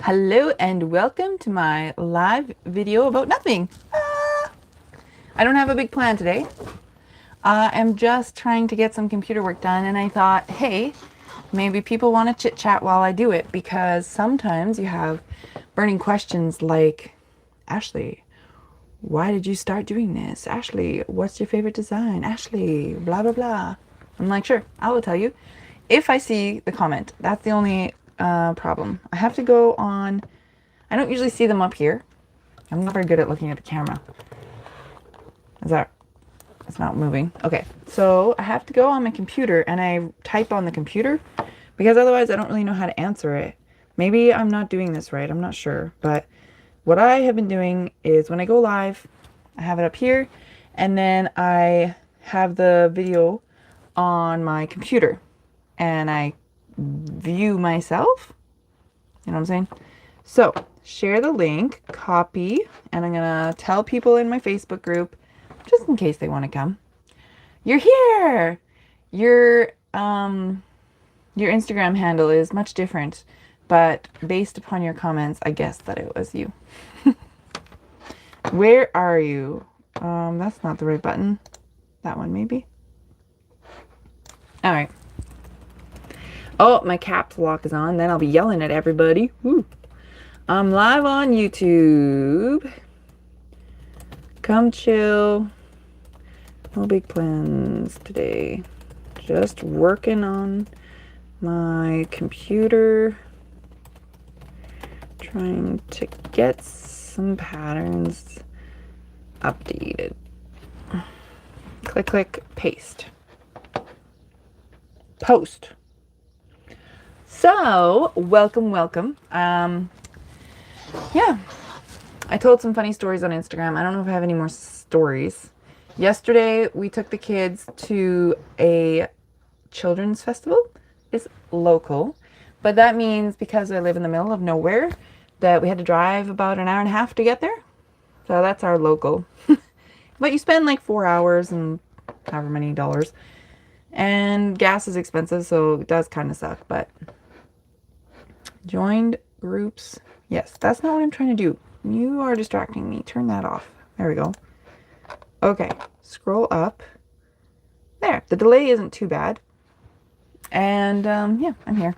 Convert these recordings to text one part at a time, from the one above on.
Hello and welcome to my live video about nothing. I don't have a big plan today. I'm just trying to get some computer work done, and I thought, hey, maybe people want to chit chat while I do it, because sometimes you have burning questions like, Ashley, why did you start doing this? Ashley, what's your favorite design? Ashley, blah, blah, blah. I'm like, sure, I will tell you if I see the comment. That's the only problem. I have to go on. I don't usually see them up here. I'm not very good at looking at the camera. It's not moving. Okay, so I have to go on my computer and I type on the computer because otherwise I don't really know how to answer it. Maybe I'm not doing this right. I'm not sure. But what I have been doing is when I go live, I have it up here and then I have the video on my computer and I view myself. You know what I'm saying? So share the link, copy, and I'm gonna tell people in my Facebook group, just in case they want to come. You're here. Your Instagram handle is much different, but based upon your comments, I guess that it was you. Where are you? That's not the right button. That one maybe. All right. Oh, my caps lock is on. Then I'll be yelling at everybody. Woo. I'm live on YouTube. Come chill. No big plans today. Just working on my computer. Trying to get some patterns updated. Click, click, paste. Post. So, welcome. Yeah, I told some funny stories on Instagram. I don't know if I have any more stories. Yesterday, we took the kids to a children's festival. It's local, but that means because I live in the middle of nowhere, that we had to drive about an hour and a half to get there. So that's our local. But you spend like 4 hours and however many dollars. And gas is expensive, so it does kind of suck, but joined groups. Yes, that's not what I'm trying to do. You are distracting me. Turn that off. There we go. Okay, scroll up. There, the delay isn't too bad. And yeah, I'm here.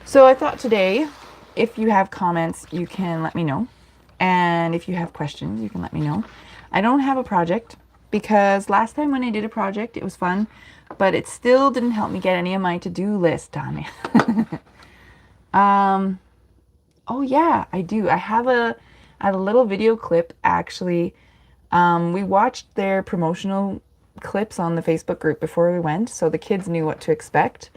So I thought today, if you have comments, you can let me know. And if you have questions, you can let me know. I don't have a project because last time when I did a project, it was fun, but it still didn't help me get any of my to-do list done. Oh yeah, I do. I have a little video clip actually. We watched their promotional clips on the Facebook group before we went, so the kids knew what to expect.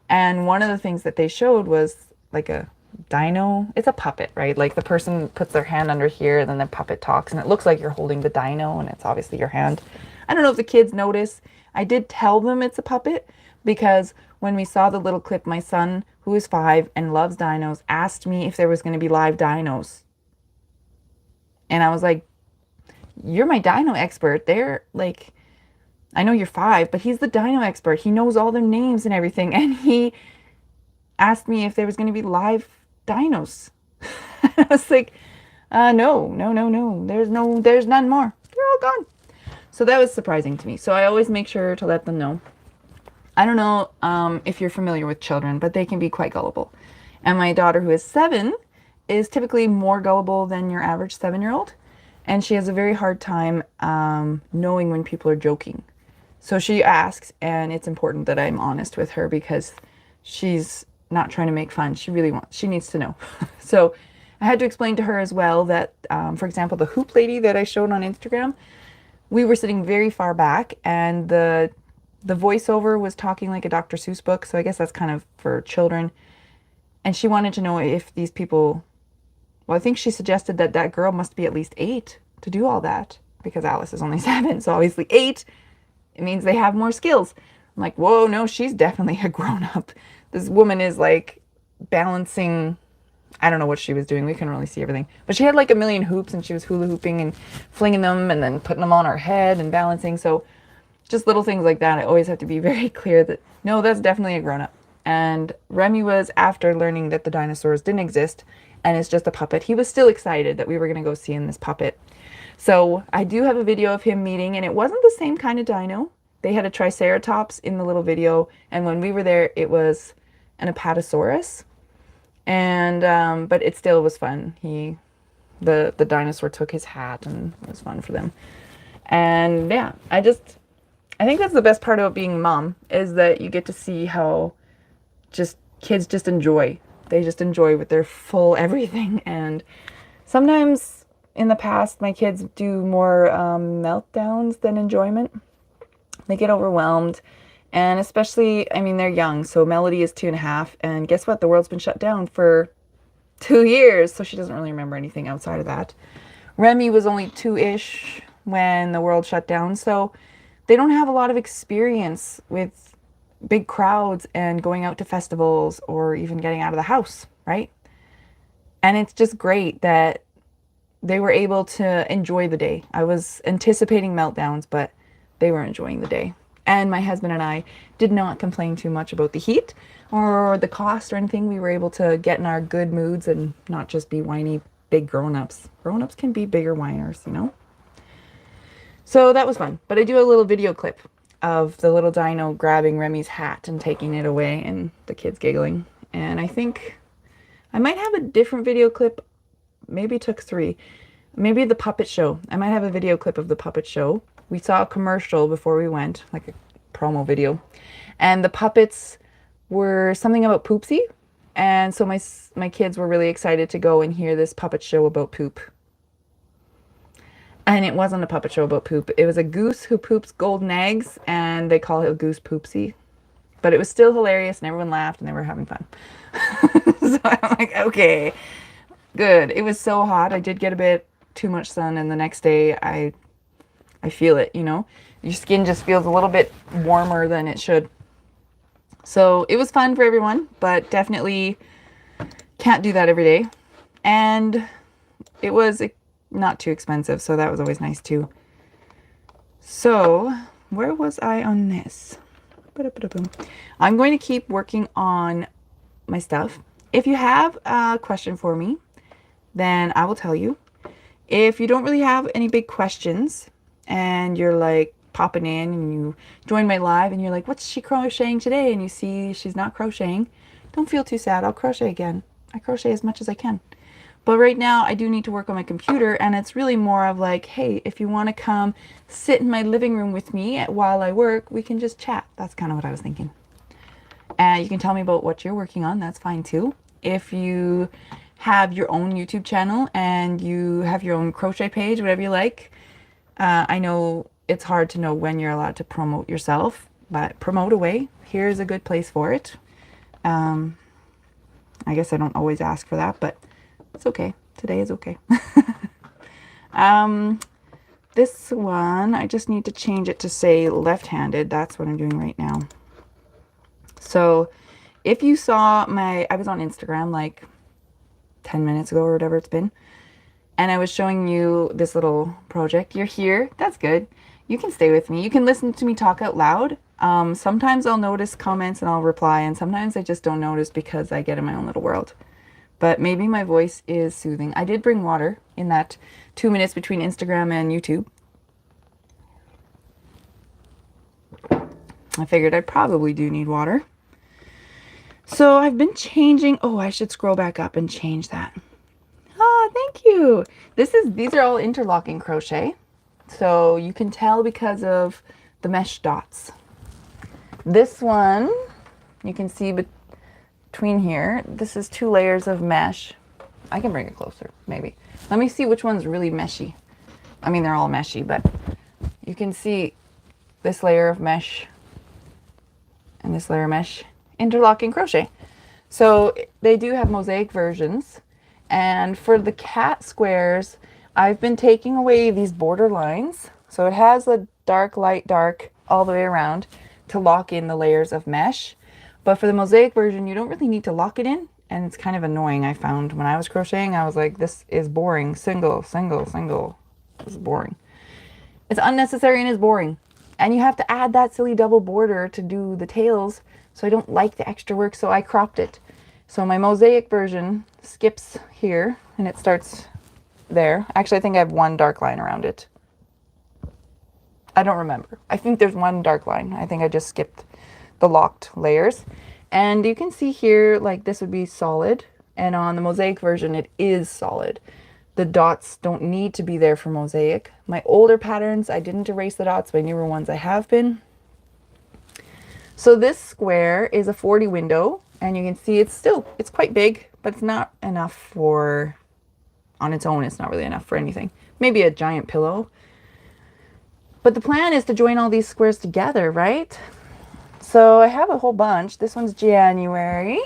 And one of the things that they showed was like a dino. It's a puppet, right? Like the person puts their hand under here and then the puppet talks and it looks like you're holding the dino and it's obviously your hand. I don't know if the kids notice. I did tell them it's a puppet because when we saw the little clip, my son, who is 5 and loves dinos, asked me if there was going to be live dinos. And I was like, you're my dino expert. They're like, I know you're 5, but he's the dino expert. He knows all their names and everything. And he asked me if there was going to be live dinos. I was like, no. There's none more. They're all gone. So that was surprising to me. So I always make sure to let them know. I don't know if you're familiar with children, but they can be quite gullible. And my daughter, who is 7, is typically more gullible than your average 7-year-old. And she has a very hard time knowing when people are joking. So she asks, and it's important that I'm honest with her because she's not trying to make fun. She needs to know. So I had to explain to her as well that, for example, the hoop lady that I showed on Instagram, we were sitting very far back and the voiceover was talking like a Dr. Seuss book. So I guess that's kind of for children. And she wanted to know if these people, well, I think she suggested that that girl must be at least 8 to do all that because Alice is only 7. So obviously 8, it means they have more skills. I'm like, whoa, no, she's definitely a grown-up. This woman is like balancing, I don't know what she was doing. We couldn't really see everything. But she had like a million hoops and she was hula hooping and flinging them and then putting them on her head and balancing. So just little things like that. I always have to be very clear that, no, that's definitely a grown-up. And Remy was after learning that the dinosaurs didn't exist and it's just a puppet. He was still excited that we were going to go see in this puppet. So I do have a video of him meeting, and it wasn't the same kind of dino. They had a triceratops in the little video, and when we were there, it was an apatosaurus. And but it still was fun. The dinosaur took his hat, and it was fun for them. And yeah, I think that's the best part about being a mom, is that you get to see how just kids just enjoy. They just enjoy with their full everything. And sometimes in the past, my kids do more meltdowns than enjoyment. They get overwhelmed. And especially, I mean, they're young. So Melody is 2.5. And guess what? The world's been shut down for 2 years. So she doesn't really remember anything outside of that. Remy was only 2-ish when the world shut down. So they don't have a lot of experience with big crowds and going out to festivals or even getting out of the house, right? And it's just great that they were able to enjoy the day. I was anticipating meltdowns, but they were enjoying the day. And my husband and I did not complain too much about the heat or the cost or anything. We were able to get in our good moods and not just be whiny big grown-ups. Grown-ups can be bigger whiners, you know? So that was fun. But I do a little video clip of the little dino grabbing Remy's hat and taking it away and the kids giggling. And I think I might have a different video clip. Maybe it took 3. Maybe the puppet show. I might have a video clip of the puppet show. We saw a commercial before we went, like a promo video. And the puppets were something about Poopsie. And so my kids were really excited to go and hear this puppet show about poop. And it wasn't a puppet show about poop. It was a goose who poops golden eggs, and they call it a goose poopsie. But it was still hilarious, and everyone laughed, and they were having fun. So I'm like, okay, good. It was so hot. I did get a bit too much sun, and the next day I feel it, you know. Your skin just feels a little bit warmer than it should. So it was fun for everyone, but definitely can't do that every day. And it was not too expensive, so that was always nice too. So where was I on this? I'm going to keep working on my stuff. If you have a question for me, then I will tell you. If you don't really have any big questions and you're like popping in and you join my live and you're like, what's she crocheting today? And you see she's not crocheting, don't feel too sad. I'll crochet again. I crochet as much as I can. But right now I do need to work on my computer, and it's really more of like, hey, if you want to come sit in my living room with me while I work, we can just chat. That's kind of what I was thinking. And you can tell me about what you're working on. That's fine too. If you have your own YouTube channel and you have your own crochet page, whatever you like, I know it's hard to know when you're allowed to promote yourself, but promote away. Here's a good place for it. I guess I don't always ask for that, but it's okay. Today is okay. This one, I just need to change it to say left-handed. That's what I'm doing right now. So if you saw I was on Instagram like 10 minutes ago or whatever it's been, and I was showing you this little project. You're here. That's good. You can stay with me. You can listen to me talk out loud. Sometimes I'll notice comments and I'll reply, and sometimes I just don't notice because I get in my own little world. But maybe my voice is soothing. I did bring water in that 2 minutes between Instagram and YouTube. I figured I probably do need water. So I've been changing. Oh, I should scroll back up and change that. Ah, thank you. These are all interlocking crochet. So you can tell because of the mesh dots. This one, you can see between here, this is 2 layers of mesh. I can bring it closer, maybe. Let me see which one's really meshy. I mean, they're all meshy, but you can see this layer of mesh and this layer of mesh interlocking crochet. So they do have mosaic versions. And for the cat squares, I've been taking away these border lines. So it has a dark, light, dark all the way around to lock in the layers of mesh. But for the mosaic version, you don't really need to lock it in. And it's kind of annoying, I found. When I was crocheting, I was like, this is boring. Single, single, single. This is boring. It's unnecessary and it's boring. And you have to add that silly double border to do the tails. So I don't like the extra work, so I cropped it. So my mosaic version skips here and it starts there. Actually, I think I have one dark line around it. I don't remember. I think there's one dark line. I think I just skipped the locked layers. And you can see here, like this would be solid. And on the mosaic version, it is solid. The dots don't need to be there for mosaic. My older patterns, I didn't erase the dots. My newer ones, I have been. So this square is a 40 window, and you can see it's quite big, but it's not enough for, on its own, it's not really enough for anything. Maybe a giant pillow. But the plan is to join all these squares together, right? So I have a whole bunch. This one's January.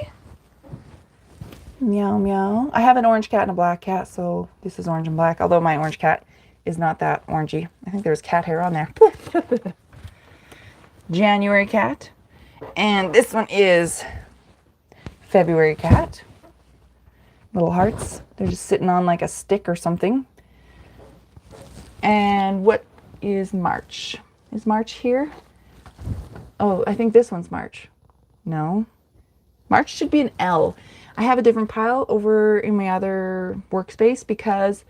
Meow, meow. I have an orange cat and a black cat, so this is orange and black, although my orange cat is not that orangey. I think there's cat hair on there. January cat. And this one is February cat. Little hearts. They're just sitting on like a stick or something. And what is March? Is March here? Oh, I think this one's March. No. March should be an L. I have a different pile over in my other workspace because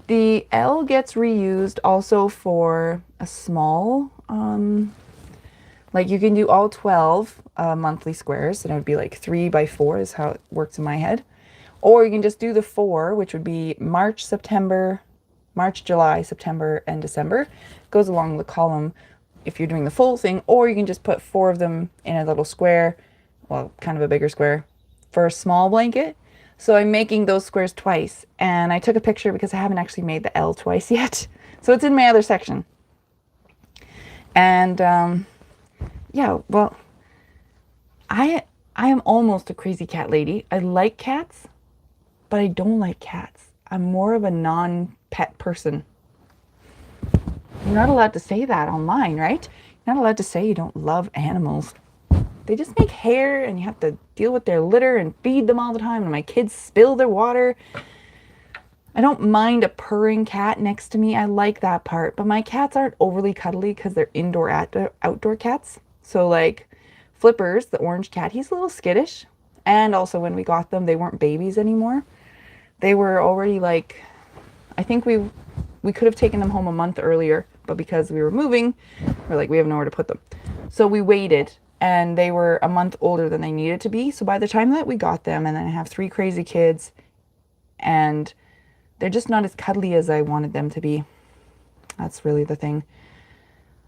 the L gets reused also for a small, like you can do all 12 monthly squares, and it would be like 3 by 4 is how it works in my head. Or you can just do the 4, which would be March, July, September, and December. Goes along the column if you're doing the full thing, or you can just put 4 of them in a little square, well, kind of a bigger square, for a small blanket. So I'm making those squares twice, and I took a picture because I haven't actually made the L twice yet. So it's in my other section. And yeah, well, I am almost a crazy cat lady. I like cats, but I don't like cats. I'm more of a non-pet person. You're not allowed to say that online, right? You're not allowed to say you don't love animals. They just make hair and you have to deal with their litter and feed them all the time, and my kids spill their water. I don't mind a purring cat next to me. I like that part, but my cats aren't overly cuddly because they're indoor outdoor cats. So like Flippers, the orange cat, he's a little skittish. And also when we got them, they weren't babies anymore. They were already like, I think we could have taken them home a month earlier, but because we were moving, we're like, we have nowhere to put them. So we waited, and they were a month older than they needed to be. So by the time that we got them, and then I have 3 crazy kids, and they're just not as cuddly as I wanted them to be. That's really the thing.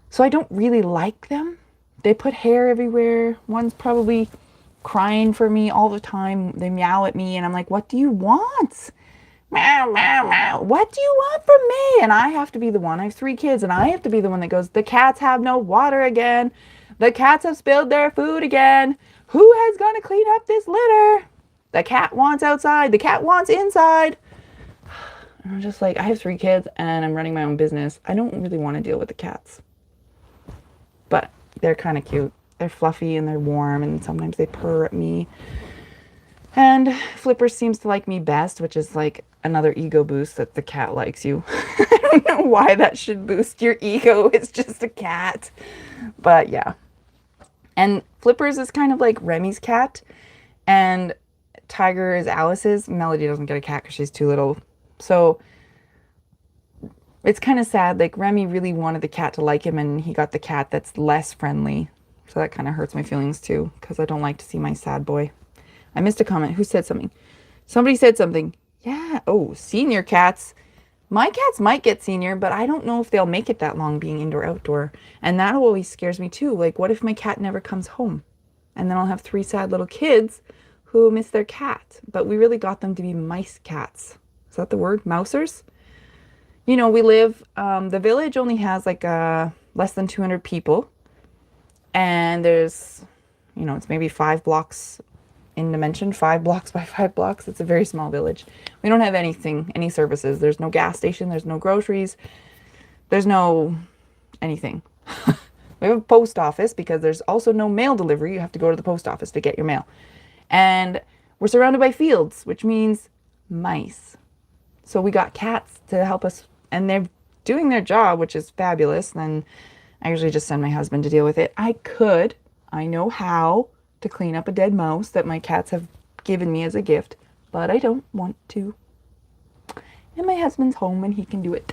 So I don't really like them. They put hair everywhere. One's probably crying for me all the time. They meow at me, and I'm like, what do you want? Meow, meow, meow. What do you want from me? And I have to be the one. I have 3 kids, and I have to be the one that goes, the cats have no water again. The cats have spilled their food again. Who has gonna clean up this litter? The cat wants outside. The cat wants inside. And I'm just like, I have 3 kids, and I'm running my own business. I don't really want to deal with the cats. But they're kind of cute. They're fluffy, and they're warm, and sometimes they purr at me. And Flipper seems to like me best, which is like another ego boost that the cat likes you. I don't know why that should boost your ego. It's just a cat. But yeah. And Flipper's is kind of like Remy's cat. And Tiger is Alice's. Melody doesn't get a cat because she's too little. So it's kind of sad. Like Remy really wanted the cat to like him, and he got the cat that's less friendly. So that kind of hurts my feelings too, because I don't like to see my sad boy. I missed a comment. Who said something? Somebody said something. Yeah. Oh, senior cats. My cats might get senior, but I don't know if they'll make it that long being indoor outdoor. And that always scares me too. Like, what if my cat never comes home? And then I'll have 3 sad little kids who miss their cat. But we really got them to be mice cats. Is that the word? Mousers? You know, we live, the village only has like less than 200 people. And there's, you know, it's maybe 5 blocks in dimension, 5 blocks by 5 blocks. It's a very small village. We don't have anything, any services. There's no gas station. There's no groceries. There's no anything. We have a post office because there's also no mail delivery. You have to go to the post office to get your mail. And we're surrounded by fields, which means mice. So we got cats to help us, and they're doing their job, which is fabulous. And I usually just send my husband to deal with it. I know how to clean up a dead mouse that my cats have given me as a gift, but I don't want to. And my husband's home and he can do it.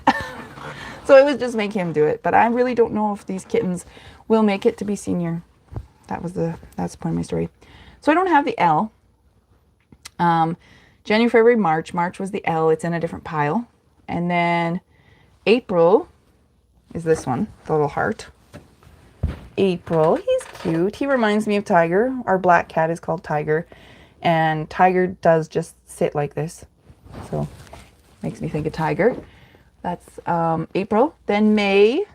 So I was just make him do it. But I really don't know if these kittens will make it to be senior. That's the point of my story. So I don't have the L. January, February, March. March was the L. It's in a different pile. And then April is this one, the little heart. April, he's cute. He reminds me of Tiger. Our black cat is called Tiger. And Tiger does just sit like this. So makes me think of Tiger. That's April. Then May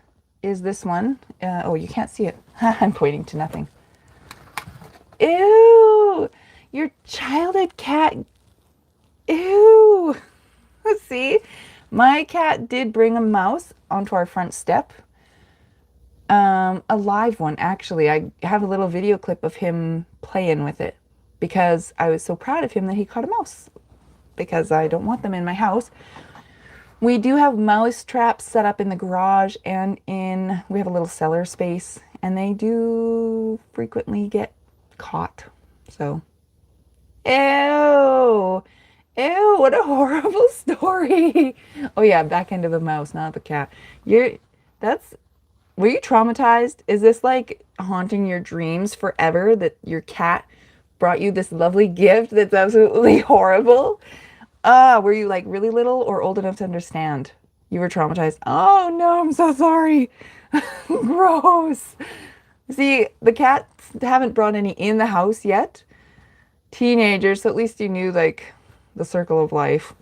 is this one. Oh, you can't see it. I'm pointing to nothing. Ew! Your childhood cat. Ew! See? My cat did bring a mouse onto our front step. A live one, actually. I have a little video clip of him playing with it because I was so proud of him that he caught a mouse, because I don't want them in my house. We do have mouse traps set up in the garage and we have a little cellar space, and they do frequently get caught. So, ew, what a horrible story. Oh yeah, back end of the mouse, not the cat. Were you traumatized? Is this like haunting your dreams forever, that your cat brought you this lovely gift that's absolutely horrible? Were you like really little or old enough to understand? You were traumatized. Oh no, I'm so sorry. Gross. See, the cats haven't brought any in the house yet. Teenagers, so at least you knew like the circle of life.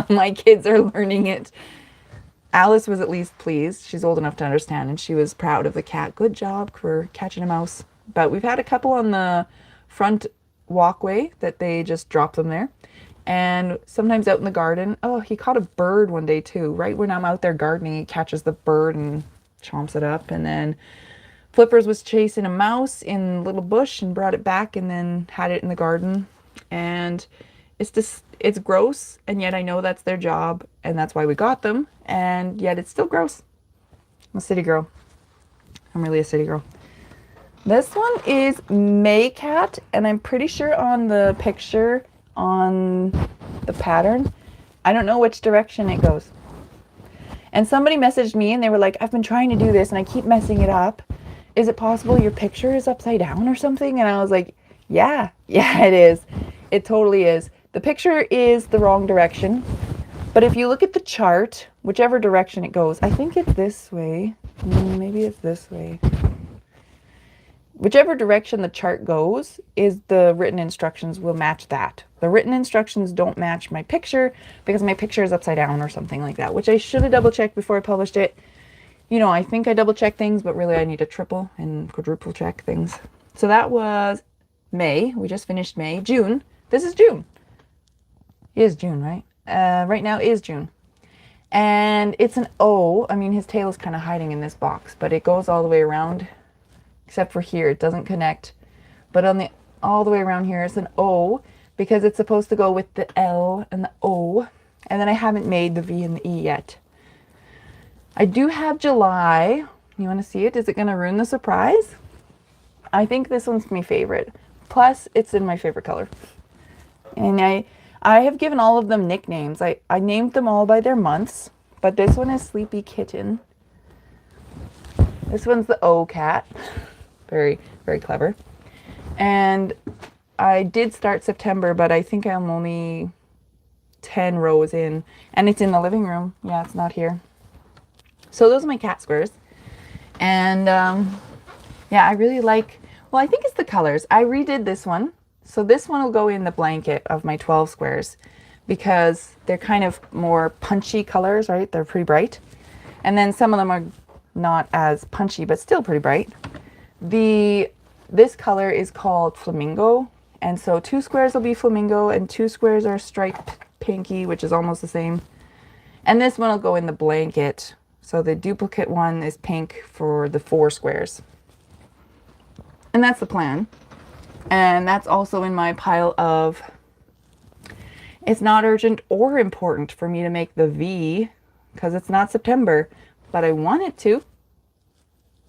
My kids are learning it. Alice was at least pleased. She's old enough to understand, and she was proud of the cat. Good job for catching a mouse. But we've had a couple on the front walkway that they just drop them there. And sometimes out in the garden. Oh, he caught a bird one day too. Right when I'm out there gardening, he catches the bird and chomps it up. And then Flippers was chasing a mouse in a little bush and brought it back and then had it in the garden. And it's gross, and yet I know that's their job, and that's why we got them, and yet it's still gross. I'm a city girl. I'm really a city girl. This one is Maycat, and I'm pretty sure on the picture on the pattern, I don't know which direction it goes. And somebody messaged me and they were like, I've been trying to do this and I keep messing it up. Is it possible your picture is upside down or something? And I was like, yeah, it is. It totally is. The picture is the wrong direction, but if you look at the chart, whichever direction it goes, I think it's this way. Maybe it's this way. Whichever direction the chart goes is the written instructions will match that. The written instructions don't match my picture because my picture is upside down or something like that, which I should have double checked before I published it. You know, I think I double check things, but really I need to triple and quadruple check things. So that was May. We just finished May. June. This is June. It is June, right? Right now is June. And it's an O. I mean, his tail is kind of hiding in this box, but it goes all the way around, except for here. It doesn't connect. But on all the way around here, it's an O because it's supposed to go with the L and the O. And then I haven't made the V and the E yet. I do have July. You want to see it? Is it going to ruin the surprise? I think this one's my favorite. Plus, it's in my favorite color. And I have given all of them nicknames. I named them all by their months, but this one is Sleepy Kitten. This one's the O Cat. Very, very clever. And I did start September, but I think I'm only 10 rows in, and it's in the living room. Yeah, it's not here. So those are my cat squares. And yeah, I really like, well, I think it's the colors. I redid this one. So this one will go in the blanket of my 12 squares because they're kind of more punchy colors, right? They're pretty bright. And then some of them are not as punchy, but still pretty bright. This color is called Flamingo. And so 2 squares will be Flamingo and 2 squares are striped Pinky, which is almost the same. And this one will go in the blanket. So the duplicate one is pink for the 4 squares. And that's the plan. And that's also in my pile of, it's not urgent or important for me to make the V because it's not September, but I want it to.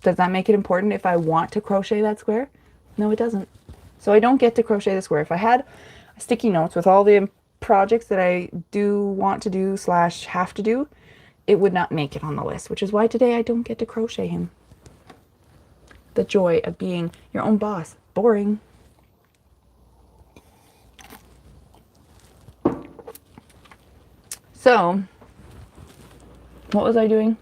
Does that make it important if I want to crochet that square? No, it doesn't. So I don't get to crochet the square. If I sticky notes with all the projects that I do want to do slash have to do, it would not make it on the list, which is why today I don't get to crochet him. The joy of being your own boss. Boring. So, what was I doing?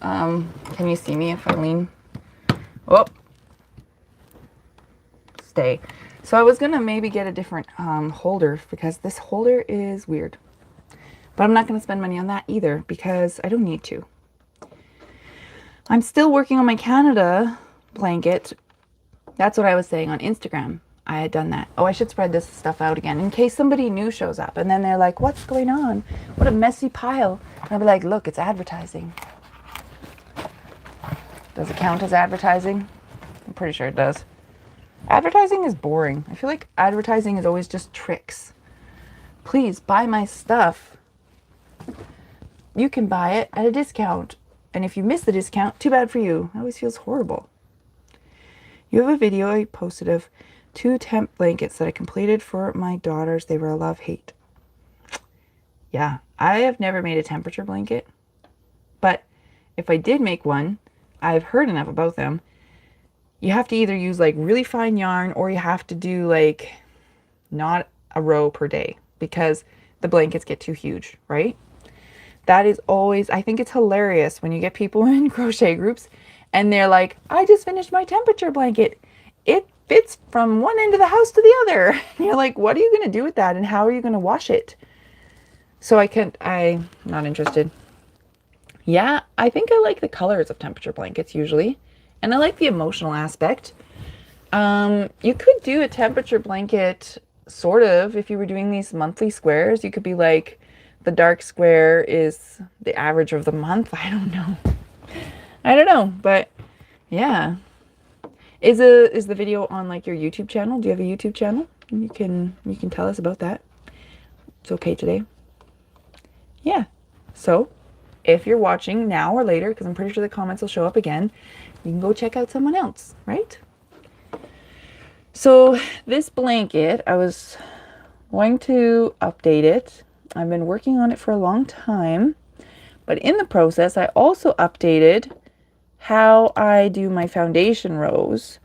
Can you see me if I lean? Oh, stay. So I was gonna maybe get a different holder because this holder is weird. But I'm not gonna spend money on that either because I don't need to. I'm still working on my Canada blanket. That's what I was saying on Instagram. I had done that. Oh, I should spread this stuff out again in case somebody new shows up and then they're like, what's going on? What a messy pile. And I'll be like, look, it's advertising. Does it count as advertising? I'm pretty sure it does. Advertising is boring. I feel like advertising is always just tricks. Please buy my stuff. You can buy it at a discount. And if you miss the discount, too bad for you. It always feels horrible. You have a video I posted of 2 temp blankets that I completed for my daughters. They were a love-hate. Yeah, I have never made a temperature blanket. But if I did make one, I've heard enough about them. You have to either use like really fine yarn or you have to do like not a row per day because the blankets get too huge, right? That is always, I think it's hilarious when you get people in crochet groups and they're like, I just finished my temperature blanket. It fits from one end of the house to the other. And you're like, what are you going to do with that? And how are you going to wash it? So I'm not interested. Yeah, I think I like the colors of temperature blankets usually. And I like the emotional aspect. You could do a temperature blanket sort of if you were doing these monthly squares. You could be like, the dark square is the average of the month. I don't know, but yeah. Is the video on like your YouTube channel? Do you have a YouTube channel? You can tell us about that. It's okay today. Yeah. So, if you're watching now or later, because I'm pretty sure the comments will show up again, you can go check out someone else, right? So, this blanket, I was going to update it. I've been working on it for a long time, but in the process, I also updated how I do my foundation rows.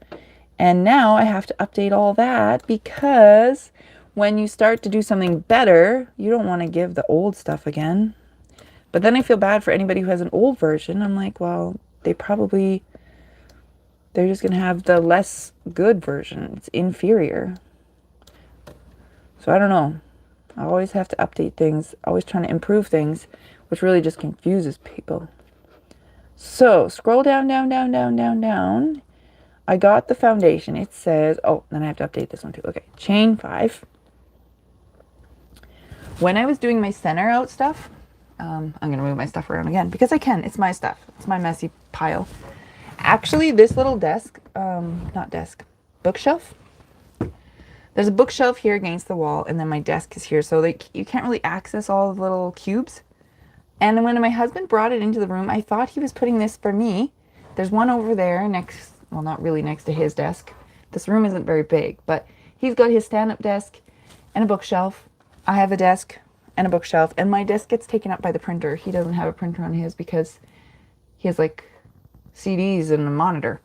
And now I have to update all that because when you start to do something better, you don't want to give the old stuff again. But then I feel bad for anybody who has an old version. I'm like, well, they're just going to have the less good version. It's inferior. So I don't know. I always have to update things, always trying to improve things, which really just confuses people. So scroll down, down, down, down, down, down. I got the foundation. It says, oh, then I have to update this one too. Okay, chain 5. When I was doing my center out stuff, I'm going to move my stuff around again because I can. It's my stuff. It's my messy pile. Actually, this little desk, bookshelf. There's a bookshelf here against the wall, and then my desk is here. So like you can't really access all the little cubes. And when my husband brought it into the room, I thought he was putting this for me. There's one over there next, well, not really next to his desk. This room isn't very big, but he's got his stand-up desk and a bookshelf. I have a desk and a bookshelf, and my desk gets taken up by the printer. He doesn't have a printer on his because he has like CDs and a monitor.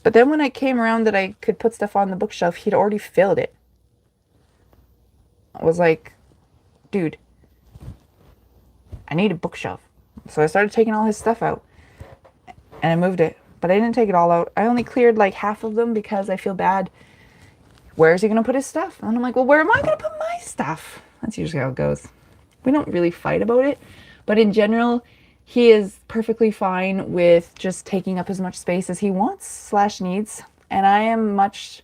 But then when I came around that I could put stuff on the bookshelf, he'd already filled it. I was like, dude, I need a bookshelf. So I started taking all his stuff out and I moved it. But I didn't take it all out. I only cleared like half of them because I feel bad. Where is he going to put his stuff? And I'm like, well, where am I going to put my stuff? That's usually how it goes. We don't really fight about it. But in general, he is perfectly fine with just taking up as much space as he wants / needs. And I am much,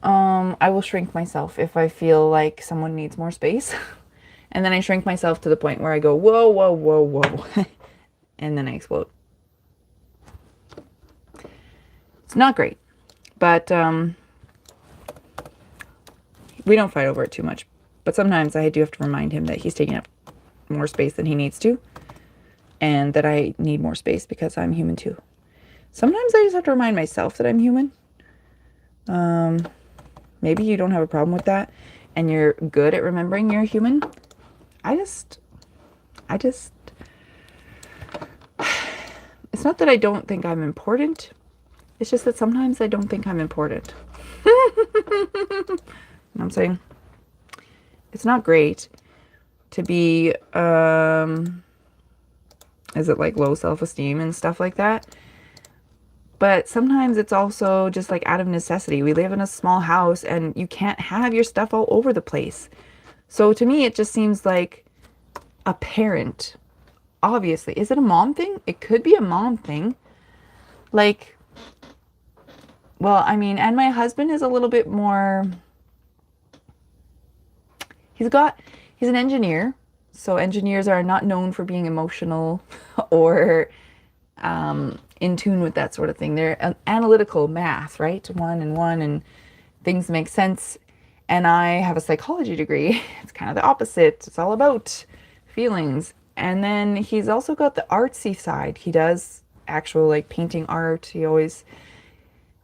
I will shrink myself if I feel like someone needs more space. And then I shrink myself to the point where I go, whoa, whoa, whoa, whoa. And then I explode. It's not great. But we don't fight over it too much. But sometimes I do have to remind him that he's taking up more space than he needs to. And that I need more space because I'm human too. Sometimes I just have to remind myself that I'm human. Maybe you don't have a problem with that and you're good at remembering you're a human. I just, I just, it's not that I don't think I'm important. It's just that sometimes I don't think I'm important. You know what I'm saying? It's not great to be, is it like low self-esteem and stuff like that? But sometimes it's also just like out of necessity. We live in a small house and you can't have your stuff all over the place. So to me, it just seems like a parent. Obviously, is it a mom thing? It could be a mom thing. Like, well, I mean, and my husband is a little bit more, he's got, he's an engineer. So engineers are not known for being emotional or in tune with that sort of thing. They're analytical math, right? One and one, and things make sense. And I have a psychology degree. It's kind of the opposite. It's all about feelings. And then he's also got the artsy side. He does actual like painting art. He always,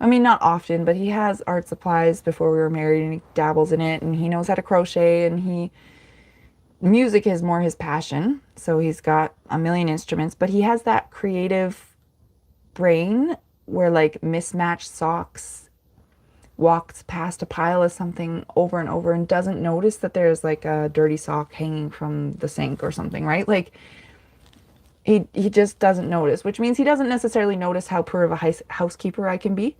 I mean, not often, but he has art supplies before we were married and he dabbles in it and he knows how to crochet and music is more his passion. So he's got a million instruments, but he has that creative brain where like mismatched socks walks past a pile of something over and over and doesn't notice that there's like a dirty sock hanging from the sink or something, right? Like he just doesn't notice, which means he doesn't necessarily notice how poor of a housekeeper I can be.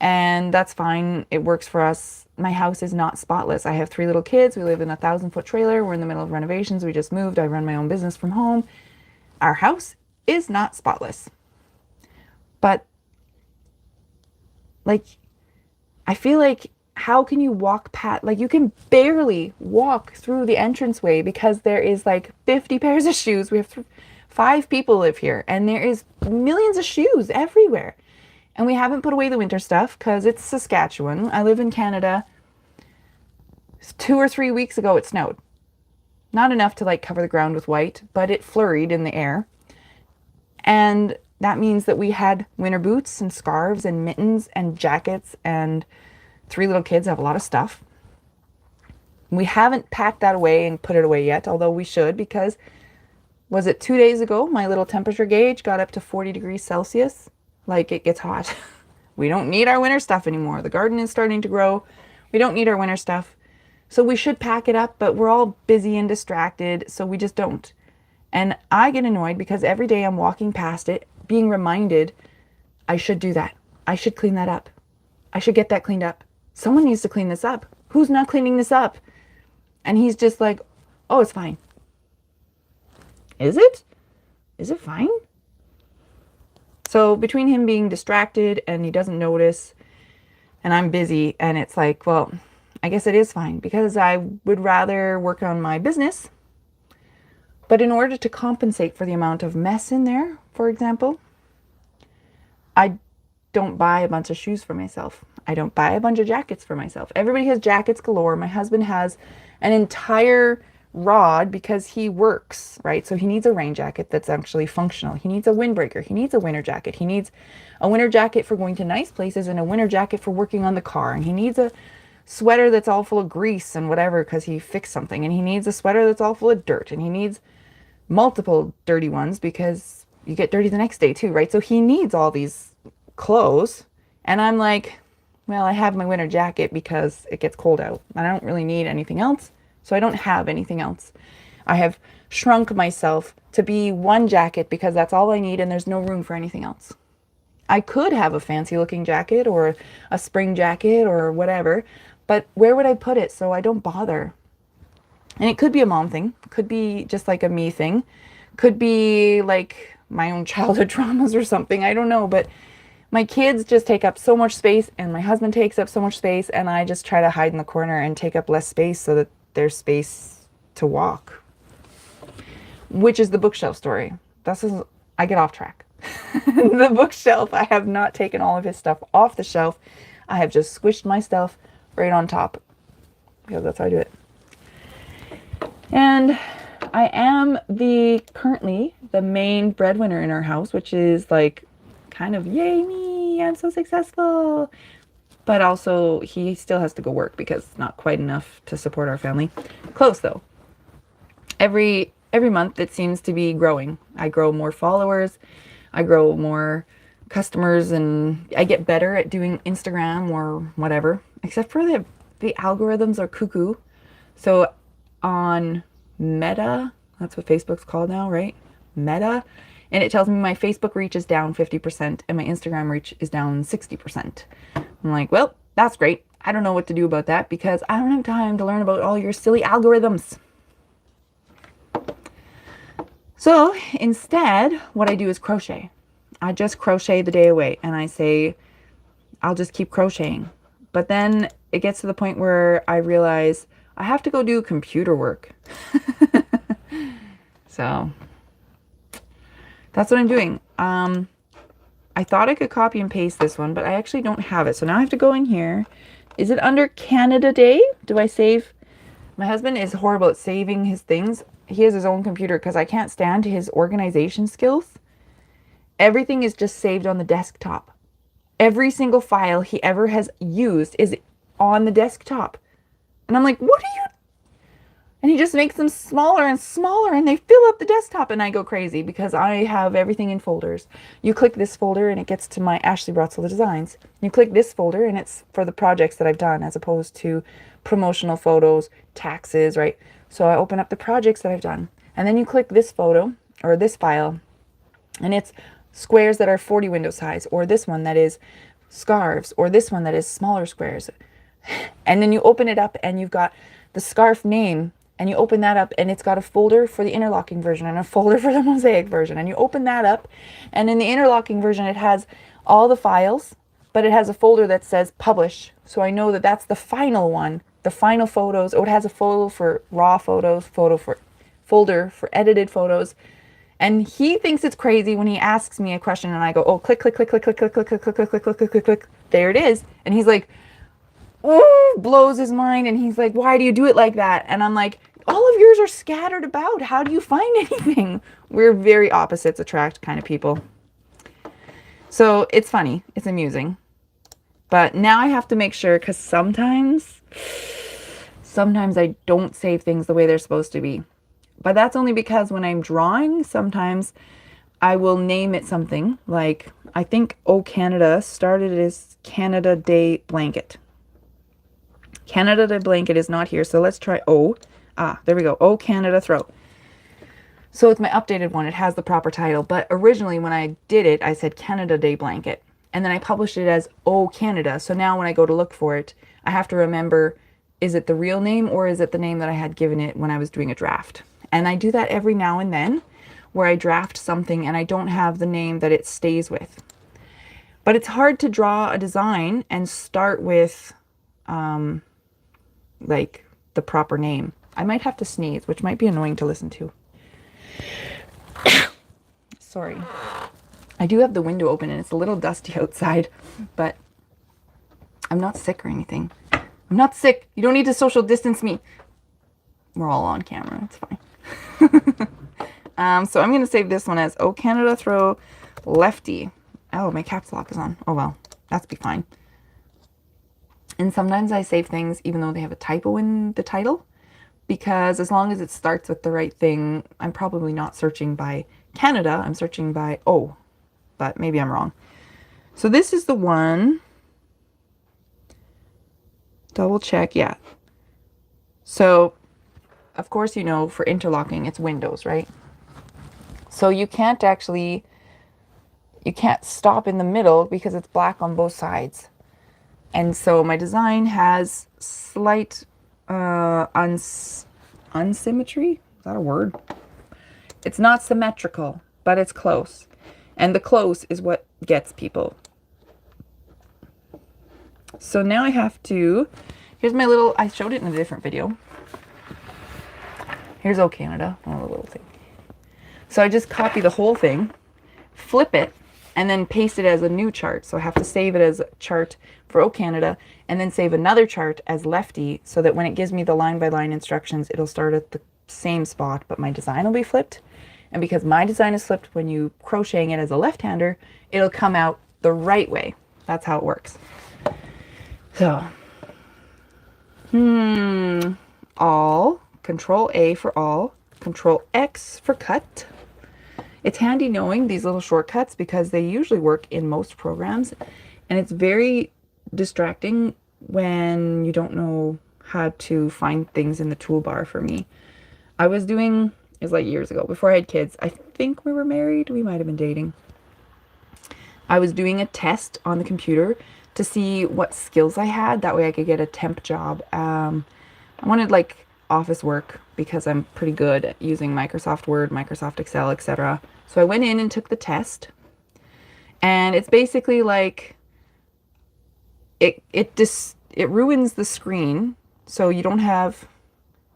And that's fine. It works for us. My house is not spotless. I have 3 little kids. We live in a 1,000-foot trailer. We're in the middle of renovations. We just moved. I run my own business from home. Our house is not spotless. But like, I feel like how can you walk past, like you can barely walk through the entranceway because there is like 50 pairs of shoes. We have 5 people live here and there is millions of shoes everywhere. And we haven't put away the winter stuff because it's Saskatchewan. I live in Canada. 2 or 3 weeks ago it snowed. Not enough to like cover the ground with white, but it flurried in the air. And that means that we had winter boots and scarves and mittens and jackets, and 3 little kids have a lot of stuff. We haven't packed that away and put it away yet, although we should, because was it 2 days ago my little temperature gauge got up to 40 degrees Celsius? Like it gets hot. We don't need our winter stuff anymore. The garden is starting to grow. We don't need our winter stuff. So we should pack it up, but we're all busy and distracted, so we just don't. And I get annoyed because every day I'm walking past it, being reminded I should do that. I should clean that up. I should get that cleaned up. Someone needs to clean this up. Who's not cleaning this up? And he's just like, oh, it's fine. Is it? Is it fine? So between him being distracted and he doesn't notice and I'm busy and it's like, well, I guess it is fine because I would rather work on my business. But in order to compensate for the amount of mess in there, for example, I don't buy a bunch of shoes for myself. I don't buy a bunch of jackets for myself. Everybody has jackets galore. My husband has an entire rod because he works, right? So he needs a rain jacket that's actually functional. He needs a windbreaker. He needs a winter jacket. He needs a winter jacket for going to nice places and a winter jacket for working on the car. And he needs a sweater that's all full of grease and whatever because he fixed something. And he needs a sweater that's all full of dirt. And he needs multiple dirty ones because you get dirty the next day too, right? So he needs all these clothes. And I'm like, well, I have my winter jacket because it gets cold out. And I don't really need anything else. So I don't have anything else. I have shrunk myself to be one jacket because that's all I need and there's no room for anything else. I could have a fancy looking jacket or a spring jacket or whatever, but where would I put it so I don't bother? And it could be a mom thing, could be just like a me thing, could be like my own childhood traumas or something, I don't know, but my kids just take up so much space and my husband takes up so much space and I just try to hide in the corner and take up less space so that there's space to walk. Which is the bookshelf story. I get off track. The bookshelf, I have not taken all of his stuff off the shelf. I have just squished my stuff right on top. Because that's how I do it. And I am currently the main breadwinner in our house, which is like kind of, yay me, I'm so successful. but also he still has to go work because it's not quite enough to support our family. Close though. Every month it seems to be growing. I grow more followers, I grow more customers, and I get better at doing Instagram or whatever. Except for the algorithms are cuckoo. So on Meta, that's what Facebook's called now, right? Meta. And it tells me my Facebook reach is down 50% and my Instagram reach is down 60%. I'm like, well, that's great. I don't know what to do about that because I don't have time to learn about all your silly algorithms. So instead, what I do is crochet. I just crochet the day away and I say, I'll just keep crocheting. But then it gets to the point where I realize I have to go do computer work. So that's what I'm doing. I thought I could copy and paste this one, but I actually don't have it. So now I have to go in here. Is it under Canada Day? Do I save? My husband is horrible at saving his things. He has his own computer because I can't stand his organization skills. Everything is just saved on the desktop. Every single file he ever has used is on the desktop. And I'm like, what are you? And he just makes them smaller and smaller and they fill up the desktop and I go crazy because I have everything in folders. You click this folder and it gets to my Ashley Brotzel Designs. You click this folder and it's for the projects that I've done as opposed to promotional photos, taxes, right? So I open up the projects that I've done. And then you click this photo or this file and it's squares that are 40 window size, or this one that is scarves, or this one that is smaller squares. And then you open it up and you've got the scarf name, and you open that up and it's got a folder for the interlocking version and a folder for the mosaic version. And you open that up and in the interlocking version it has all the files, but it has a folder that says publish. So I know that that's the final one, the final photos. Oh, it has a folder for raw photos, folder for edited photos. And he thinks it's crazy when he asks me a question and I go, oh, click, click, click, click, click, click, click, click, click, click, click, click, click, click, click. There it is. And he's like, oh, blows his mind. And he's like, why do you do it like that? And I'm like, all of yours are scattered about. How do you find anything? We're very opposites attract kind of people. So it's funny. It's amusing. But now I have to make sure because sometimes I don't save things the way they're supposed to be. But that's only because when I'm drawing, sometimes I will name it something. Like, I think Oh Canada started as Canada Day Blanket. Canada Day Blanket is not here, so let's try Oh. Ah, there we go. Oh Canada Throw. So it's my updated one. It has the proper title. But originally when I did it, I said Canada Day Blanket. And then I published it as Oh Canada. So now when I go to look for it, I have to remember, is it the real name or is it the name that I had given it when I was doing a draft? And I do that every now and then where I draft something and I don't have the name that it stays with. But it's hard to draw a design and start with like the proper name. I might have to sneeze, which might be annoying to listen to. Sorry. I do have the window open and it's a little dusty outside, but I'm not sick or anything. I'm not sick. You don't need to social distance me. We're all on camera. It's fine. So I'm going to save this one as Oh Canada Throw Lefty. Oh, my caps lock is on. Oh, well, that's be fine. And sometimes I save things even though they have a typo in the title, because as long as it starts with the right thing, I'm probably not searching by Canada. I'm searching by Oh, but maybe I'm wrong. So this is the one. Double check. Yeah. So of course, you know, for interlocking, it's windows, right? So you can't stop in the middle because it's black on both sides. And so my design has slight unsymmetry. Is that a word? It's not symmetrical, but it's close. And the close is what gets people. So now I have to, here's my little, I showed it in a different video. Here's Oh Canada, oh, a little thing. So I just copy the whole thing, flip it, and then paste it as a new chart. So I have to save it as a chart for Oh Canada, and then save another chart as Lefty, so that when it gives me the line-by-line instructions, it'll start at the same spot, but my design will be flipped. And because my design is flipped when you crocheting it as a left-hander, it'll come out the right way. That's how it works. So, all, Control A for all, Control X for cut. It's handy knowing these little shortcuts because they usually work in most programs, and it's very distracting when you don't know how to find things in the toolbar. For me, I was doing, it was like years ago, before I had kids. I think we were married, we might have been dating. I was doing a test on the computer to see what skills I had. That way I could get a temp job. I wanted like office work because I'm pretty good at using Microsoft Word, Microsoft Excel, etc. So I went in and took the test. And it's basically like it ruins the screen, so you don't have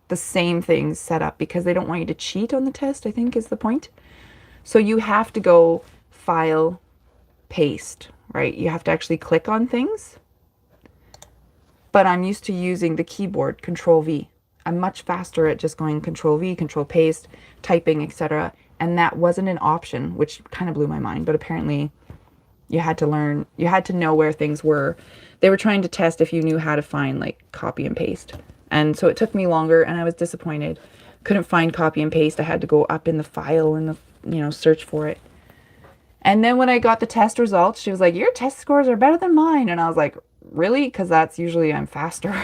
the same things set up because they don't want you to cheat on the test, I think is the point. So you have to go file, paste, right? You have to actually click on things. But I'm used to using the keyboard, Control V. I'm much faster at just going Control V, Control Paste, typing, etc. And that wasn't an option, which kind of blew my mind. But apparently you had to learn, you had to know where things were. They were trying to test if you knew how to find like copy and paste. And so it took me longer and I was disappointed. Couldn't find copy and paste. I had to go up in the file and search for it. And then when I got the test results, she was like, your test scores are better than mine. And I was like, really? Because that's usually I'm faster.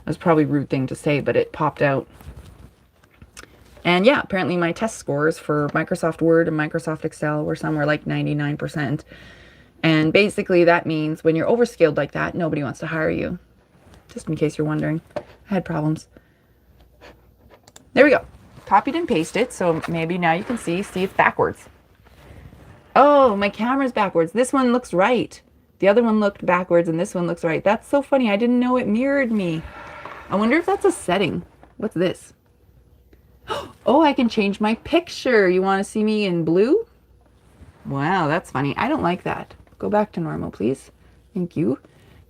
That's probably a rude thing to say, but it popped out. And yeah, apparently my test scores for Microsoft Word and Microsoft Excel were somewhere like 99%. And basically that means when you're overskilled like that, nobody wants to hire you. Just in case you're wondering. I had problems. There we go. Copied and pasted. So maybe now you can see it's backwards. Oh, my camera's backwards. This one looks right. The other one looked backwards and this one looks right. That's so funny. I didn't know it mirrored me. I wonder if that's a setting. What's this? Oh, I can change my picture. You want to see me in blue? Wow, that's funny. I don't like that. Go back to normal, please. Thank you.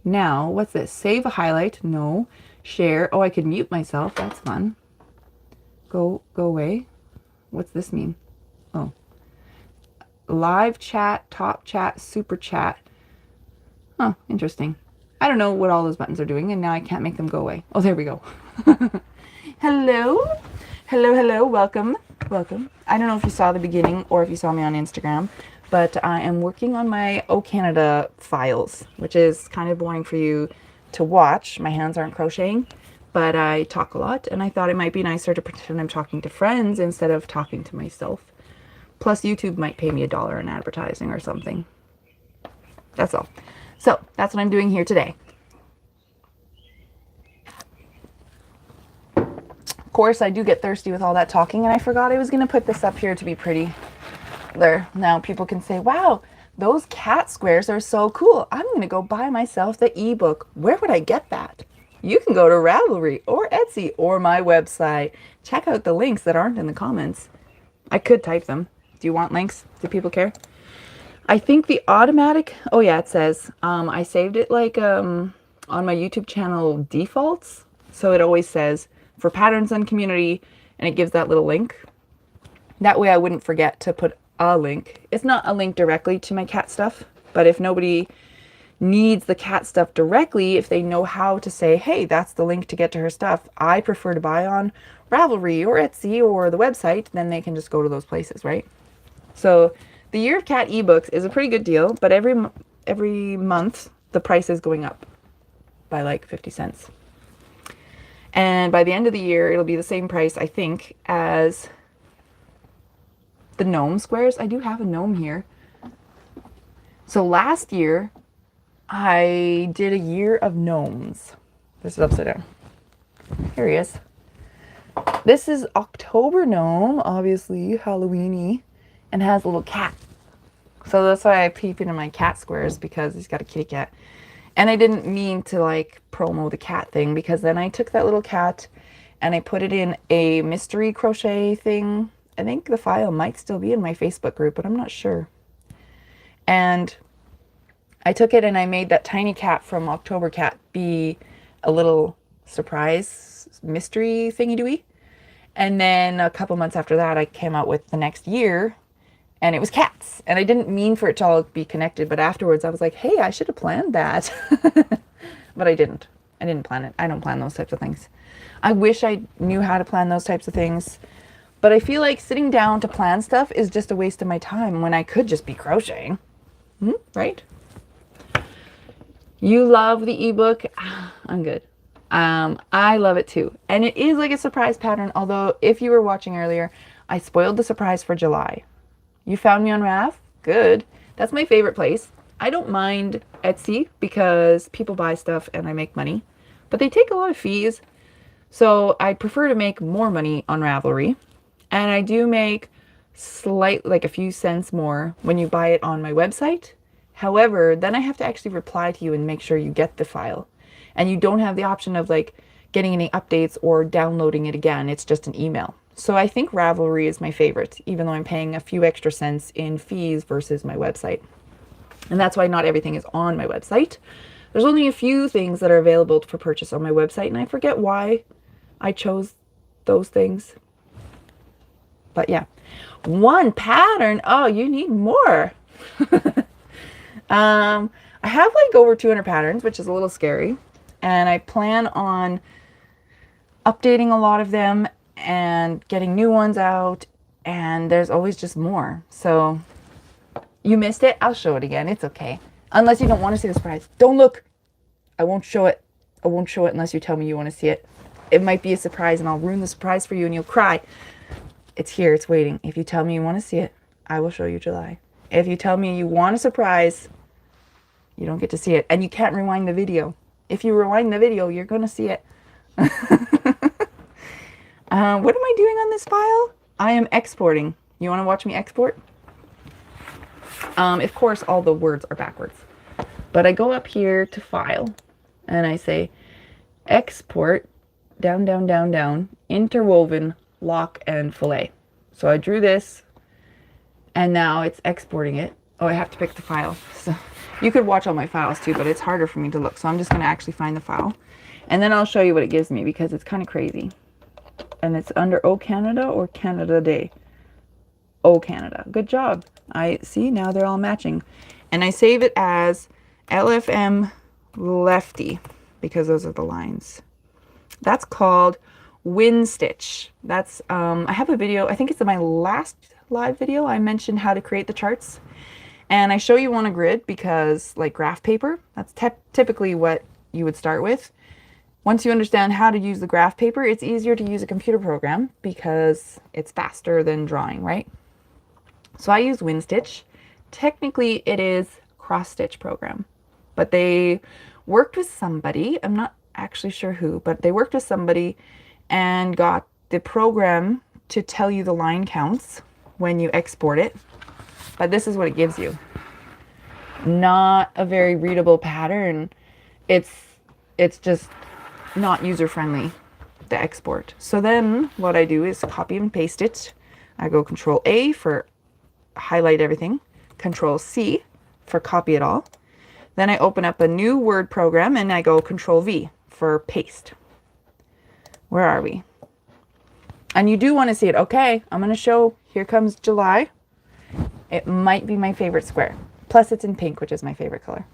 Now, what's this? Save a highlight. No. Share. Oh, I could mute myself. That's fun. Go away. What's this mean? Oh. Live chat, top chat, super chat. Oh, interesting. I don't know what all those buttons are doing, and now I can't make them go away. Oh, there we go. Hello. Hello. Welcome. I don't know if you saw the beginning or if you saw me on Instagram, but I am working on my O Canada files, which is kind of boring for you to watch. My hands aren't crocheting, but I talk a lot, and I thought it might be nicer to pretend I'm talking to friends instead of talking to myself. Plus, YouTube might pay me $1 in advertising or something. That's all. So, that's what I'm doing here today. Of course, I do get thirsty with all that talking, and I forgot I was going to put this up here to be pretty. There. Now people can say, wow, those cat squares are so cool. I'm going to go buy myself the ebook. Where would I get that? You can go to Ravelry or Etsy or my website. Check out the links that aren't in the comments. I could type them. Do you want links? Do people care? I think the automatic, oh yeah, it says, I saved it like on my YouTube channel defaults. So it always says for patterns and community, and it gives that little link. That way I wouldn't forget to put a link. It's not a link directly to my cat stuff, but if nobody needs the cat stuff directly, if they know how to say, hey, that's the link to get to her stuff, I prefer to buy on Ravelry or Etsy or the website, then they can just go to those places, right? So the Year of Cat ebooks is a pretty good deal, but every month the price is going up by like 50 cents. And by the end of the year, it'll be the same price, I think, as the gnome squares. I do have a gnome here. So last year, I did a year of gnomes. This is upside down. Here he is. This is October gnome, obviously Halloween-y, and has a little cat. So that's why I peep into my cat squares, because he's got a kitty cat. And I didn't mean to like promo the cat thing, because then I took that little cat and I put it in a mystery crochet thing. I think the file might still be in my Facebook group, but I'm not sure. And I took it and I made that tiny cat from October Cat be a little surprise mystery thingy-dooey. And then a couple months after that, I came out with the next year, and it was cats. And I didn't mean for it to all be connected, but afterwards I was like, hey, I should have planned that. But I didn't. I didn't plan it. I don't plan those types of things. I wish I knew how to plan those types of things. But I feel like sitting down to plan stuff is just a waste of my time when I could just be crocheting. Right? You love the ebook. I'm good. I love it too. And it is like a surprise pattern. Although if you were watching earlier, I spoiled the surprise for July. You found me on Rav? Good. That's my favorite place. I don't mind Etsy because people buy stuff and I make money, but they take a lot of fees. So I prefer to make more money on Ravelry. And I do make like a few cents more when you buy it on my website. However, then I have to actually reply to you and make sure you get the file. And you don't have the option of like getting any updates or downloading it again. It's just an email. So I think Ravelry is my favorite, even though I'm paying a few extra cents in fees versus my website. And that's why not everything is on my website. There's only a few things that are available for purchase on my website, and I forget why I chose those things. But yeah, one pattern. Oh, you need more. I have like over 200 patterns, which is a little scary. And I plan on updating a lot of them and getting new ones out. And there's always just more. So you missed it. I'll show it again. It's okay. Unless you don't want to see the surprise. Don't look. I won't show it. I won't show it unless you tell me you want to see it. It might be a surprise and I'll ruin the surprise for you and you'll cry. It's here. It's waiting. If you tell me you want to see it, I will show you July. If you tell me you want a surprise, you don't get to see it. And you can't rewind the video. If you rewind the video, you're going to see it. What am I doing on this file? I am exporting. You want to watch me export? Of course, all the words are backwards. But I go up here to File, and I say Export, down, down, down, down, Interwoven, Lock, and Fillet. So I drew this, and now it's exporting it. Oh, I have to pick the file. So you could watch all my files too, but it's harder for me to look. So I'm just going to actually find the file. And then I'll show you what it gives me because it's kind of crazy. And it's under O Canada or Canada Day. O Canada. Good job. I see now they're all matching. And I save it as LFM Lefty because those are the lines. That's called Wind Stitch. That's I have a video, I think it's in my last live video. I mentioned how to create the charts. And I show you on a grid because like graph paper, that's typically what you would start with. Once you understand how to use the graph paper, it's easier to use a computer program because it's faster than drawing, right? So I use Wind Stitch. Technically it is cross stitch program, but they worked with somebody, I'm not actually sure who, but they worked with somebody and got the program to tell you the line counts when you export it. But this is what it gives you. Not a very readable pattern. It's just not user-friendly, the export. So then what I do is copy and paste it. I go Control A for highlight everything, Control C for copy it all. Then I open up a new Word program and I go Control V for paste. Where are we? And you do want to see it. Okay, I'm going to show, here comes July. It might be my favorite square. Plus it's in pink, which is my favorite color.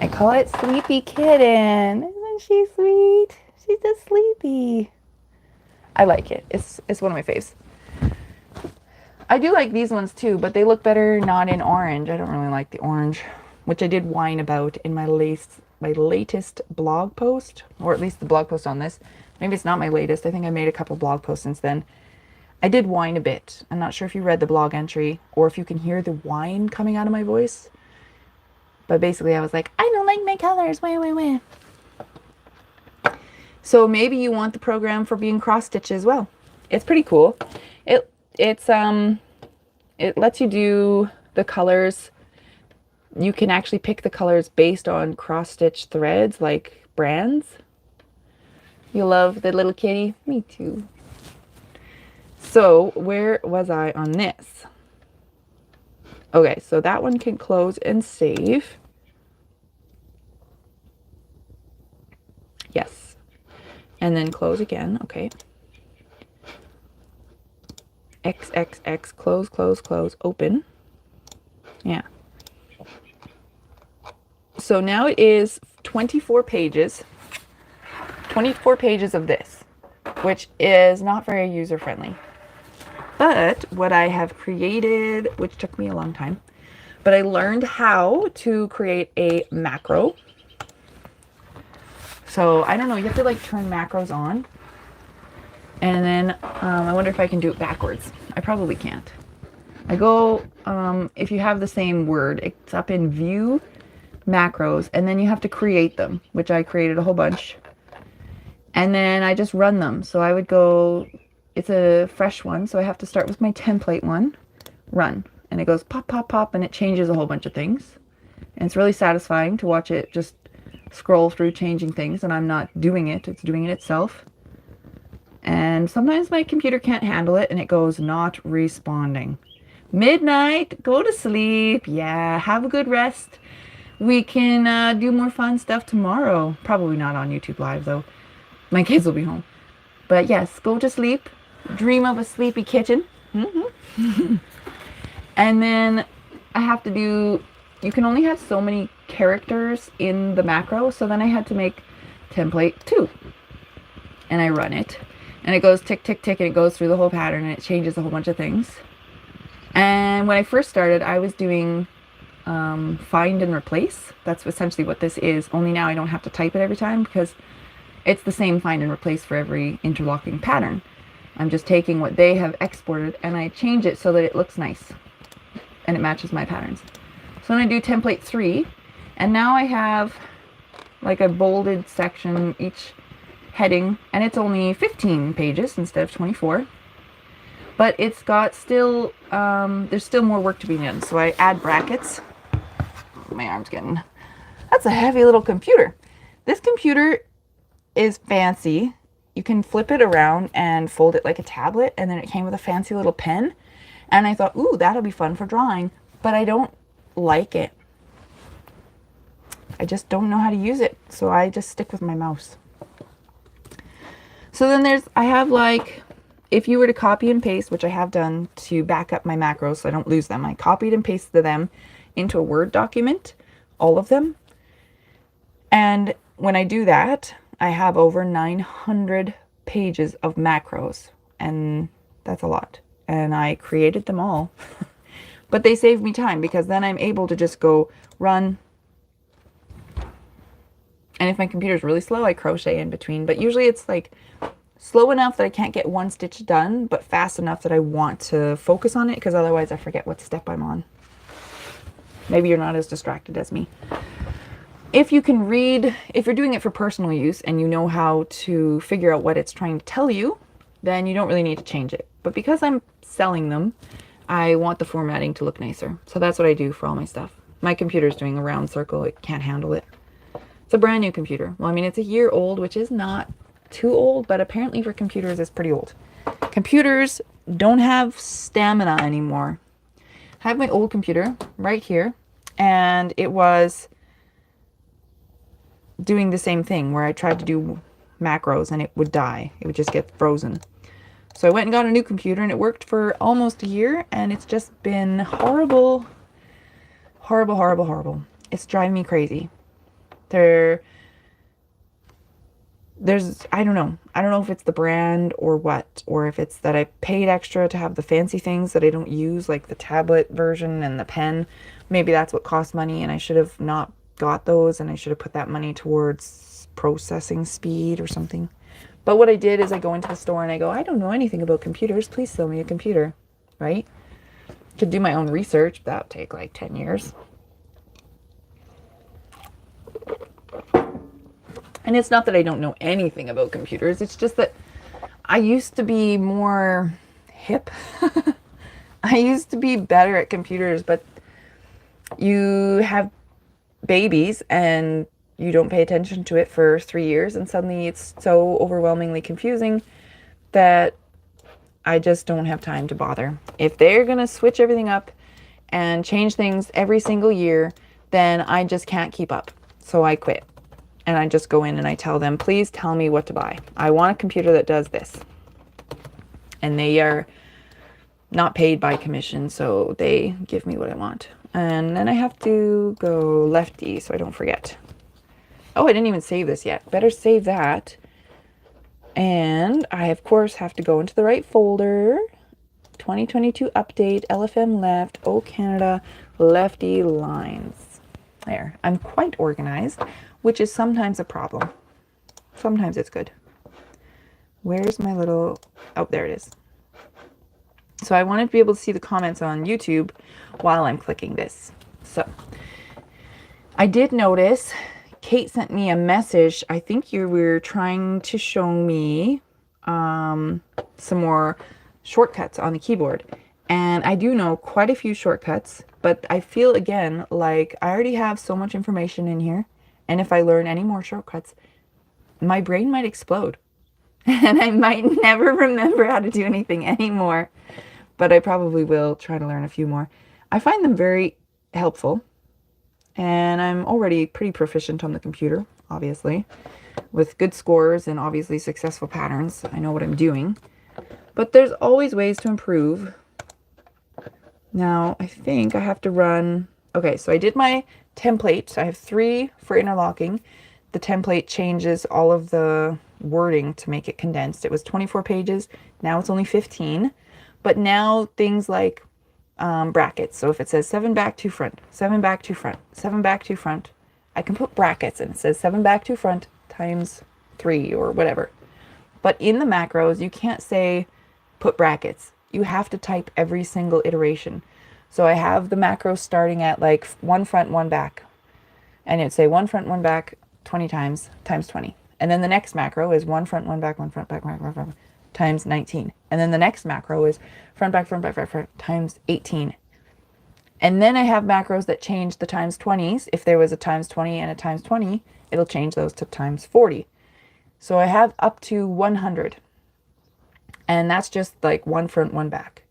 I call it Sleepy Kitten. Isn't she sweet? She's just sleepy. I like it. It's one of my faves. I do like these ones too, but they look better not in orange. I don't really like the orange, which I did whine about in my latest blog post, or at least the blog post on this. Maybe it's not my latest. I think I made a couple blog posts since then. I did whine a bit. I'm not sure if you read the blog entry or if you can hear the whine coming out of my voice. But basically I was like, I don't like my colors. Wah. So maybe you want the program for being cross stitch as well. It's pretty cool. It lets you do the colors. You can actually pick the colors based on cross stitch threads like brands. You love the little kitty? Me too. So where was I on this? Okay, so that one can close and save. Yes. And then close again. Okay. X, close, open. Yeah. So now it is 24 pages. 24 pages of this, which is not very user friendly. But what I have created, which took me a long time, but I learned how to create a macro. So I don't know, you have to like turn macros on. And then I wonder if I can do it backwards. I probably can't. I go, if you have the same word, it's up in view, macros, and then you have to create them, which I created a whole bunch. And then I just run them. So I would go, it's a fresh one, so I have to start with my template one, run. And it goes pop, pop, pop, and it changes a whole bunch of things. And it's really satisfying to watch it just scroll through changing things, and I'm not doing it, it's doing it itself. And sometimes my computer can't handle it, and it goes not responding. Midnight, go to sleep. Yeah, have a good rest. We can do more fun stuff tomorrow. Probably not on YouTube Live, though. My kids will be home. But yes, go to sleep. Dream of a sleepy kitchen. And then I have to do, you can only have so many characters in the macro. So then I had to make template 2. And I run it. And it goes tick, tick, tick, and it goes through the whole pattern, and it changes a whole bunch of things. And when I first started, I was doing find and replace. That's essentially what this is. Only now I don't have to type it every time because it's the same find and replace for every interlocking pattern. I'm just taking what they have exported and I change it so that it looks nice and it matches my patterns. So then I do template 3, and now I have like a bolded section each heading, and it's only 15 pages instead of 24. But it's got still, there's still more work to be done. So I add brackets. My arm's getting, that's a heavy little computer. This computer is fancy. You can flip it around and fold it like a tablet, and then it came with a fancy little pen. And I thought, ooh, that'll be fun for drawing, but I don't like it. I just don't know how to use it, so I just stick with my mouse. So then I have like, if you were to copy and paste, which I have done to back up my macros so I don't lose them, I copied and pasted them into a Word document, all of them. And when I do that, I have over 900 pages of macros, and that's a lot. And I created them all. But they save me time because then I'm able to just go run. And if my computer's really slow, I crochet in between. But usually it's like slow enough that I can't get one stitch done, but fast enough that I want to focus on it, because otherwise I forget what step I'm on. Maybe you're not as distracted as me. If you can read, if you're doing it for personal use and you know how to figure out what it's trying to tell you, then you don't really need to change it. But because I'm selling them, I want the formatting to look nicer. So that's what I do for all my stuff. My computer's doing a round circle. It can't handle it. It's a brand new computer. Well, I mean, it's a year old, which is not too old, but apparently for computers it's pretty old. Computers don't have stamina anymore. I have my old computer right here, and it was doing the same thing where I tried to do macros and it would die. It would just get frozen. So I went and got a new computer, and it worked for almost a year, and it's just been horrible. Horrible, horrible, horrible. It's driving me crazy. There's, I don't know if it's the brand or what, or if it's that I paid extra to have the fancy things that I don't use, like the tablet version and the pen. Maybe that's what costs money, and I should have not got those, and I should have put that money towards processing speed or something. But what I did is I go into the store and I go, I don't know anything about computers. Please sell me a computer, right? Could do my own research. That would take like 10 years. And it's not that I don't know anything about computers. It's just that I used to be more hip. I used to be better at computers, but you have babies and you don't pay attention to it for 3 years, and suddenly it's so overwhelmingly confusing that I just don't have time to bother. If they're going to switch everything up and change things every single year, then I just can't keep up. So I quit. And I just go in and I tell them, please tell me what to buy. I want a computer that does this. And they are not paid by commission, so they give me what I want. And then I have to go lefty so I don't forget. Oh, I didn't even save this yet. Better save that. And I, of course, have to go into the right folder. 2022 update, LFM left, O Canada, lefty lines. There. I'm quite organized, which is sometimes a problem. Sometimes it's good. Where's my little... Oh, there it is. So I wanted to be able to see the comments on YouTube while I'm clicking this. So I did notice Kate sent me a message. I think you were trying to show me some more shortcuts on the keyboard. And I do know quite a few shortcuts, but I feel again like I already have so much information in here. And if I learn any more shortcuts, my brain might explode. And I might never remember how to do anything anymore. But I probably will try to learn a few more. I find them very helpful. And I'm already pretty proficient on the computer, obviously. With good scores and obviously successful patterns. I know what I'm doing. But there's always ways to improve. Now, I think I have to run... Okay, so I did my template. I have 3 for interlocking. The template changes all of the wording to make it condensed. It was 24 pages. Now it's only 15. But now things like brackets. So if it says 7 back, 2 front, 7 back, 2 front, 7 back, 2 front, I can put brackets and it says 7 back, 2 front times 3 or whatever. But in the macros, you can't say put brackets. You have to type every single iteration. So I have the macros starting at like 1 front, 1 back. And it'd say 1 front, 1 back 20 times 20. And then the next macro is 1 front, 1 back, 1 front, back, times 19. And then the next macro is front, back, times 18. And then I have macros that change the times 20s. If there was a times 20 and a times 20, it'll change those to times 40. So I have up to 100. And that's just like 1 front, 1 back.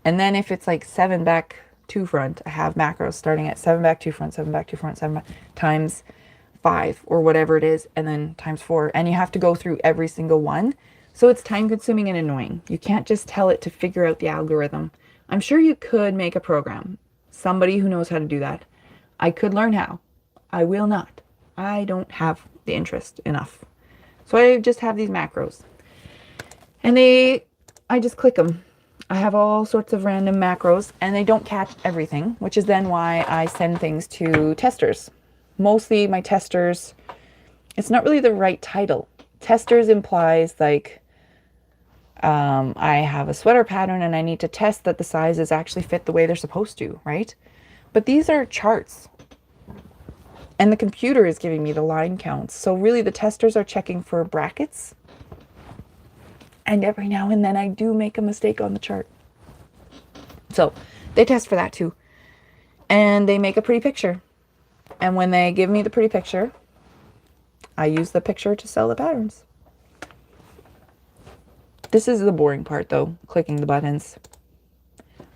And then if it's like 7 back, 2 front, I have macros starting at 7 back, 2 front, 7 back, 2 front, 7 back, times 5 or whatever it is, and then times 4. And you have to go through every single one. So it's time consuming and annoying. You can't just tell it to figure out the algorithm. I'm sure you could make a program. Somebody who knows how to do that. I could learn how. I will not. I don't have the interest enough. So I just have these macros. And I just click them. I have all sorts of random macros and they don't catch everything, which is then why I send things to testers. Mostly my testers, it's not really the right title. Testers implies like I have a sweater pattern and I need to test that the sizes actually fit the way they're supposed to, right? But these are charts. And the computer is giving me the line counts. So really the testers are checking for brackets. And every now and then I do make a mistake on the chart. So they test for that too. And they make a pretty picture. And when they give me the pretty picture, I use the picture to sell the patterns. This is the boring part though, clicking the buttons.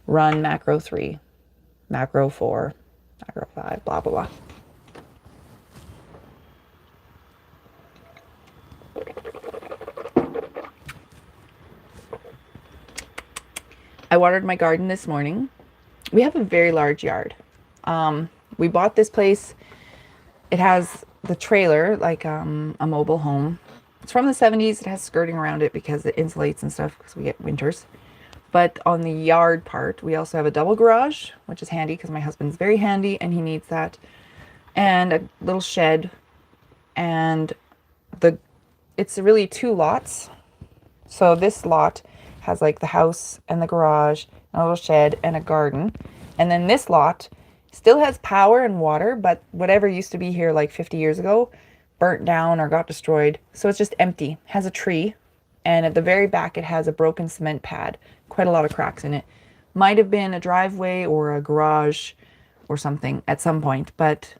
Run macro 3, macro 4, macro 5, blah, blah, blah. I watered my garden this morning. We have a very large yard. We bought this place. It has the trailer, like a mobile home. It's from the 70s. It has skirting around it because it insulates and stuff because we get winters. But on the yard part, we also have a double garage, which is handy because my husband's very handy and he needs that. And a little shed. And it's really 2 lots. So this lot has like the house and the garage, and a little shed and a garden. And then this lot still has power and water, but whatever used to be here like 50 years ago burnt down or got destroyed. So it's just empty. Has a tree, and at the very back it has a broken cement pad. Quite a lot of cracks in it. Might have been a driveway or a garage or something at some point, but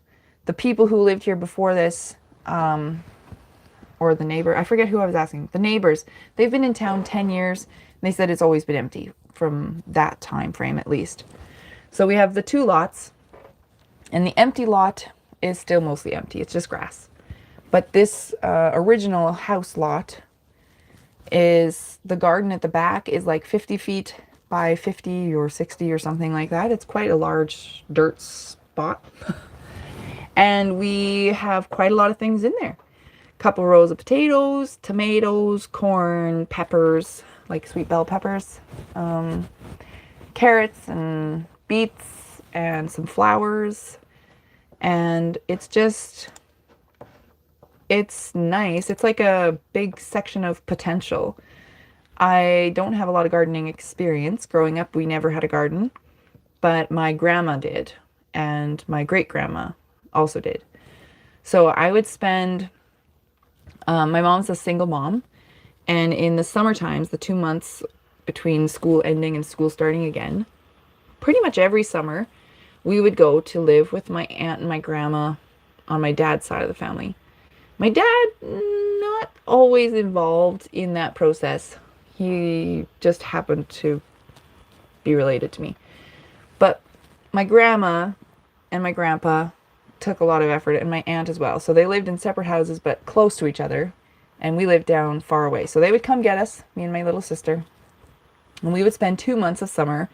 the people who lived here before this, or the neighbor, I forget who I was asking, the neighbors, they've been in town 10 years, and they said it's always been empty from that time frame at least. So we have the 2 lots, and the empty lot is still mostly empty. It's just grass. But this original house lot is, the garden at the back is like 50 feet by 50 or 60 or something like that. It's quite a large dirt spot. And we have quite a lot of things in there. Couple rows of potatoes, tomatoes, corn, peppers, like sweet bell peppers, carrots and beets and some flowers. And it's nice. It's like a big section of potential. I don't have a lot of gardening experience. Growing up, we never had a garden, but my grandma did, and my great grandma also did. So I would spend, my mom's a single mom, and in the summer times, the 2 months between school ending and school starting again, pretty much every summer, we would go to live with my aunt and my grandma on my dad's side of the family. My dad, not always involved in that process. He just happened to be related to me. But my grandma and my grandpa took a lot of effort, and my aunt as well. So they lived in separate houses but close to each other, and we lived down far away. So they would come get us, me and my little sister, and we would spend 2 months of summer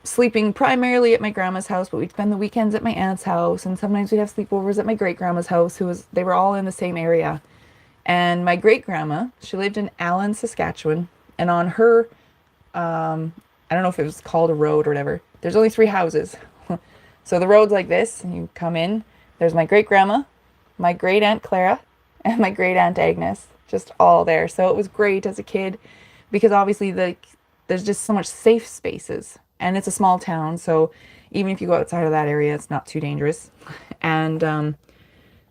sleeping primarily at my grandma's house, but we'd spend the weekends at my aunt's house, and sometimes we'd have sleepovers at my great grandma's house, they were all in the same area. And my great grandma, she lived in Allen, Saskatchewan, and on her, I don't know if it was called a road or whatever, there's only 3 houses. So the road's like this, and you come in, there's my great grandma, my great aunt Clara, and my great aunt Agnes, just all there. So it was great as a kid, because obviously there's just so much safe spaces. And it's a small town, so even if you go outside of that area, it's not too dangerous. And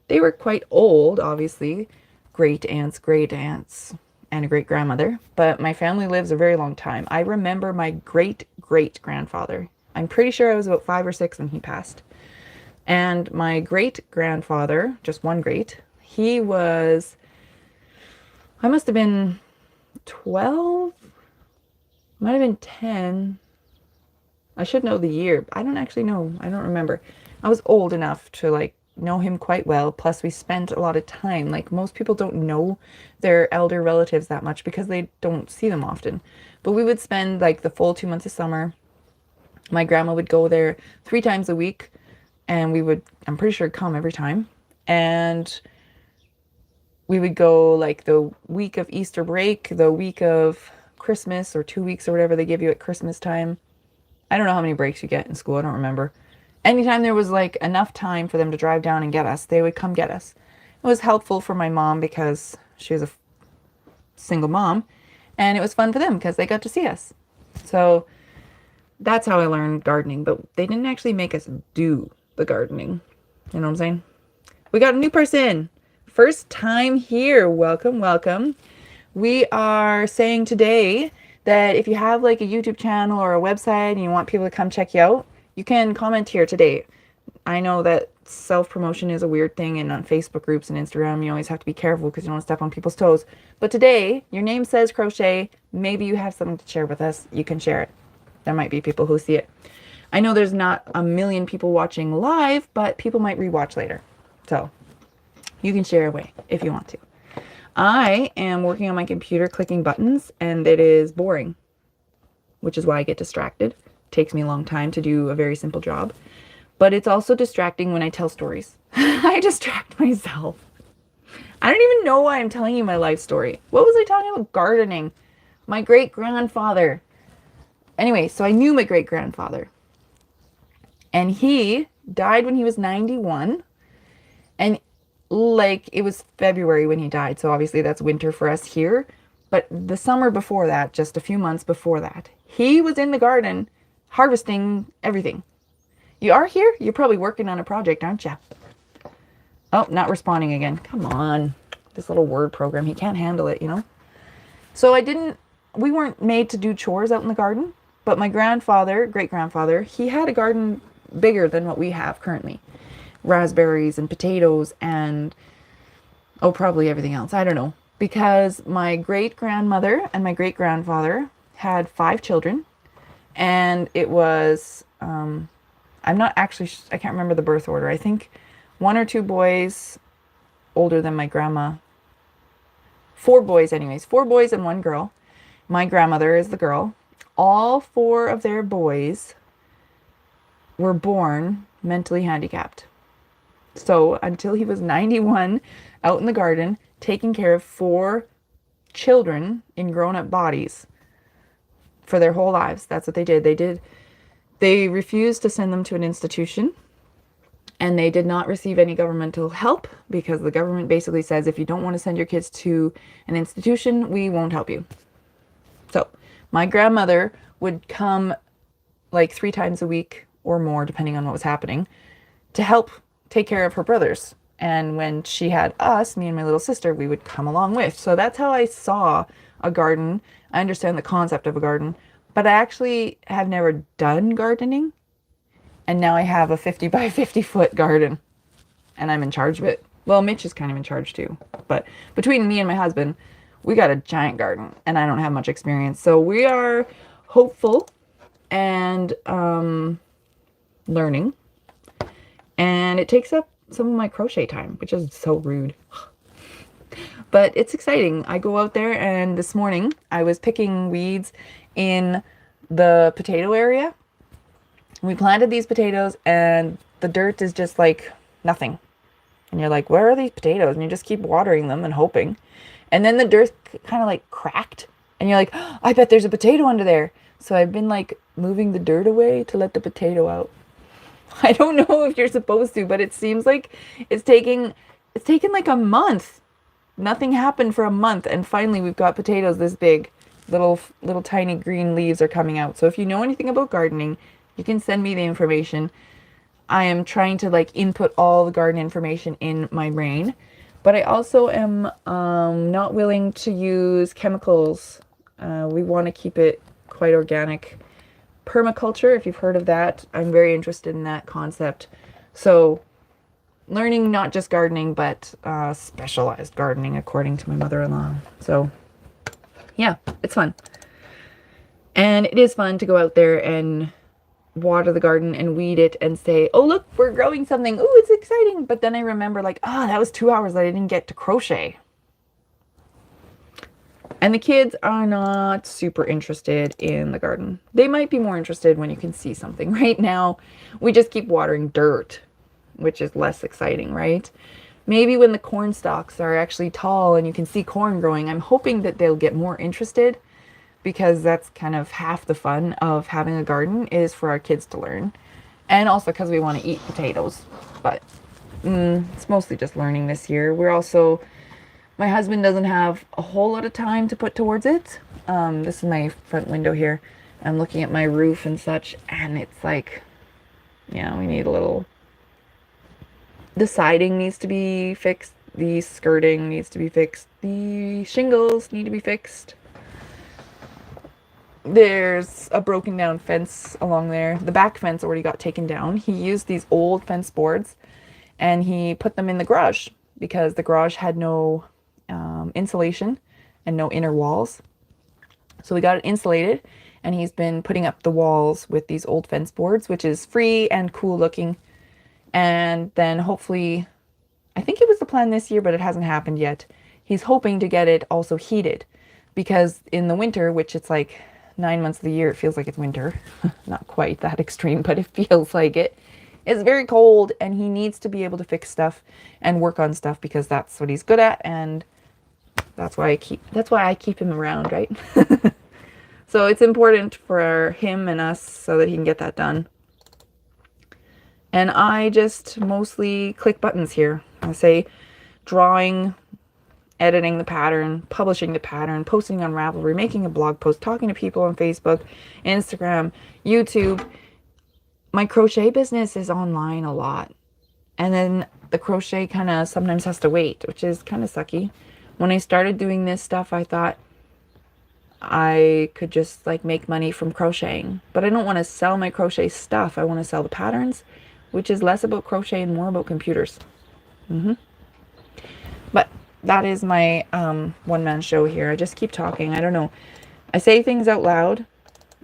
they were quite old, obviously, great aunts, and a great grandmother. But my family lives a very long time. I remember my great grandfather. I'm pretty sure I was about 5 or 6 when he passed. And my great grandfather, just one great, I must have been 12, might have been 10. I should know the year. I don't actually know. I don't remember. I was old enough to know him quite well. Plus we spent a lot of time. Like, most people don't know their elder relatives that much because they don't see them often. But we would spend the full 2 months of summer. My grandma would go there 3 times a week, and I'm pretty sure, come every time. And we would go the week of Easter break, the week of Christmas, or 2 weeks or whatever they give you at Christmas time. I don't know how many breaks you get in school. I don't remember. Anytime there was enough time for them to drive down and get us, they would come get us. It was helpful for my mom because she was a single mom, and it was fun for them because they got to see us. So that's how I learned gardening, but they didn't actually make us do the gardening. You know what I'm saying? We got a new person. First time here. Welcome, welcome. We are saying today that if you have a YouTube channel or a website and you want people to come check you out, you can comment here today. I know that self-promotion is a weird thing, and on Facebook groups and Instagram, you always have to be careful because you don't want to step on people's toes. But today, your name says Crochet. Maybe you have something to share with us. You can share it. There might be people who see it. I know there's not a million people watching live, but people might rewatch later. So you can share away if you want to. I am working on my computer clicking buttons, and it is boring, which is why I get distracted. It takes me a long time to do a very simple job. But it's also distracting when I tell stories. I distract myself. I don't even know why I'm telling you my life story. What was I talking about? Gardening. My great-grandfather. Anyway, so I knew my great-grandfather. And he died when he was 91. And it was February when he died, so obviously that's winter for us here. But the summer before that, just a few months before that, he was in the garden harvesting everything. You are here? You're probably working on a project, aren't you? Oh, not responding again. Come on. This little word program, he can't handle it, you know? So we weren't made to do chores out in the garden, but my great-grandfather, he had a garden bigger than what we have currently. Raspberries and potatoes and, probably everything else. I don't know. Because my great-grandmother and my great-grandfather had 5 children, and it was, I can't remember the birth order. I think 1 or 2 boys older than my grandma. 4 boys anyways. 4 boys and 1 girl. My grandmother is the girl, All four of their boys were born mentally handicapped. So until he was 91, out in the garden, taking care of four children in grown-up bodies for their whole lives. That's what they did. They refused to send them to an institution, and they did not receive any governmental help because the government basically says if you don't want to send your kids to an institution, we won't help you. So my grandmother would come like 3 times a week or more, depending on what was happening, to help take care of her brothers. And when she had us, me and my little sister, we would come along with. So that's how I saw a garden. I understand the concept of a garden, but I actually have never done gardening. And now I have a 50 by 50 foot garden and I'm in charge of it. Well, Mitch is kind of in charge too, but between me and my husband, we got a giant garden and I don't have much experience. So we are hopeful and learning. And it takes up some of my crochet time, which is so rude. But it's exciting. I go out there, and this morning I was picking weeds in the potato area. We planted these potatoes and the dirt is just like nothing. And you're like, where are these potatoes? And you just keep watering them and hoping. And then the dirt kind of like cracked. And you're like, oh, I bet there's a potato under there. So I've been like moving the dirt away to let the potato out. I don't know if you're supposed to, but it seems like it's taken like a month. Nothing happened for a month, and finally we've got potatoes this big. Little tiny green leaves are coming out. So if you know anything about gardening, you can send me the information. I am trying to like input all the garden information in my brain, but I also am not willing to use chemicals. We want to keep it quite organic. Permaculture, if you've heard of that, I'm very interested in that concept. So learning not just gardening, but specialized gardening, according to my mother-in-law. So yeah, it's fun. And it is fun to go out there and water the garden and weed it and say, oh, look, we're growing something. Oh, it's exciting. But then I remember like, oh, that was 2 hours that I didn't get to crochet. And the kids are not super interested in the garden. They might be more interested when you can see something. Right now, we just keep watering dirt, which is less exciting, right? Maybe when the corn stalks are actually tall and you can see corn growing, I'm hoping that they'll get more interested, because that's kind of half the fun of having a garden is for our kids to learn. And also because we want to eat potatoes. But it's mostly just learning this year. We're also... My husband doesn't have a whole lot of time to put towards it. This is my front window here. I'm looking at my roof and such, and it's like, yeah, we need a little... The siding needs to be fixed. The skirting needs to be fixed. The shingles need to be fixed. There's a broken down fence along there. The back fence already got taken down. He used these old fence boards, and he put them in the garage because the garage had no... insulation and no inner walls. So we got it insulated, and he's been putting up the walls with these old fence boards, which is free and cool looking. And then hopefully, I think it was the plan this year, but it hasn't happened yet. He's hoping to get it also heated, because in the winter, which it's like 9 months of the year, it feels like it's winter. Not quite that extreme, but it feels like it. It's very cold, and he needs to be able to fix stuff and work on stuff because that's what he's good at, and that's why I keep him around, right? So it's important for him and us so that he can get that done. And I just mostly click buttons here. I say drawing, editing the pattern, publishing the pattern, posting on Ravelry, making a blog post, talking to people on Facebook, Instagram, YouTube. My crochet business is online a lot. And then the crochet kind of sometimes has to wait, which is kind of sucky. When I started doing this stuff, I thought I could just like make money from crocheting. But I don't want to sell my crochet stuff. I want to sell the patterns, which is less about crochet and more about computers. But that is my one-man show here. I just keep talking. I don't know. I say things out loud,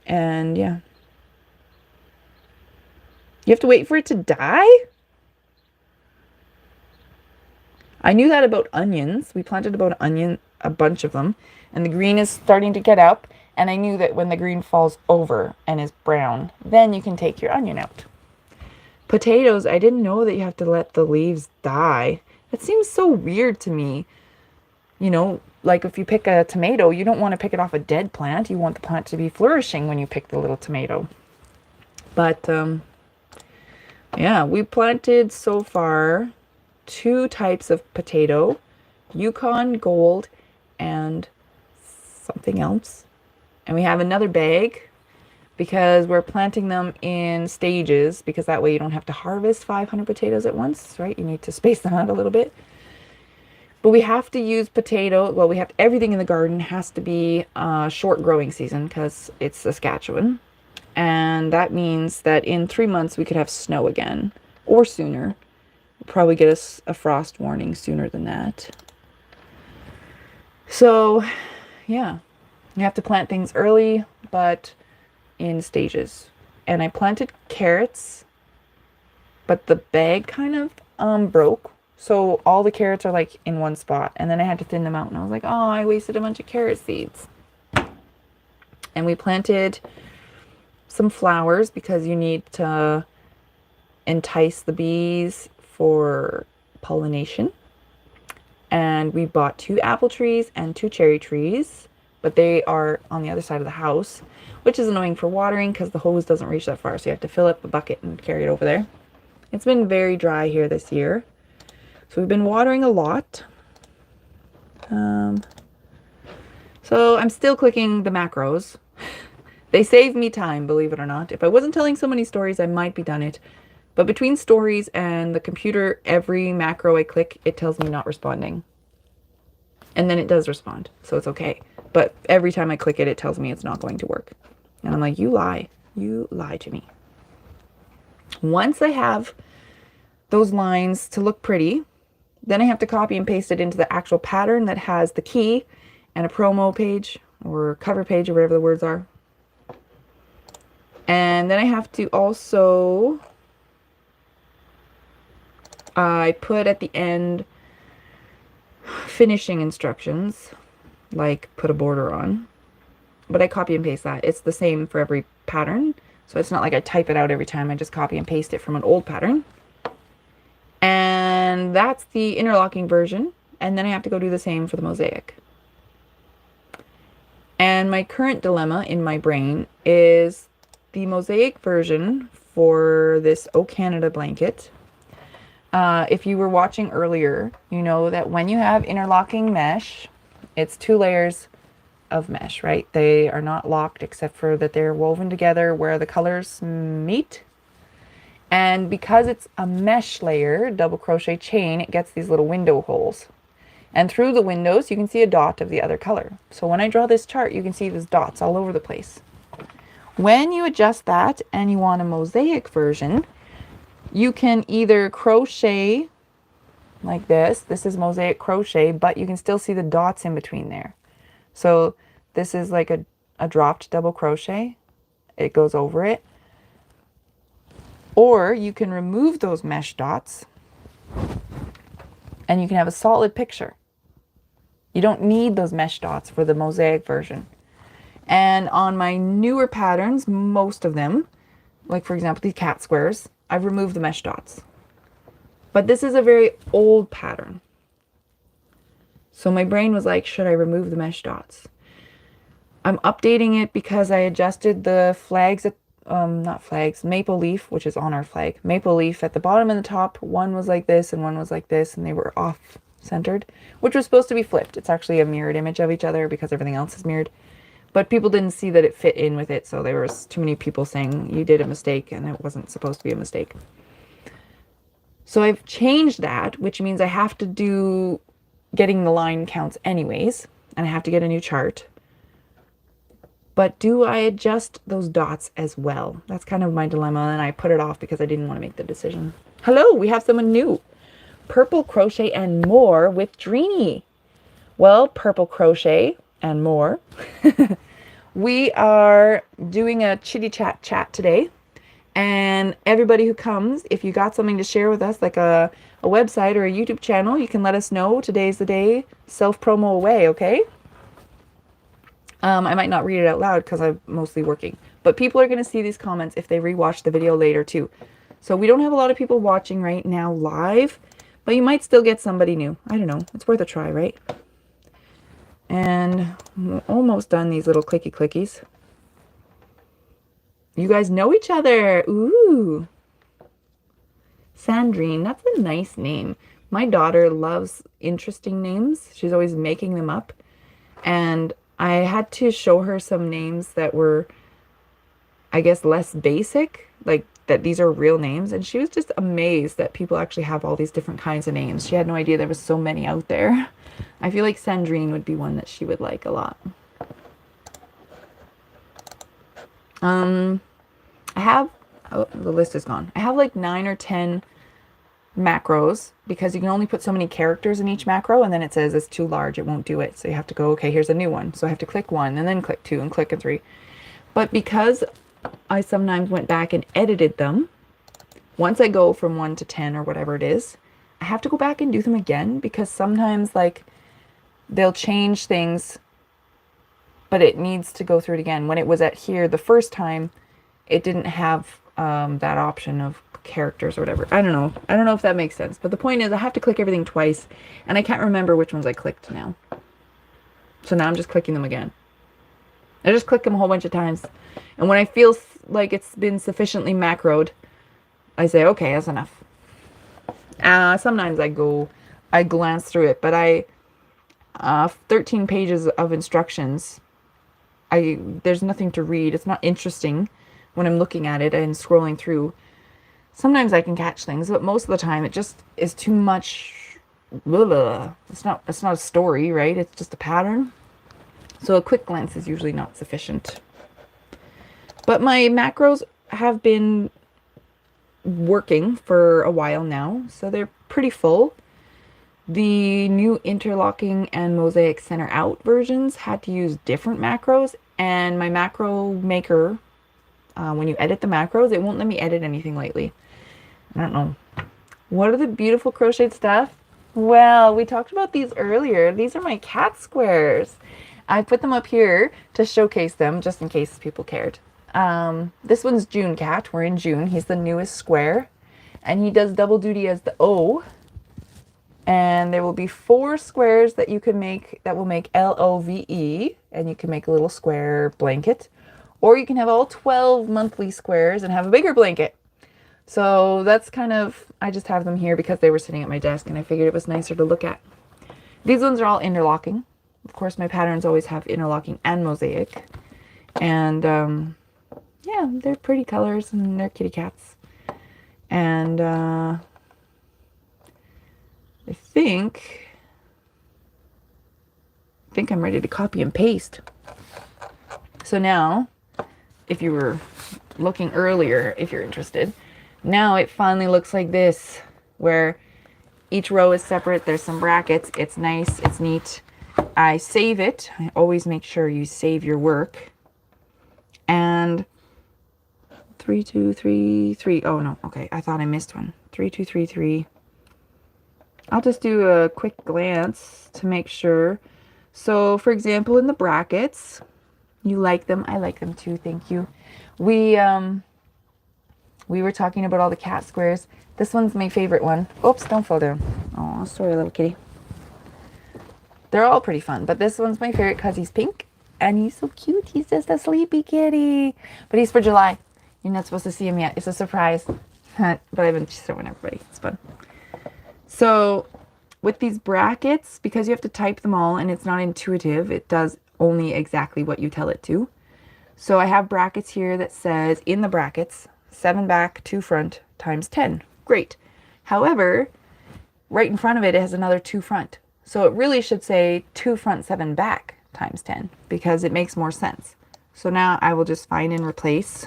and yeah. You have to wait for it to die? I knew that about onions. We planted about a bunch of them, and the green is starting to get up, And I knew that when the green falls over and is brown, then you can take your onion out. Potatoes, I didn't know that you have to let the leaves die. It seems so weird to me. You know, like if you pick a tomato, you don't want to pick it off a dead plant. You want the plant to be flourishing when you pick the little tomato. But, yeah, we planted so far 2 types of potato, Yukon Gold and something else. And we have another bag because we're planting them in stages, because that way you don't have to harvest 500 potatoes at once, right? You need to space them out a little bit. But we have to use potato, well, we have everything in the garden has to be short growing season because it's Saskatchewan. And that means that in 3 months we could have snow again, or sooner. We'll probably get us a frost warning sooner than that. So, yeah, you have to plant things early, but in stages. And I planted carrots, but the bag kind of broke. So all the carrots are like in one spot. And then I had to thin them out. And I was like, oh, I wasted a bunch of carrot seeds. And we planted some flowers because you need to entice the bees for pollination. And we bought 2 apple trees and 2 cherry trees, but they are on the other side of the house, which is annoying for watering because the hose doesn't reach that far. So you have to fill up a bucket and carry it over there. It's been very dry here this year. So we've been watering a lot. So I'm still clicking the macros. They save me time, believe it or not. If I wasn't telling so many stories, I might be done it. But between stories and the computer, every macro I click, it tells me not responding. And then it does respond, so it's okay. But every time I click it, it tells me it's not going to work. And I'm like, you lie. You lie to me. Once I have those lines to look pretty, then I have to copy and paste it into the actual pattern that has the key and a promo page or cover page or whatever the words are. And then I have to also, I put at the end finishing instructions, like put a border on. But I copy and paste that. It's the same for every pattern. So it's not like I type it out every time. I just copy and paste it from an old pattern. And that's the interlocking version. And then I have to go do the same for the mosaic. And my current dilemma in my brain is the mosaic version for this O Canada blanket. If you were watching earlier, you know that when you have interlocking mesh, it's 2 layers of mesh, right? They are not locked except for that they're woven together where the colors meet. And because it's a mesh layer, double crochet chain, it gets these little window holes. And through the windows, you can see a dot of the other color. So when I draw this chart, you can see these dots all over the place. When you adjust that and you want a mosaic version, you can either crochet like this. This is mosaic crochet, but you can still see the dots in between there. So this is like a dropped double crochet. It goes over it. Or you can remove those mesh dots and you can have a solid picture. You don't need those mesh dots for the mosaic version. And on my newer patterns, most of them, like for example, these cat squares, I've removed the mesh dots. But this is a very old pattern. So my brain was like, should I remove the mesh dots? I'm updating it because I adjusted the flags at, not flags, maple leaf, which is on our flag. Maple leaf at the bottom and the top, one was like this and one was like this, and they were off centered, which was supposed to be flipped. It's actually a mirrored image of each other because everything else is mirrored. But people didn't see that it fit in with it, so there was too many people saying you did a mistake and it wasn't supposed to be a mistake. So I've changed that, which means I have to do getting the line counts anyways, and I have to get a new chart. But do I adjust those dots as well? That's kind of my dilemma, and I put it off because I didn't want to make the decision. Hello, we have someone new. Purple Crochet and More with Dreeny. Well, Purple Crochet and More. We are doing a chitty chat today. And everybody who comes, if you got something to share with us, like a website or a YouTube channel, you can let us know. Today's the day. Self-promo away, okay? I might not read it out loud because I'm mostly working. But people are going to see these comments if they rewatch the video later too. So we don't have a lot of people watching right now live, but you might still get somebody new. I don't know. It's worth a try, right? And we're almost done these little clicky clickies. You guys know each other. Ooh. Sandrine, that's a nice name. My daughter loves interesting names. She's always making them up. And I had to show her some names that were, I guess, less basic, like that these are real names. And she was just amazed that people actually have all these different kinds of names. She had no idea there was so many out there. I feel like Sandrine would be one that she would like a lot. I have, oh, the list is gone. I have like 9 or 10 macros because you can only put so many characters in each macro, and then it says it's too large, it won't do it. So you have to go, okay, here's a new one. So I have to click 1 and then click 2 and click 3. But because I sometimes went back and edited them, once I go from 1 to 10 or whatever it is, I have to go back and do them again because sometimes like they'll change things, but it needs to go through it again. When it was at here the first time, it didn't have that option of characters or whatever. I don't know. I don't know if that makes sense. But the point is I have to click everything twice, and I can't remember which ones I clicked now. So now I'm just clicking them again. I just click them a whole bunch of times. And when I feel like it's been sufficiently macroed, I say, okay, that's enough. Sometimes I glance through it, but 13 pages of instructions, there's nothing to read. It's not interesting when I'm looking at it and scrolling through. Sometimes I can catch things, but most of the time it just is too much. Blah. It's not a story, right? It's just a pattern. So a quick glance is usually not sufficient. But my macros have been working for a while now, so they're pretty full. The new interlocking and mosaic center out versions had to use different macros, and my macro maker, when you edit the macros, it won't let me edit anything lately. I don't know. What are the beautiful crocheted stuff? Well, we talked about these earlier. These are my cat squares. I put them up here to showcase them just in case people cared. This one's June Cat. We're in June. He's the newest square, and he does double duty as the O. And there will be 4 squares that you can make that will make LOVE, and you can make a little square blanket, or you can have all 12 monthly squares and have a bigger blanket. So that's kind of, I just have them here because they were sitting at my desk and I figured it was nicer to look at. These ones are all interlocking. Of course, my patterns always have interlocking and mosaic. And yeah, they're pretty colors and they're kitty cats. And I think I'm ready to copy and paste. So now, if you were looking earlier, if you're interested, now it finally looks like this, where each row is separate. There's some brackets. It's nice. It's neat. I save it. I always make sure you save your work. And 3, 2, 3, 3. Oh no. Okay. I thought I missed one. 3, 2, 3, 3. I'll just do a quick glance to make sure. So for example, in the brackets, you like them. I like them too. Thank you. We were talking about all the cat squares. This one's my favorite one. Oops, don't fall down. Oh, sorry, little kitty. They're all pretty fun, but this one's my favorite because he's pink and he's so cute. He's just a sleepy kitty. But he's for July. You're not supposed to see him yet. It's a surprise. But I've been showing everybody. It's fun. So with these brackets, because you have to type them all and it's not intuitive, it does only exactly what you tell it to. So I have brackets here that says, in the brackets, 7 back, 2 front, times 10. Great. However, right in front of it, it has another 2 front. So it really should say 2 front, 7 back, times 10, because it makes more sense. So now I will just find and replace,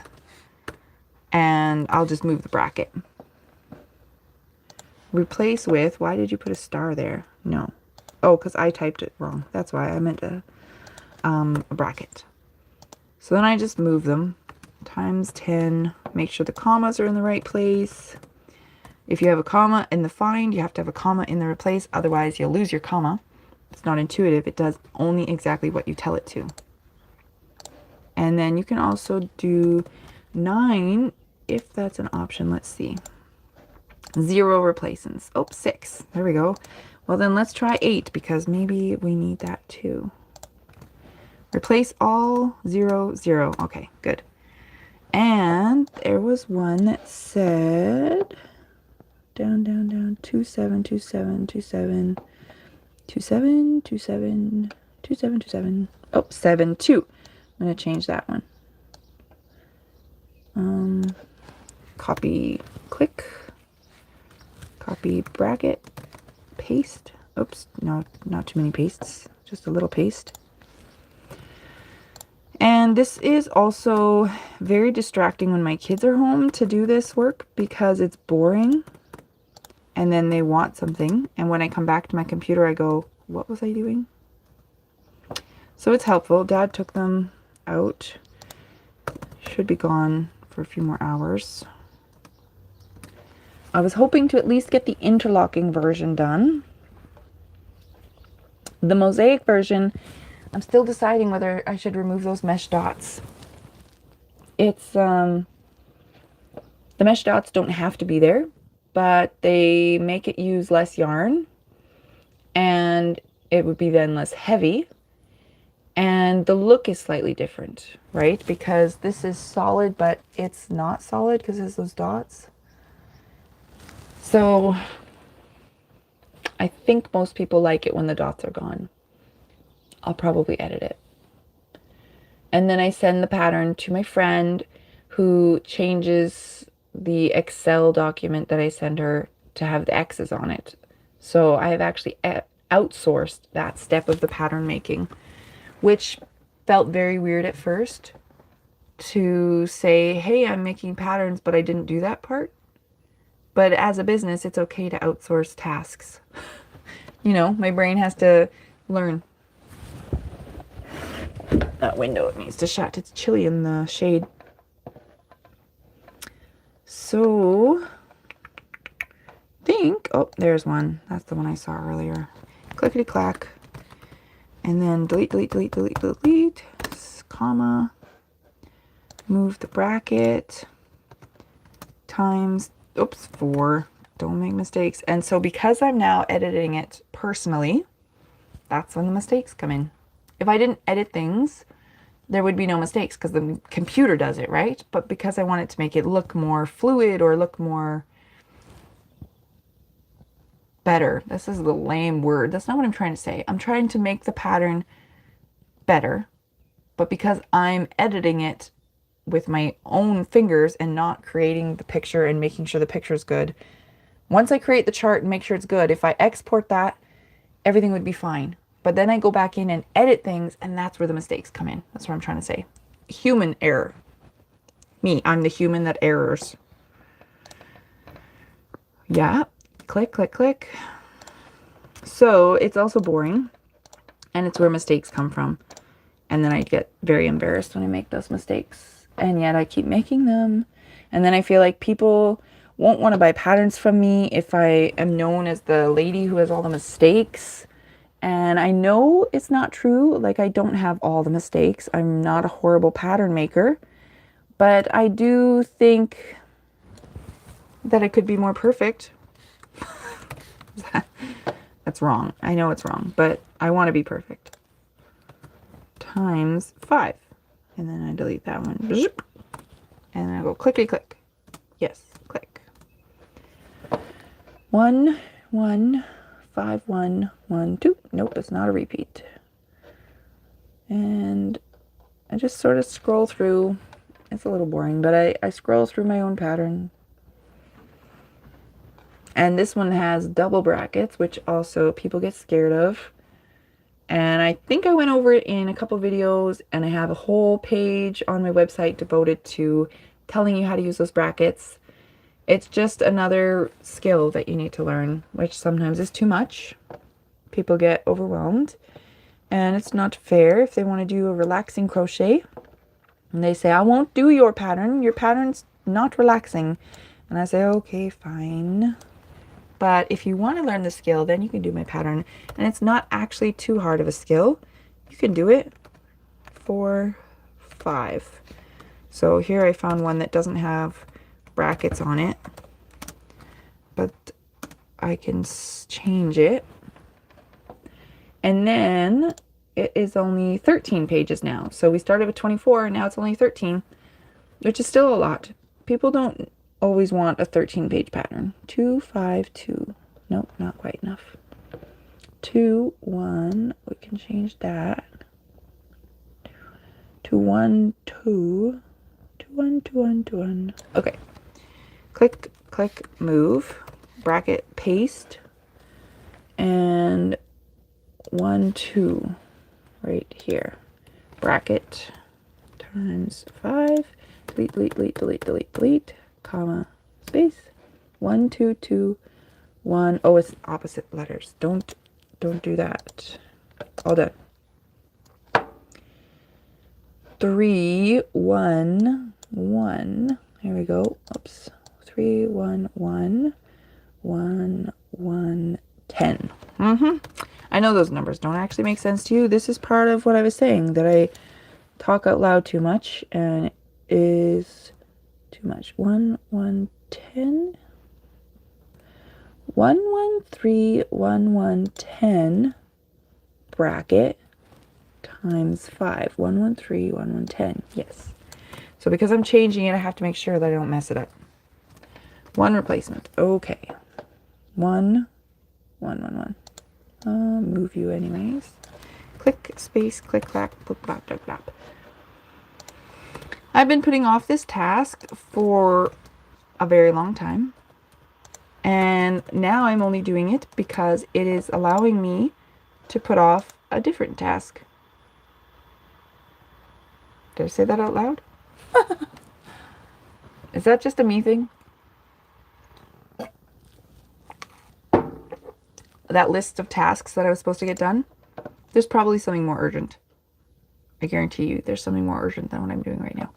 and I'll just move the bracket. Replace with, why did you put a star there? No. Oh, because I typed it wrong. That's why I meant a bracket. So then I just move them. Times 10. Make sure the commas are in the right place. If you have a comma in the find, you have to have a comma in the replace. Otherwise, you'll lose your comma. It's not intuitive. It does only exactly what you tell it to. And then you can also do 9 if that's an option. Let's see. 0 replacements. Oh, 6. There we go. Well, then let's try 8 because maybe we need that too. Replace all 0, 0. Okay, good. And there was one that said down, down, down, 2, 7, 2, 7, 2, 7, 2, 7, 2, 7, 2, 7, 2, 7. Oh, 7, 2. I'm going to change that one. Copy, click, copy bracket, paste. Oops, no, not too many pastes, just a little paste. And this is also very distracting when my kids are home to do this work because it's boring and then they want something. And when I come back to my computer, I go, what was I doing? So it's helpful. Dad took them out. Should be gone for a few more hours. I was hoping to at least get the interlocking version done. The mosaic version, I'm still deciding whether I should remove those mesh dots. It's, the mesh dots don't have to be there, but they make it use less yarn and it would be then less heavy. And the look is slightly different, right? Because this is solid, but it's not solid because it has those dots. So I think most people like it when the dots are gone. I'll probably edit it. And then I send the pattern to my friend who changes the Excel document that I send her to have the X's on it. So I have actually outsourced that step of the pattern making, which felt very weird at first to say, hey, I'm making patterns, but I didn't do that part. But as a business, it's okay to outsource tasks. You know, my brain has to learn. That window, it needs to shut. It's chilly in the shade. So, think, oh, there's one. That's the one I saw earlier. Clickety clack. And then delete, delete, delete, delete, delete, comma, move the bracket, times, oops, 4. Don't make mistakes. And so because I'm now editing it personally, that's when the mistakes come in. If I didn't edit things, there would be no mistakes because the computer does it, right? But because I wanted to make it look more fluid or look more better. This is the lame word. That's not what I'm trying to say. I'm trying to make the pattern better. But because I'm editing it with my own fingers and not creating the picture and making sure the picture is good, once I create the chart and make sure it's good, if I export that, everything would be fine. But then I go back in and edit things, and that's where the mistakes come in. That's what I'm trying to say. Human error. Me, I'm the human that errors. Yeah. Click, click, click. So it's also boring, and it's where mistakes come from. And then I get very embarrassed when I make those mistakes. And yet I keep making them. And then I feel like people won't want to buy patterns from me if I am known as the lady who has all the mistakes. And I know it's not true. Like, I don't have all the mistakes. I'm not a horrible pattern maker. But I do think that it could be more perfect. That's wrong. I know it's wrong, but I want to be perfect. Times 5. And then I delete that one. And then I go clickety click. Yes, click. 1, 1, 5, 1, 1, 2. Nope, it's not a repeat. And I just sort of scroll through. It's a little boring, but I scroll through my own pattern. And this one has double brackets, which also people get scared of. And I think I went over it in a couple videos, and I have a whole page on my website devoted to telling you how to use those brackets. It's just another skill that you need to learn, which sometimes is too much. People get overwhelmed, and it's not fair if they want to do a relaxing crochet. And they say, I won't do your pattern. Your pattern's not relaxing. And I say, okay, fine. But if you want to learn the skill, then you can do my pattern. And it's not actually too hard of a skill. You can do it. 4, 5. So here I found one that doesn't have brackets on it, but I can change it. And then it is only 13 pages now. So we started with 24, and now it's only 13, which is still a lot. People don't always want a 13-page pattern. 2, 5, 2. Nope, not quite enough. 2, 1. We can change that. 2, 1, 2. 2, 1, 2, 1, 2, 1. Okay. Click, click, move. Bracket, paste. And 1, 2. Right here. Bracket times 5. Delete, delete, delete, delete, delete, delete. Comma, space. 1, 2, 2, 1. Oh, it's opposite letters. Don't do that. All done. 3, 1, 1. Here we go. Oops. 3, 1, 1, 1, 1, 10. I know those numbers don't actually make sense to you. This is part of what I was saying, that I talk out loud too much, and it is too much. 1, 1, 10. 1, 1, 3, 1, 1, 10. Bracket times 5. 1, 1, 3, 1, 1, 10. Yes. So because I'm changing it, I have to make sure that I don't mess it up. 1 replacement. Okay. 1, 1, 1, 1. Move you anyways. Click, space, click, clack, flip, flap, flap, flap. I've been putting off this task for a very long time. And now I'm only doing it because it is allowing me to put off a different task. Did I say that out loud? Is that just a me thing? That list of tasks that I was supposed to get done, there's probably something more urgent. I guarantee you there's something more urgent than what I'm doing right now.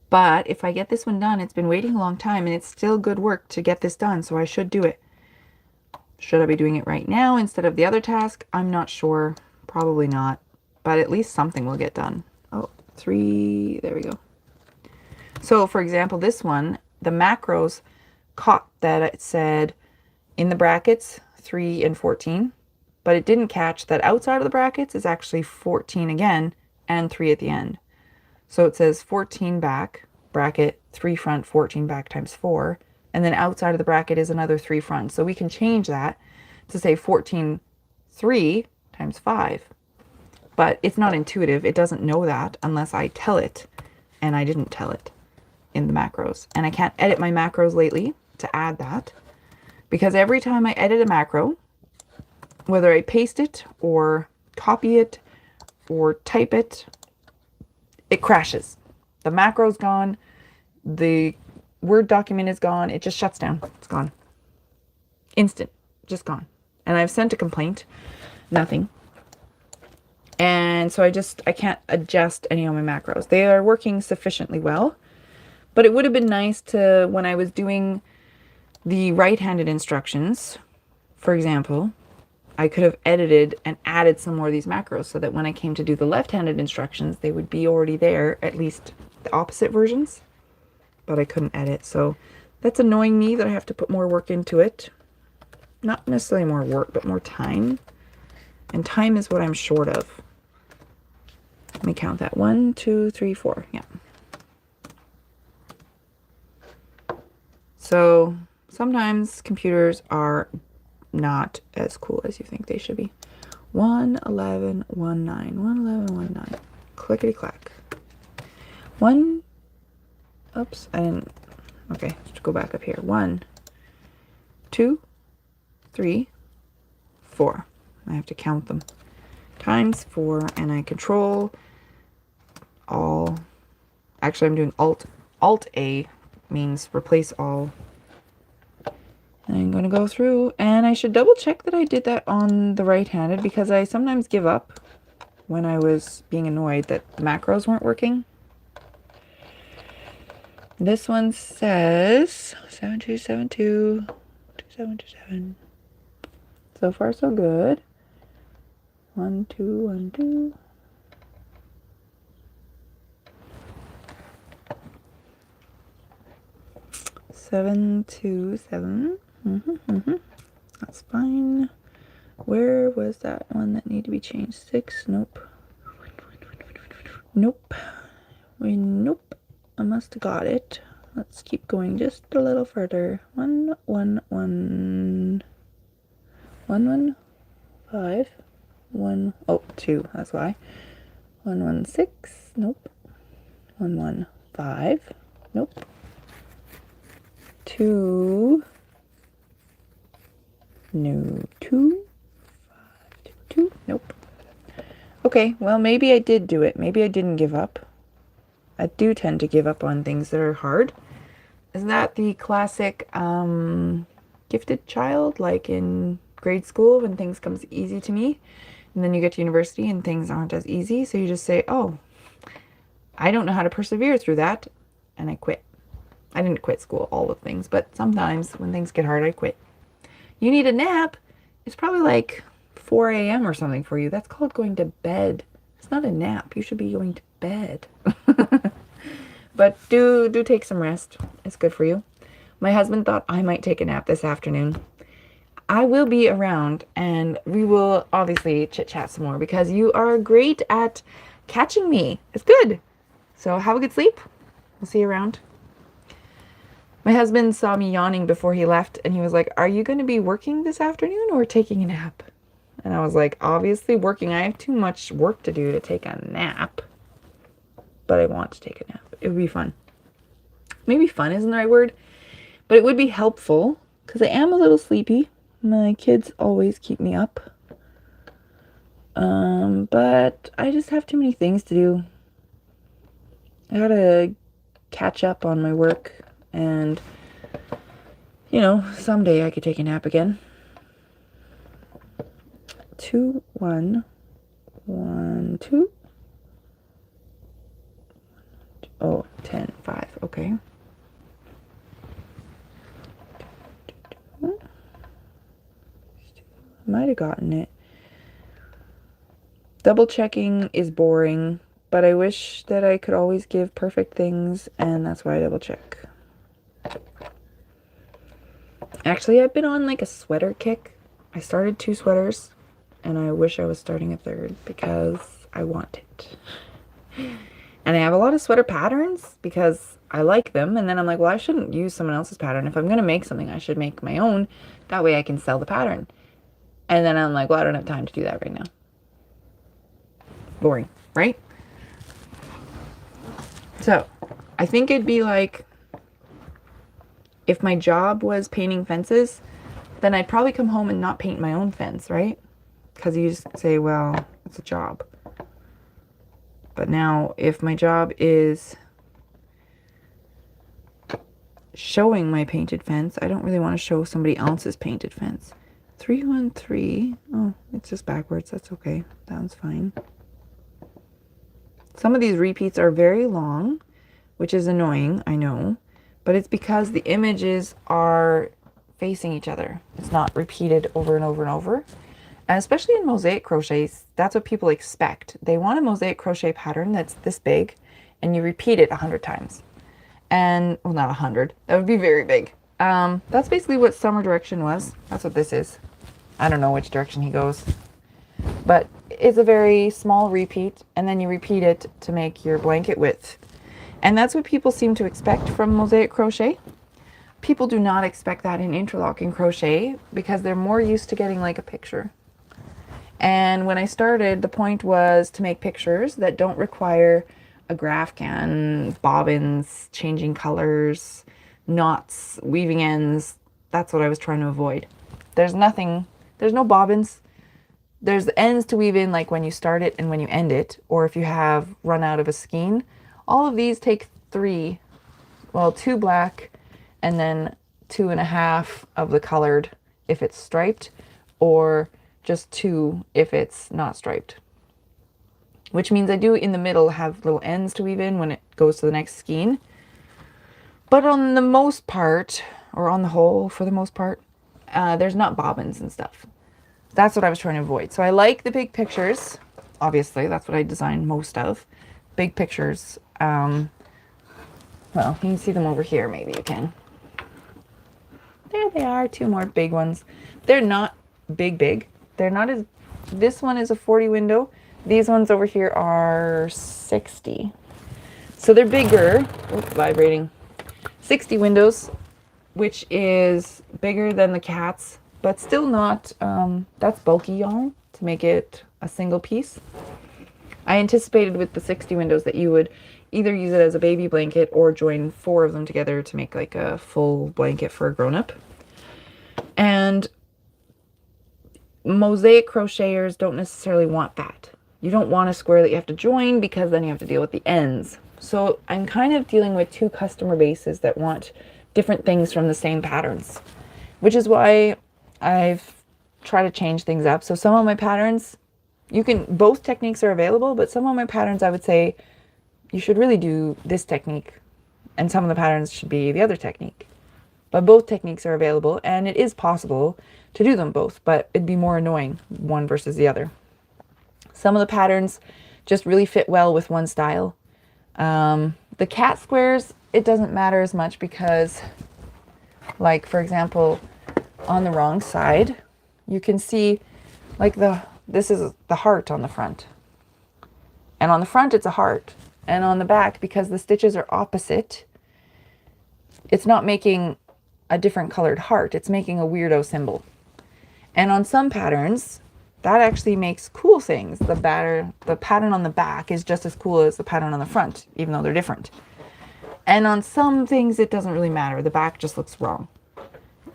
But if I get this one done, it's been waiting a long time, and it's still good work to get this done, so I should do it. Should I be doing it right now instead of the other task? I'm not sure. Probably not. But at least something will get done. Oh, 3. There we go. So, for example, this one, the macros caught that it said in the brackets 3 and 14, but it didn't catch that outside of the brackets is actually 14 again and 3 at the end. So it says 14 back, bracket, 3 front, 14 back times 4, and then outside of the bracket is another 3 front. So we can change that to say 14, 3 times 5. But it's not intuitive. It doesn't know that unless I tell it, and I didn't tell it in the macros. And I can't edit my macros lately to add that, because every time I edit a macro, whether I paste it or copy it or type it, it crashes. The macro's gone. The Word document is gone. It just shuts down. It's gone. Instant. Just gone. And I've sent a complaint. Nothing. And so I can't adjust any of my macros. They are working sufficiently well. But it would have been nice to, when I was doing the right-handed instructions, for example, I could have edited and added some more of these macros so that when I came to do the left-handed instructions, they would be already there, at least the opposite versions. But I couldn't edit, so that's annoying me that I have to put more work into it. Not necessarily more work, but more time. And time is what I'm short of. Let me count that. 1, 2, 3, 4. Yeah. So sometimes computers are not as cool as you think they should be. 1, 11, 1, 9. 1, 11, 1, 9. Clickety clack. 1. Oops, I didn't. Okay, let's go back up here. 1, 2, 3, 4. I have to count them. Times 4, and I control all. Actually, I'm doing Alt A means replace all. And I'm going to go through, and I should double check that I did that on the right-handed, because I sometimes give up when I was being annoyed that the macros weren't working. This one says 7272 2727. So far, so good. 1, 2, 1, 2. 727. That's fine. Where was that one that needed to be changed? 6. Nope. Nope. Nope. I must have got it. Let's keep going just a little further. 1 1 1 1 1 5 1. Oh, 2. That's why. 1 1 6. Nope. 1 1 5. Nope. 2. No. 2 5 2 2. Nope. Okay, well, maybe I did do it. Maybe I didn't give up. I do tend to give up on things that are hard. Isn't that the classic gifted child, like in grade school when things comes easy to me, and then you get to university and things aren't as easy, so you just say, oh, I don't know how to persevere through that, and I quit. I didn't quit school, all the things, but sometimes when things get hard, I quit. You need a nap. It's probably like 4 a.m. or something for you. That's called going to bed. It's not a nap. You should be going to bed. But do take some rest. It's good for you. My husband thought I might take a nap this afternoon. I will be around and we will obviously chit chat some more because you are great at catching me. It's good. So have a good sleep. We'll see you around. My husband saw me yawning before he left and he was like, are you going to be working this afternoon or taking a nap? And I was like, obviously working. I have too much work to do to take a nap. But I want to take a nap. It would be fun. Maybe fun isn't the right word, but it would be helpful because I am a little sleepy. My kids always keep me up. But I just have too many things to do. I gotta catch up on my work and, you know, someday I could take a nap again. 2 1 1 2. Oh, 10 5. Okay. Might have gotten it. Double checking is boring, but I wish that I could always give perfect things, and that's why I double check. Actually, I've been on like a sweater kick. I started 2 sweaters, and I wish I was starting a 3rd because I want it. And I have a lot of sweater patterns because I like them, and then I'm like, well, I shouldn't use someone else's pattern. If I'm going to make something, I should make my own. That way I can sell the pattern. And then I'm like, well, I don't have time to do that right now. Boring, right? So, I think it'd be like, if my job was painting fences, then I'd probably come home and not paint my own fence, right? Because you just say, well, it's a job. But now, if my job is showing my painted fence, I don't really want to show somebody else's painted fence. 313. Oh, it's just backwards. That's okay. That one's fine. Some of these repeats are very long, which is annoying, I know, but it's because the images are facing each other. It's not repeated over and over and over. And especially in mosaic crochets, that's what people expect. They want a mosaic crochet pattern that's this big, and you repeat it 100 times. And, well, not 100. That would be very big. That's basically what summer direction was. That's what this is. I don't know which direction he goes. But it's a very small repeat, and then you repeat it to make your blanket width. And that's what people seem to expect from mosaic crochet. People do not expect that in interlocking crochet because they're more used to getting like a picture. And when I started, the point was to make pictures that don't require a graph can, bobbins, changing colors, knots, weaving ends. That's what I was trying to avoid. There's no bobbins. There's the ends to weave in, like when you start it and when you end it, or if you have run out of a skein. All of these take 2 black, and then 2.5 of the colored if it's striped, or just 2 if it's not striped. Which means I do in the middle have little ends to weave in when it goes to the next skein. But on the most part, or on the whole for the most part, there's not bobbins and stuff. That's what I was trying to avoid. So I like the big pictures. Obviously, that's what I designed most of. Big pictures. Well, you can see them over here. Maybe you can. There they are, two more big ones. They're not big. They're not as, this one is a 40 window. These ones over here are 60. So they're bigger. Oops, vibrating. 60 windows, which is bigger than the cat's, but still not, that's bulky yarn to make it a single piece. I anticipated with the 60 windows that you would either use it as a baby blanket or join 4 of them together to make like a full blanket for a grown-up. And mosaic crocheters don't necessarily want that. You don't want a square that you have to join because then you have to deal with the ends. So I'm kind of dealing with 2 customer bases that want different things from the same patterns, which is why I've tried to change things up. So some of my patterns, both techniques are available, but some of my patterns I would say you should really do this technique and some of the patterns should be the other technique. But both techniques are available and it is possible to do them both, but it'd be more annoying one versus the other. Some of the patterns just really fit well with one style. The cat squares, it doesn't matter as much because, like for example, on the wrong side, you can see like this is the heart on the front. And on the front it's a heart. And on the back, because the stitches are opposite, it's not making a different colored heart. It's making a weirdo symbol. And on some patterns, that actually makes cool things. The pattern on the back is just as cool as the pattern on the front, even though they're different. And on some things, it doesn't really matter. The back just looks wrong.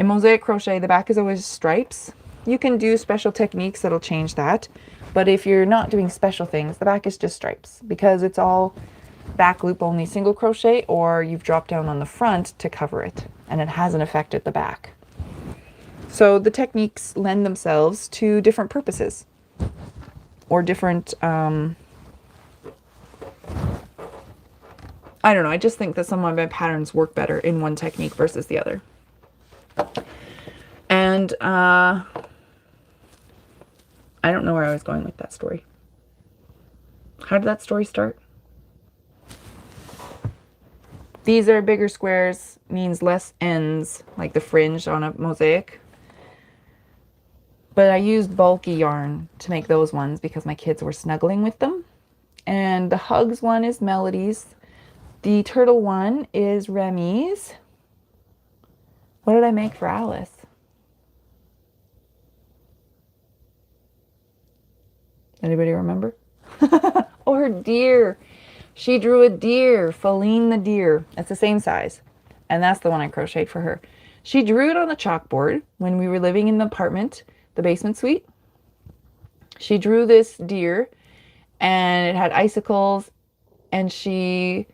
In mosaic crochet, the back is always stripes. You can do special techniques that'll change that. But if you're not doing special things, the back is just stripes because it's all back loop only single crochet, or you've dropped down on the front to cover it and it hasn't affected the back. So the techniques lend themselves to different purposes or different, I don't know. I just think that some of my patterns work better in one technique versus the other. And I don't know where I was going with that story. How did that story start? These are bigger squares, means less ends, like the fringe on a mosaic. But I used bulky yarn to make those ones because my kids were snuggling with them. And the Hugs one is Melody's. The turtle one is Remy's. What did I make for Alice? Anybody remember? Oh, her deer. She drew a deer, Feline the deer. It's the same size. And that's the one I crocheted for her. She drew it on the chalkboard when we were living in the apartment, the basement suite. She drew this deer and it had icicles, and she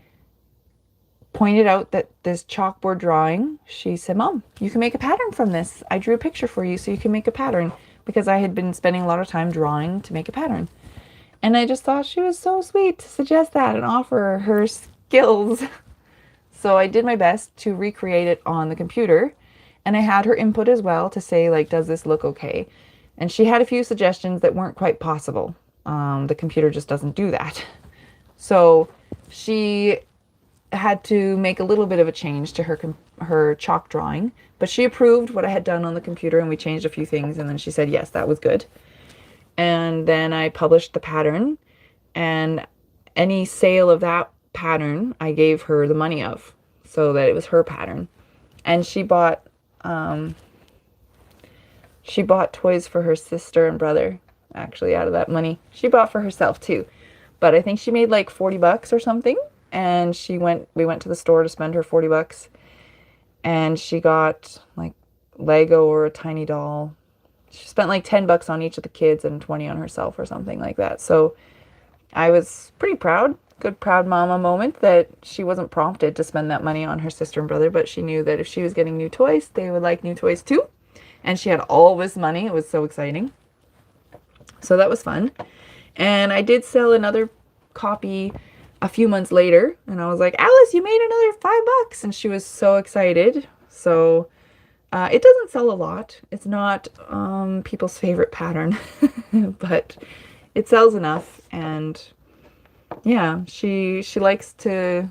pointed out that this chalkboard drawing, she said, "Mom, you can make a pattern from this. I drew a picture for you so you can make a pattern," because I had been spending a lot of time drawing to make a pattern. And I just thought she was so sweet to suggest that and offer her skills. So I did my best to recreate it on the computer, and I had her input as well to say, like, does this look okay? And she had a few suggestions that weren't quite possible. The computer just doesn't do that. So she had to make a little bit of a change to her chalk drawing, but she approved what I had done on the computer, and we changed a few things, and then she said, yes, that was good. And then I published the pattern, and any sale of that pattern I gave her the money of, so that it was her pattern. And she bought toys for her sister and brother, actually, out of that money. She bought for herself too, but I think she made like 40 bucks or something. And we went to the store to spend her 40 bucks, and she got like Lego or a tiny doll. She spent like 10 bucks on each of the kids and 20 on herself or something like that. So I was pretty proud. Good proud mama moment that she wasn't prompted to spend that money on her sister and brother, but she knew that if she was getting new toys, they would like new toys too. And she had all this money. It was so exciting. So that was fun. And I did sell another copy a few months later, and I was like, Alice, you made another $5. And she was so excited. So it doesn't sell a lot. It's not people's favorite pattern, but it sells enough. And yeah, she likes to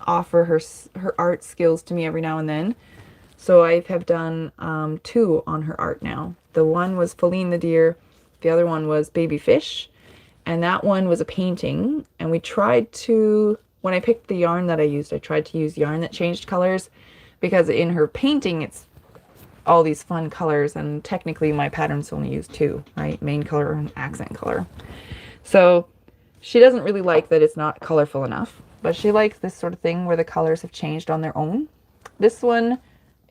offer her art skills to me every now and then. So I have done two on her art now. The one was Feline the deer, the other one was Baby Fish, and that one was a painting. And we tried to, when I picked the yarn that I used, I tried to use yarn that changed colors because in her painting it's all these fun colors, and technically my patterns only use two, right? Main color and accent color. So she doesn't really like that it's not colorful enough, but she likes this sort of thing where the colors have changed on their own. This one,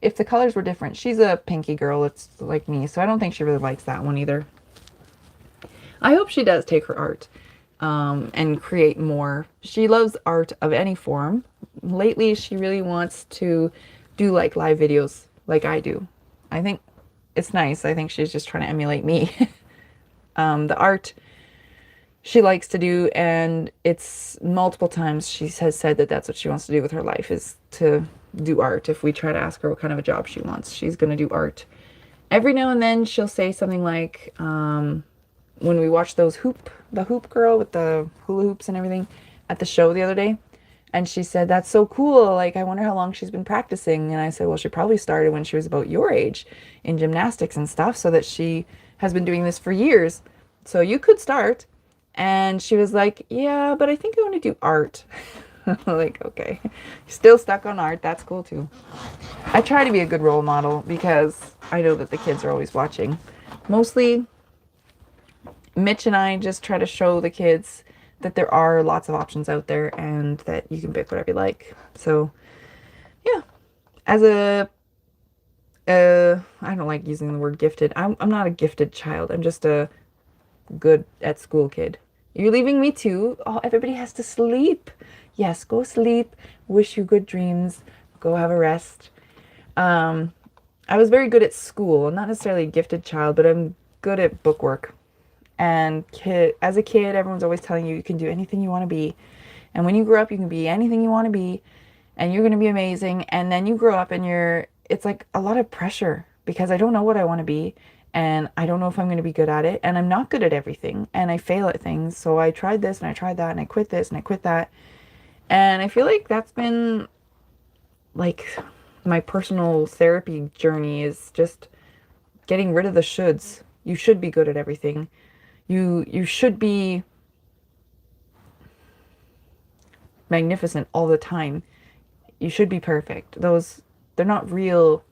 if the colors were different, she's a pinky girl, it's like me, so I don't think she really likes that one either. I hope she does take her art and create more. She loves art of any form. Lately, she really wants to do like live videos like I do. I think it's nice. I think she's just trying to emulate me. The art she likes to do, and it's multiple times she has said that that's what she wants to do with her life, is to do art. If we try to ask her what kind of a job she wants, she's going to do art. Every now and then she'll say something like, when we watched the hoop girl with the hula hoops and everything at the show the other day, and she said, that's so cool, like I wonder how long she's been practicing. And I said, well, she probably started when she was about your age in gymnastics and stuff, so that she has been doing this for years, so you could start. And she was like, yeah, but I think I want to do art. Like, okay, still stuck on art, that's cool too. I try to be a good role model because I know that the kids are always watching. Mostly Mitch and I just try to show the kids that there are lots of options out there and that you can pick whatever you like. So yeah, as I don't like using the word gifted. I'm not a gifted child. I'm just a good at school kid. You're leaving me too? Oh, everybody has to sleep. Yes, go sleep. Wish you good dreams. Go have a rest. I was very good at school. I'm not necessarily a gifted child, but I'm good at bookwork. And as a kid, everyone's always telling you you can do anything you want to be. And when you grow up, you can be anything you want to be. And you're going to be amazing. And then you grow up and it's like a lot of pressure because I don't know what I want to be. And I don't know if I'm going to be good at it. And I'm not good at everything. And I fail at things. So I tried this and I tried that and I quit this and I quit that. And I feel like that's been like my personal therapy journey, is just getting rid of the shoulds. You should be good at everything. You should be magnificent all the time. You should be perfect. They're not real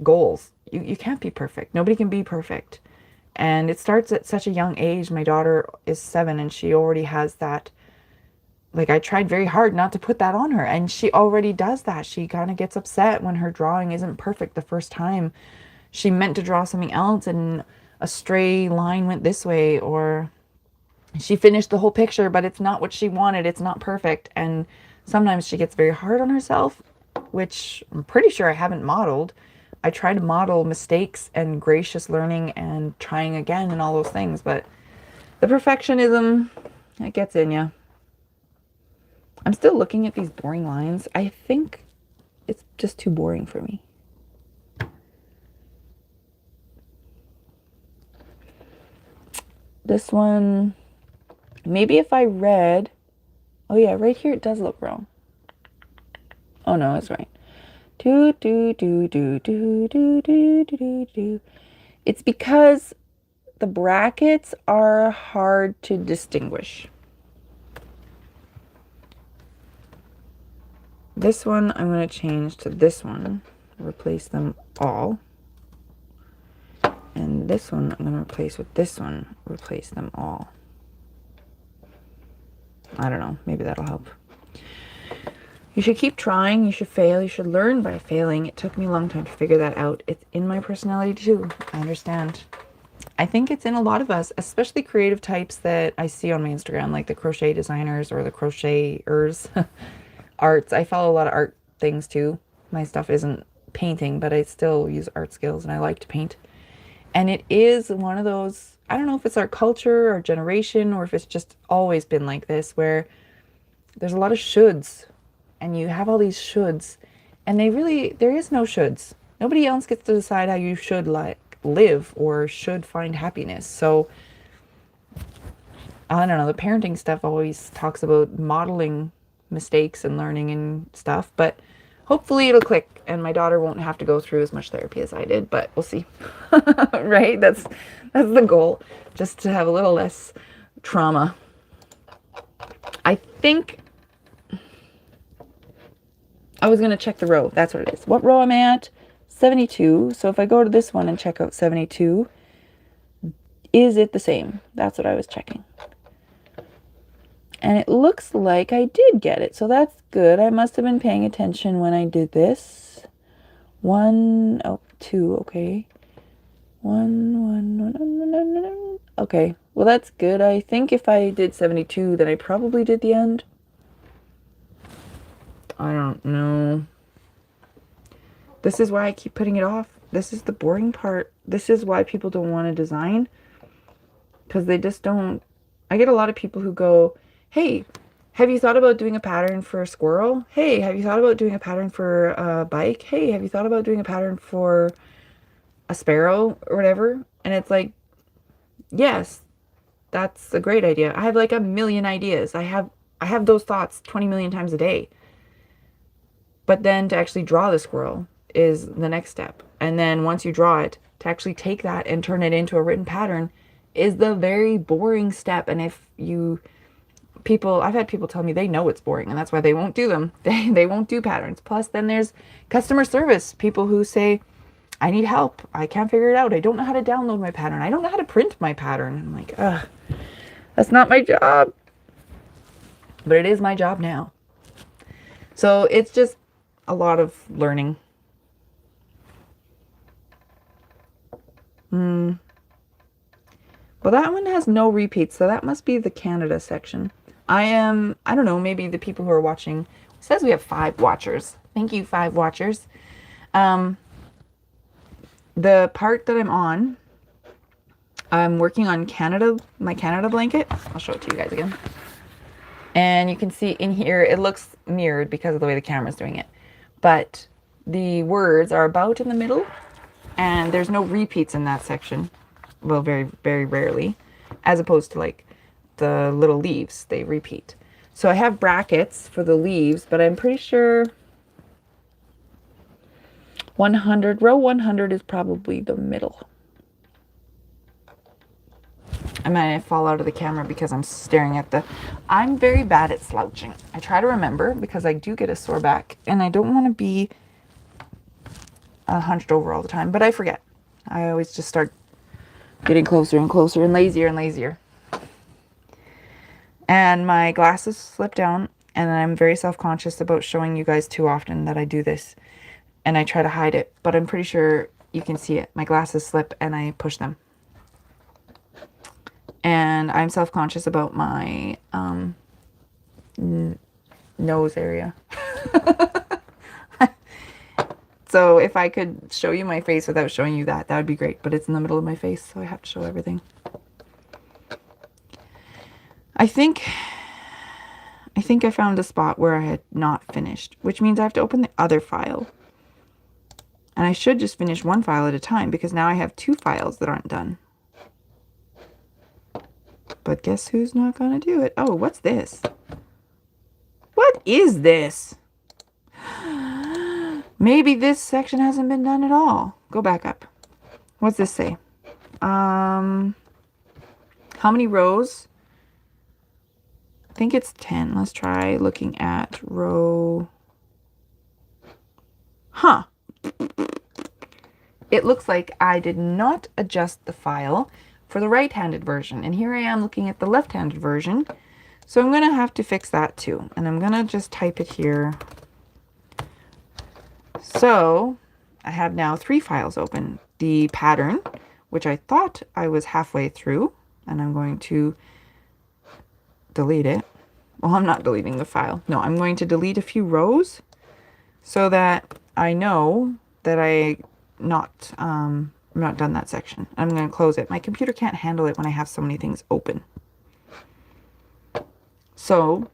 goals. You can't be perfect. Nobody can be perfect. And it starts at such a young age. My daughter is 7 and she already has that. Like, I tried very hard not to put that on her, and she already does that. She kind of gets upset when her drawing isn't perfect the first time. She meant to draw something else and a stray line went this way, or she finished the whole picture, but it's not what she wanted. It's not perfect. And sometimes she gets very hard on herself, which I'm pretty sure I haven't modeled. I try to model mistakes and gracious learning and trying again and all those things, but the perfectionism, it gets in you. I'm still looking at these boring lines. I think it's just too boring for me. This one, maybe if I read, oh yeah, right here it does look wrong. Oh no, it's right. Do, do, do, do, do, do, do, do, do. It's because the brackets are hard to distinguish. This one I'm going to change to this one, replace them all. And this one I'm going to replace with this one, replace them all. I don't know, maybe that'll help. You should keep trying, you should fail, you should learn by failing. It took me a long time to figure that out. It's in my personality too, I understand. I think it's in a lot of us, especially creative types that I see on my Instagram, like the crochet designers or the crocheters. Arts. I follow a lot of art things too. My stuff isn't painting, but I still use art skills and I like to paint. And it is one of those, I don't know if it's our culture or generation or if it's just always been like this, where there's a lot of shoulds and you have all these shoulds and there is no shoulds. Nobody else gets to decide how you should live or should find happiness. So I don't know, the parenting stuff always talks about modeling mistakes and learning and stuff, but hopefully it'll click and my daughter won't have to go through as much therapy as I did, but we'll see. Right? That's the goal, just to have a little less trauma. I think I was going to check the row. That's what it is. What row am I at? 72. So if I go to this one and check out 72, is it the same? That's what I was checking. And it looks like I did get it. So that's good. I must have been paying attention when I did this. 1, oh, 2, okay. 1. Okay, well that's good. I think if I did 72, then I probably did the end. I don't know. This is why I keep putting it off. This is the boring part. This is why people don't want to design. Because they just don't. I get a lot of people who go, hey, have you thought about doing a pattern for a squirrel? Hey, have you thought about doing a pattern for a bike? Hey, have you thought about doing a pattern for a sparrow or whatever? And it's like, yes, that's a great idea. I have like a million ideas. I have those thoughts 20 million times a day. But then to actually draw the squirrel is the next step. And then once you draw it, to actually take that and turn it into a written pattern is the very boring step. And if you I've had people tell me they know it's boring and that's why they won't do them. They won't do patterns. Plus then there's customer service, people who say, I need help. I can't figure it out. I don't know how to download my pattern. I don't know how to print my pattern. I'm like, ugh, that's not my job. But it is my job now. So it's just a lot of learning. Well, that one has no repeats, so that must be the Canada section. I don't know, maybe the people who are watching, it says we have 5 watchers. Thank you, 5 watchers. The part that I'm on, I'm working on my Canada blanket. I'll show it to you guys again. And you can see in here, it looks mirrored because of the way the camera's doing it. But the words are about in the middle, and there's no repeats in that section. Well, very, very rarely, as opposed to like the little leaves, they repeat. So I have brackets for the leaves, but I'm pretty sure 100, row 100 is probably the middle. I might fall out of the camera because I'm staring at I'm very bad at slouching. I try to remember because I do get a sore back and I don't want to be hunched over all the time, but I forget. I always just start getting closer and closer and lazier and lazier. And my glasses slip down and I'm very self-conscious about showing you guys too often that I do this. And I try to hide it, but I'm pretty sure you can see it. My glasses slip and I push them. And I'm self-conscious about my nose area. So if I could show you my face without showing you that would be great. But it's in the middle of my face, so I have to show everything. I think I found a spot where I had not finished, which means I have to open the other file. And I should just finish one file at a time because now I have 2 files that aren't done. But guess who's not going to do it? Oh, what's this? What is this? Maybe this section hasn't been done at all. Go back up. What's this say? How many rows? I think it's 10. Let's try looking at row. Huh. It looks like I did not adjust the file for the right-handed version. And here I am looking at the left-handed version. So I'm going to have to fix that too. And I'm going to just type it here. So I have now 3 files open. The pattern, which I thought I was halfway through, and I'm going to delete it. Well, I'm not deleting the file. No, I'm going to delete a few rows so that I know that I'm not done that section. I'm going to close it. My computer can't handle it when I have so many things open. So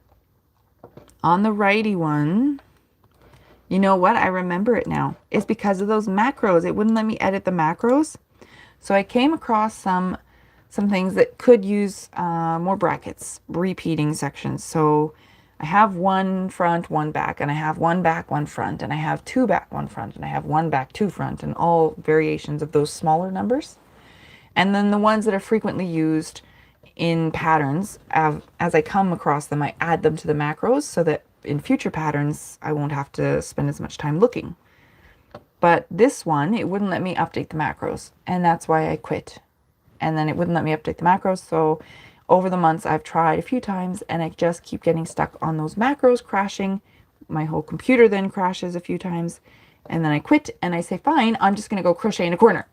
on the righty one, you know what? I remember it now. It's because of those macros. It wouldn't let me edit the macros. So I came across some things that could use more brackets, repeating sections. So I have one front, one back, and I have one back, one front, and I have two back, one front, and I have one back, two front, and all variations of those smaller numbers. And then the ones that are frequently used in patterns, as I come across them, I add them to the macros so that in future patterns, I won't have to spend as much time looking. But this one, it wouldn't let me update the macros, and that's why I quit. And then it wouldn't let me update the macros, so over the months I've tried a few times and I just keep getting stuck on those macros, crashing. My whole computer then crashes a few times, and then I quit and I say, fine, I'm just gonna go crochet in a corner.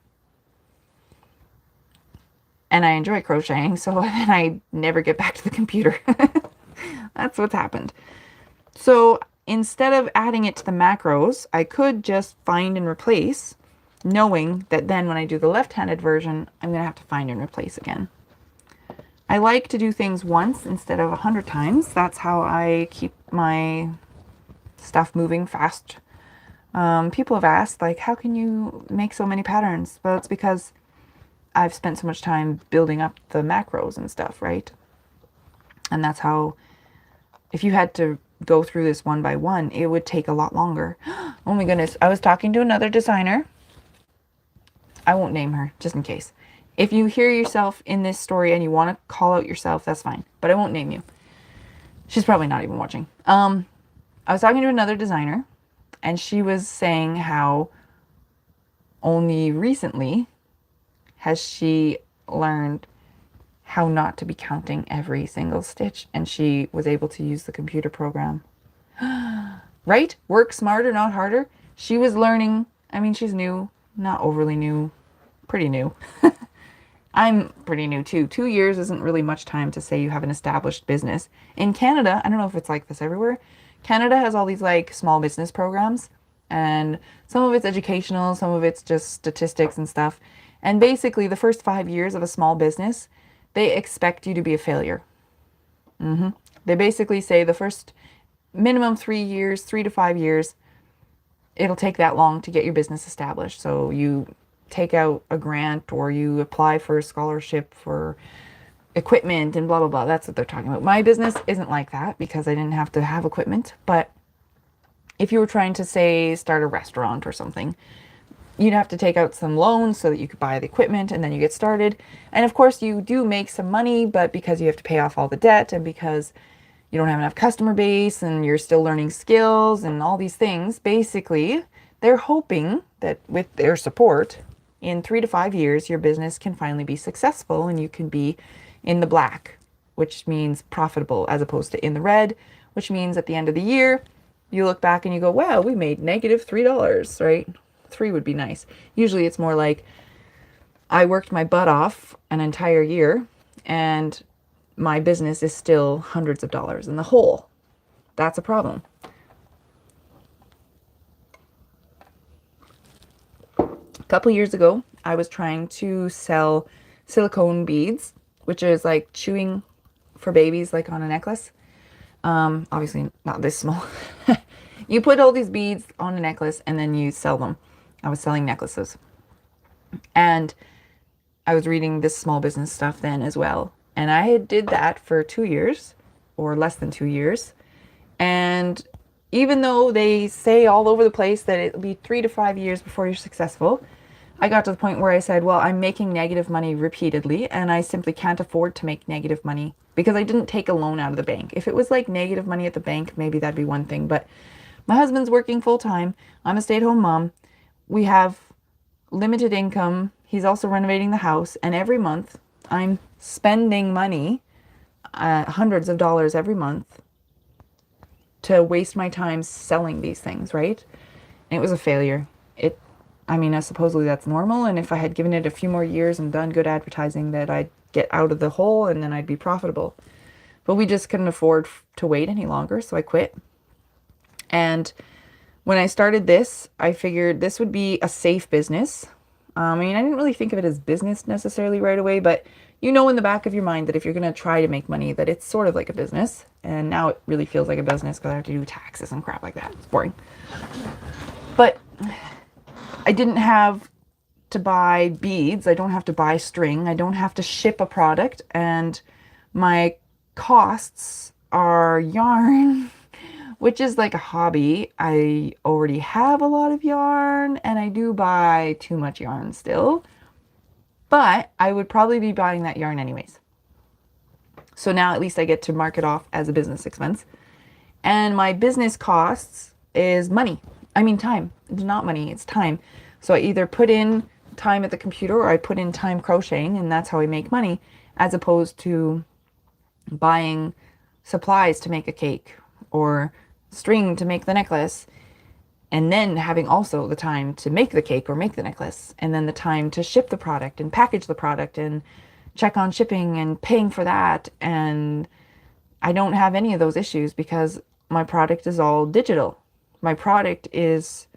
And I enjoy crocheting, so then I never get back to the computer. That's what's happened. So instead of adding it to the macros, I could just find and replace, knowing that then when I do the left-handed version, I'm going to have to find and replace again. I like to do things once instead of 100 times. That's how I keep my stuff moving fast. People have asked, like, how can you make so many patterns? Well, it's because I've spent so much time building up the macros and stuff, right? And that's how, if you had to go through this one by one, it would take a lot longer. Oh my goodness. I was talking to another designer. I won't name her, just in case. If you hear yourself in this story and you want to call out yourself, that's fine. But I won't name you. She's probably not even watching. I was talking to another designer, and she was saying how only recently has she learned how not to be counting every single stitch, and she was able to use the computer program. Right? Work smarter, not harder. She was learning. I mean, she's new, not overly new, pretty new. I'm pretty new too. 2 years isn't really much time to say you have an established business. In Canada, I don't know if it's like this everywhere. Canada has all these like small business programs, and some of it's educational, some of it's just statistics and stuff. And basically the first 5 years of a small business, they expect you to be a failure. They basically say the first minimum 3 years, 3 to 5 years, it'll take that long to get your business established. So you take out a grant or you apply for a scholarship for equipment and blah, blah, blah. That's what they're talking about. My business isn't like that because I didn't have to have equipment. But if you were trying to, say, start a restaurant or something, you'd have to take out some loans so that you could buy the equipment and then you get started. And of course you do make some money, but because you have to pay off all the debt and because you don't have enough customer base and you're still learning skills and all these things, basically they're hoping that with their support, in 3 to 5 years, your business can finally be successful and you can be in the black, which means profitable, as opposed to in the red, which means at the end of the year, you look back and you go, wow, we made negative $3, right? 3 would be nice. Usually it's more like I worked my butt off an entire year and my business is still hundreds of dollars in the hole. That's a problem. A couple years ago, I was trying to sell silicone beads, which is like chewing for babies, like on a necklace. Obviously not this small. You put all these beads on a necklace and then you sell them. I was selling necklaces. And I was reading this small business stuff then as well. And I did that for 2 years or less than 2 years. And even though they say all over the place that it'll be 3 to 5 years before you're successful, I got to the point where I said, well, I'm making negative money repeatedly and I simply can't afford to make negative money because I didn't take a loan out of the bank. If it was like negative money at the bank, maybe that'd be one thing. But my husband's working full time. I'm a stay-at-home mom. We have limited income. He's also renovating the house. And every month I'm spending money, hundreds of dollars every month, to waste my time selling these things, right? And it was a failure. I mean, supposedly that's normal. And if I had given it a few more years and done good advertising, that I'd get out of the hole and then I'd be profitable. But we just couldn't afford to wait any longer. So I quit. And when I started this, I figured this would be a safe business. I mean, I didn't really think of it as business necessarily right away, but you know in the back of your mind that if you're going to try to make money, that it's sort of like a business. And now it really feels like a business because I have to do taxes and crap like that. It's boring. But I didn't have to buy beads. I don't have to buy string. I don't have to ship a product. And my costs are yarn, which is like a hobby. I already have a lot of yarn and I do buy too much yarn still, but I would probably be buying that yarn anyways. So now at least I get to mark it off as a business expense. And my business costs is money. I mean, time. It's not money, it's time. So I either put in time at the computer or I put in time crocheting, and that's how I make money, as opposed to buying supplies to make a cake or string to make the necklace, and then having also the time to make the cake or make the necklace, and then the time to ship the product and package the product and check on shipping and paying for that. And I don't have any of those issues because my product is all digital. My product is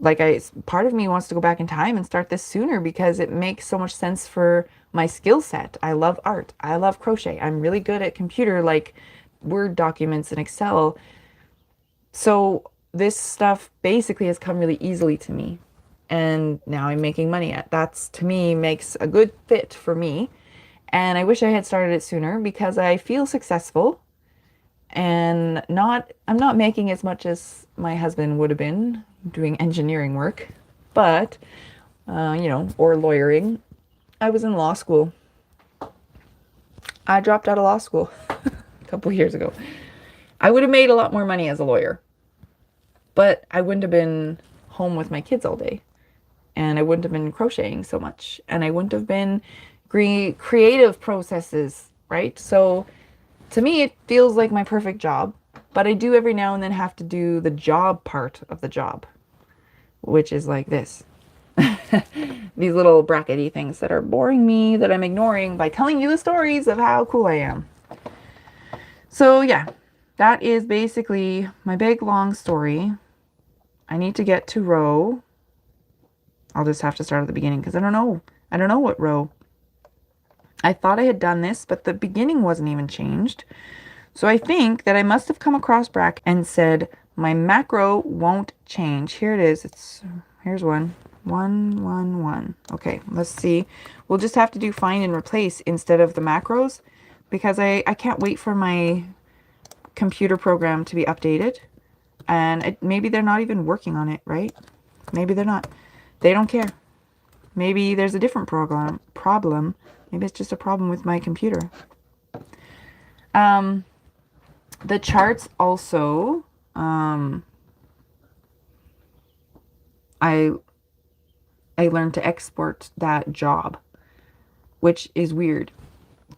like, part of me wants to go back in time and start this sooner because it makes so much sense for my skill set. I love art. I love crochet. I'm really good at computer, like Word documents and Excel. So this stuff basically has come really easily to me. And now I'm making money at. That's, to me, makes a good fit for me. And I wish I had started it sooner because I feel successful and I'm not making as much as my husband would have been doing engineering work, but or lawyering. I was in law school. I dropped out of law school a couple years ago. I would have made a lot more money as a lawyer, but I wouldn't have been home with my kids all day, and I wouldn't have been crocheting so much, and I wouldn't have been creative processes, right? So to me, it feels like my perfect job, but I do every now and then have to do the job part of the job, which is like this. These little brackety things that are boring me, that I'm ignoring by telling you the stories of how cool I am. So yeah, that is basically my big long story. I need to get to row. I'll just have to start at the beginning because I don't know. I don't know what row. I thought I had done this, but the beginning wasn't even changed. So I think that I must have come across bracket and said, my macro won't change. Here it is. Here's one. 1, 1, 1. Okay, let's see. We'll just have to do find and replace instead of the macros because I can't wait for my computer program to be updated. And maybe they're not even working on it, right? Maybe they're not. They don't care. Maybe there's a different problem. Maybe it's just a problem with my computer. The charts also, I learned to export that job, which is weird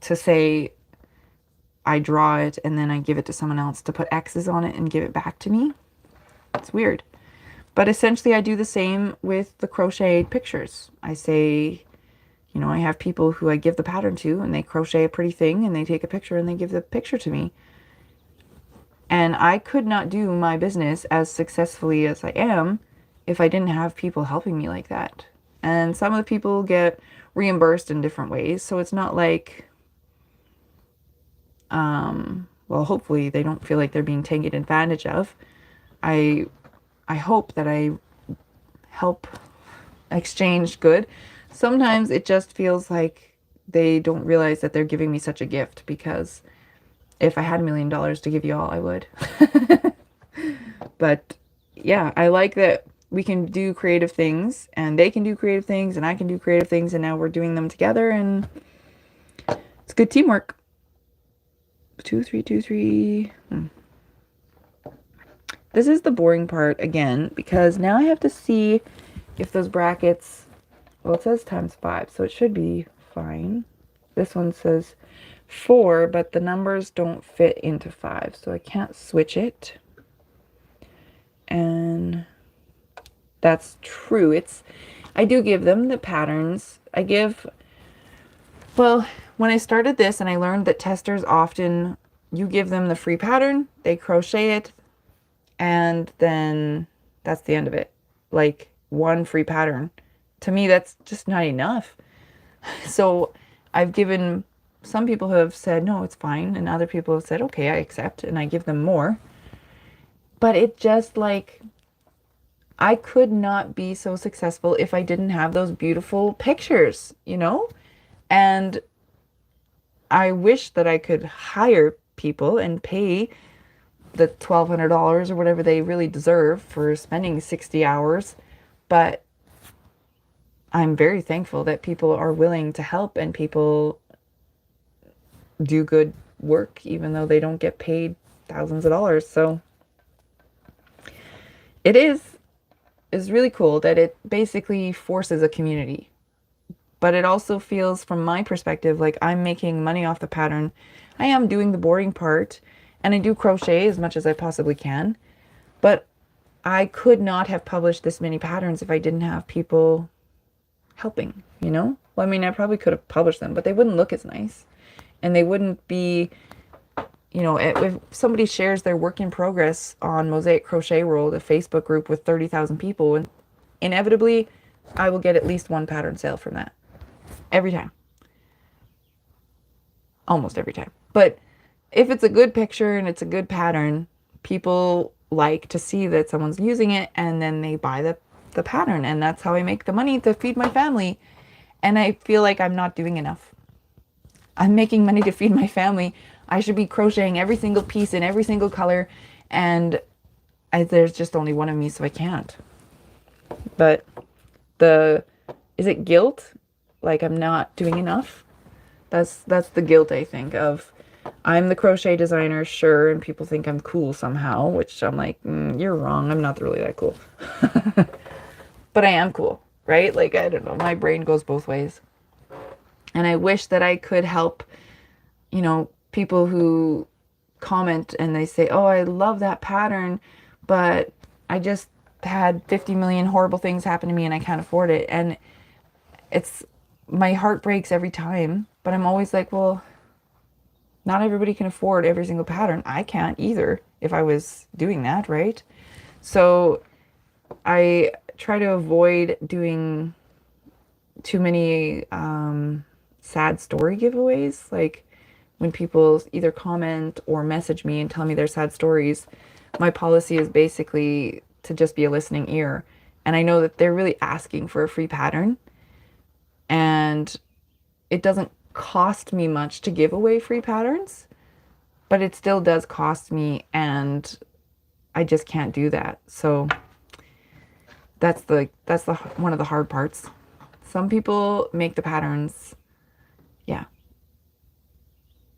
to say. I draw it and then I give it to someone else to put X's on it and give it back to me. It's weird. But essentially I do the same with the crocheted pictures. I say, I have people who I give the pattern to and they crochet a pretty thing and they take a picture and they give the picture to me. And I could not do my business as successfully as I am if I didn't have people helping me like that. And some of the people get reimbursed in different ways. So it's not like, well, hopefully they don't feel like they're being taken advantage of. I hope that I help exchange good. Sometimes it just feels like they don't realize that they're giving me such a gift, because if I had $1 million to give you all, I would. But yeah, I like that we can do creative things and they can do creative things and I can do creative things, and now we're doing them together and it's good teamwork. 2, 3, 2, 3. This is the boring part again, because now I have to see if those brackets, well, it says times 5, so it should be fine. This one says 4, but the numbers don't fit into 5, so I can't switch it. And that's true. I do give them the patterns. Well, when I started this and I learned that testers often, you give them the free pattern, they crochet it, and then that's the end of it. Like, one free pattern. To me, that's just not enough. So I've given, some people who have said, no, it's fine. And other people have said, okay, I accept. And I give them more. But it just like, I could not be so successful if I didn't have those beautiful pictures, And I wish that I could hire people and pay the $1,200 or whatever they really deserve for spending 60 hours. But I'm very thankful that people are willing to help and people do good work, even though they don't get paid thousands of dollars. So it is really cool that it basically forces a community. But it also feels, from my perspective, like I'm making money off the pattern. I am doing the boarding part, and I do crochet as much as I possibly can. But I could not have published this many patterns if I didn't have people helping, you know? Well, I mean, I probably could have published them, but they wouldn't look as nice. And they wouldn't be, you know, if somebody shares their work in progress on Mosaic Crochet World, a Facebook group with 30,000 people, and inevitably I will get at least one pattern sale from that. Every time. Almost every time. But if it's a good picture and it's a good pattern, people like to see that someone's using it, and then they buy the pattern, and that's how I make the money to feed my family. And I feel like I'm not doing enough. I'm making money to feed my family. I should be crocheting every single piece in every single color, and there's just only one of me, so I can't. But is it guilt? Like I'm not doing enough? That's the guilt, I think, of I'm the crochet designer, sure, and people think I'm cool somehow, which I'm like, you're wrong. I'm not really that cool. But I am cool, right? Like, I don't know. My brain goes both ways. And I wish that I could help, you know, people who comment and they say, oh, I love that pattern, but I just had 50 million horrible things happen to me and I can't afford it. And my heart breaks every time, but I'm always like, well, not everybody can afford every single pattern. I can't either if I was doing that, right? So I try to avoid doing too many sad story giveaways. Like when people either comment or message me and tell me their sad stories, my policy is basically to just be a listening ear. And I know that they're really asking for a free pattern. And it doesn't cost me much to give away free patterns, but it still does cost me, and I just can't do that. So that's the one of the hard parts. Some people make the patterns. Yeah.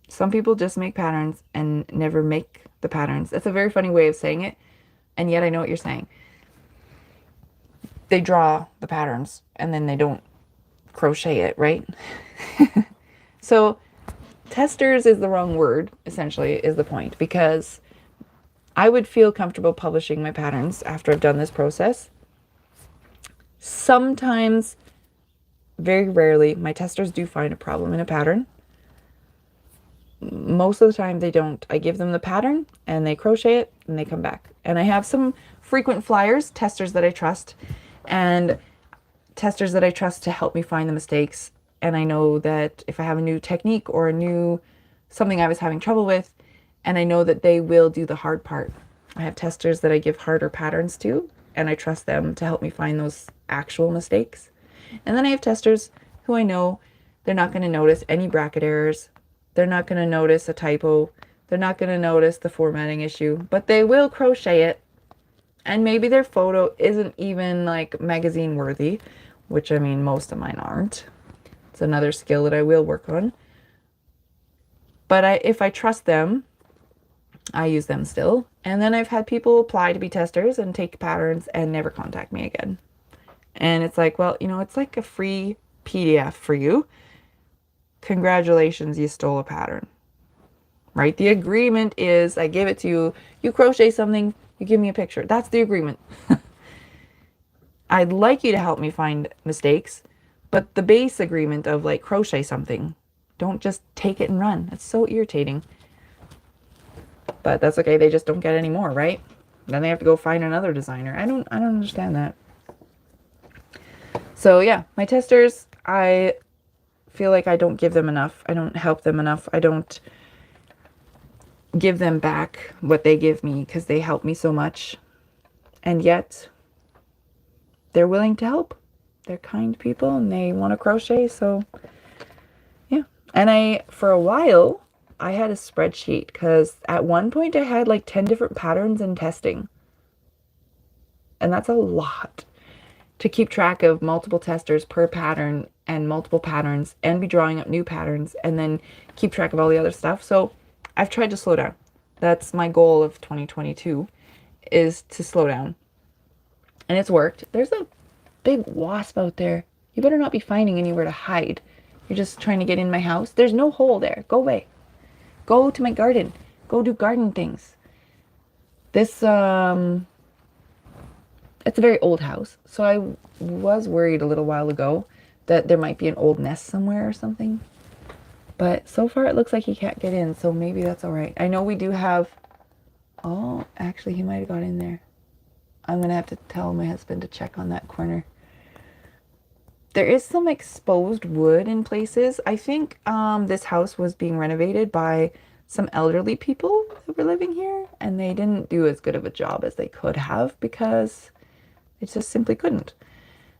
Some people just make patterns and never make the patterns. That's a very funny way of saying it, and yet I know what you're saying. They draw the patterns and then they don't crochet it, right? So testers is the wrong word, essentially, is the point, because I would feel comfortable publishing my patterns after I've done this process. Sometimes, very rarely, my testers do find a problem in a pattern. Most of the time they don't. I give them the pattern and they crochet it and they come back. And I have some frequent flyers, testers that I trust, and testers that I trust to help me find the mistakes. And I know that if I have a new technique or something I was having trouble with, and I know that they will do the hard part. I have testers that I give harder patterns to, and I trust them to help me find those actual mistakes. And then I have testers who I know they're not going to notice any bracket errors. They're not going to notice a typo. They're not going to notice the formatting issue, but they will crochet it. And maybe their photo isn't even like magazine worthy, which I mean, most of mine aren't. It's another skill that I will work on. But if I trust them, I use them still. And then I've had people apply to be testers and take patterns and never contact me again. And it's like, well, you know, it's like a free PDF for you. Congratulations, you stole a pattern. Right? The agreement is I give it to you, you crochet something, you give me a picture. That's the agreement. I'd like you to help me find mistakes, but the base agreement of like crochet something, don't just take it and run. It's so irritating. But that's okay. They just don't get any more, right? Then they have to go find another designer. I don't understand that. So yeah, my testers, I feel like I don't give them enough. I don't help them enough. I don't give them back what they give me because they help me so much. And yet they're willing to help. They're kind people and they want to crochet. So yeah, And for a while, I had a spreadsheet because at one point I had like 10 different patterns in testing. And that's a lot to keep track of multiple testers per pattern and multiple patterns and be drawing up new patterns and then keep track of all the other stuff. So I've tried to slow down. That's my goal of 2022, is to slow down. And it's worked. There's a big wasp out there. You better not be finding anywhere to hide. You're just trying to get in my house. There's no hole there. Go away. Go to my garden. Go do garden things. This, it's a very old house. So I was worried a little while ago that there might be an old nest somewhere or something. But so far it looks like he can't get in, so maybe that's all right. I know we do have, oh, actually he might have got in there. I'm going to have to tell my husband to check on that corner. There is some exposed wood in places. I think this house was being renovated by some elderly people that were living here, and they didn't do as good of a job as they could have because it just simply couldn't.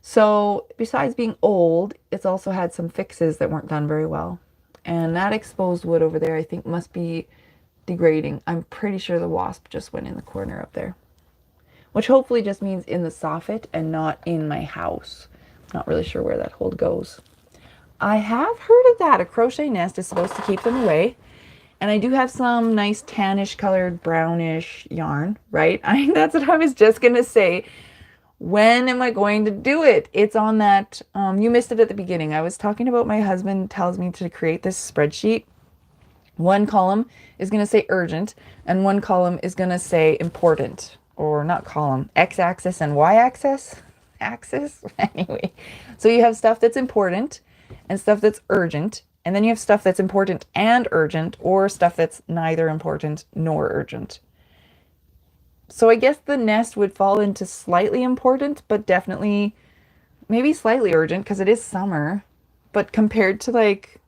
So besides being old, it's also had some fixes that weren't done very well. And that exposed wood over there, I think, must be degrading. I'm pretty sure the wasp just went in the corner up there, which hopefully just means in the soffit and not in my house. Not really sure where that hole goes. I have heard of that. A crochet nest is supposed to keep them away. And I do have some nice tannish colored brownish yarn, right? That's what I was just going to say. When am I going to do it? It's on that, you missed it at the beginning. I was talking about my husband tells me to create this spreadsheet. One column is going to say urgent, and one column is going to say important, or not column, x-axis and y-axis, axis. Anyway, so you have stuff that's important and stuff that's urgent, and then you have stuff that's important and urgent, or stuff that's neither important nor urgent. So I guess the nest would fall into slightly important, but definitely maybe slightly urgent because it is summer. But compared to like,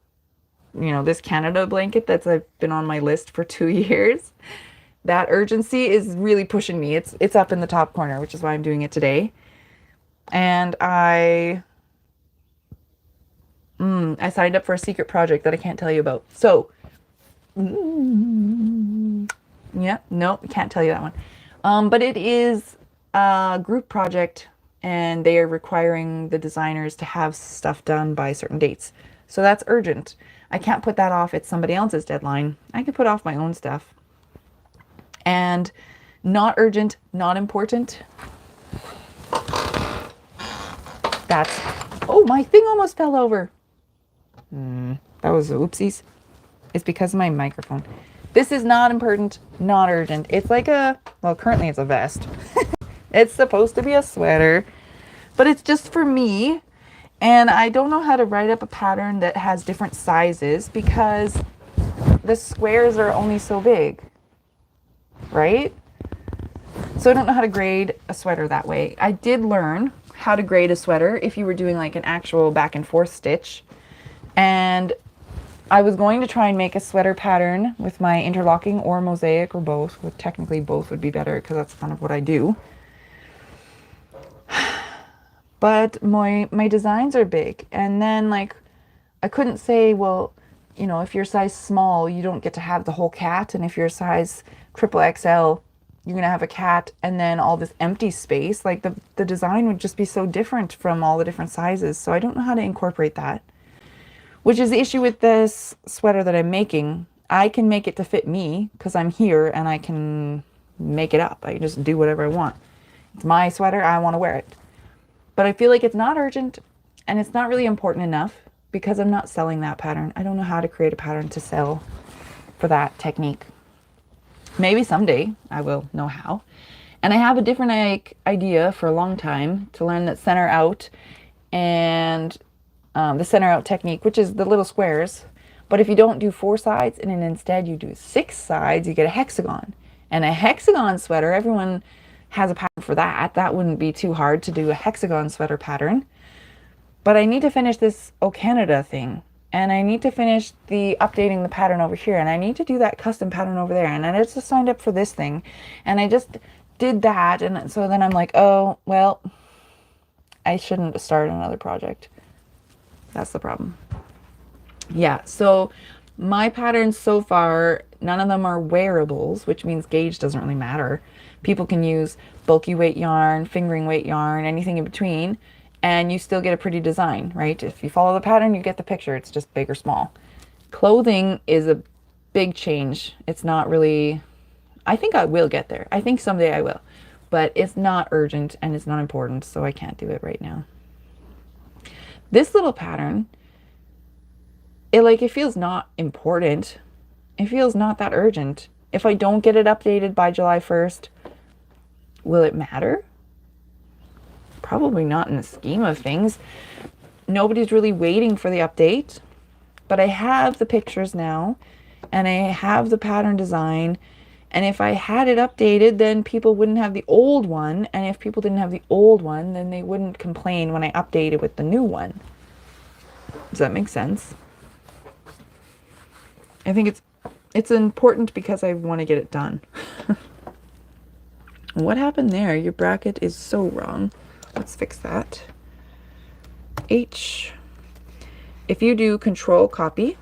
this Canada blanket that's been on my list for 2 years, that urgency is really pushing me. It's up in the top corner, which is why I'm doing it today. And I signed up for a secret project that I can't tell you about. So, yeah, no, can't tell you that one. But it is a group project and they are requiring the designers to have stuff done by certain dates. So that's urgent. I can't put that off. It's somebody else's deadline. I can put off my own stuff. And not urgent, not important. That's, oh, my thing almost fell over. That was oopsies. It's because of my microphone. This is not important, not urgent. It's like well, currently it's a vest. It's supposed to be a sweater, but it's just for me. And I don't know how to write up a pattern that has different sizes because the squares are only so big, right? So I don't know how to grade a sweater that way. I did learn how to grade a sweater if you were doing like an actual back and forth stitch. And I was going to try and make a sweater pattern with my interlocking or mosaic or both. Well, technically both would be better because that's kind of what I do. But my designs are big. And then like I couldn't say, well, if you're size small, you don't get to have the whole cat. And if you're size triple XL, you're going to have a cat and then all this empty space. Like the design would just be so different from all the different sizes. So I don't know how to incorporate that. Which is the issue with this sweater that I'm making. I can make it to fit me because I'm here and I can make it up. I can just do whatever I want. It's my sweater. I want to wear it. But I feel like it's not urgent and it's not really important enough because I'm not selling that pattern. I don't know how to create a pattern to sell for that technique. Maybe someday I will know how. And I have a different idea for a long time to learn that center out and the center out technique, which is the little squares. But if you don't do 4 sides and then instead you do 6 sides, you get a hexagon. And a hexagon sweater, everyone has a pattern for that. That wouldn't be too hard to do a hexagon sweater pattern. But I need to finish this O Canada thing. And I need to finish the updating the pattern over here. And I need to do that custom pattern over there. And I just signed up for this thing. And I just did that. And so then I'm like, oh, well, I shouldn't start another project. That's the problem. Yeah, so my patterns so far, none of them are wearables, which means gauge doesn't really matter. People can use bulky weight yarn, fingering weight yarn, anything in between, and you still get a pretty design, right? If you follow the pattern, you get the picture. It's just big or small. Clothing is a big change. It's not really, I think I will get there. I think someday I will, but it's not urgent and it's not important, so I can't do it right now. This little pattern, it feels not important. It feels not that urgent. If I don't get it updated by July 1st, will it matter? Probably not in the scheme of things. Nobody's really waiting for the update, but I have the pictures now and I have the pattern design. And if I had it updated, then people wouldn't have the old one. And if people didn't have the old one, then they wouldn't complain when I update it with the new one. Does that make sense? I think it's important because I want to get it done. What happened there? Your bracket is so wrong. Let's fix that. H. If you do control copy,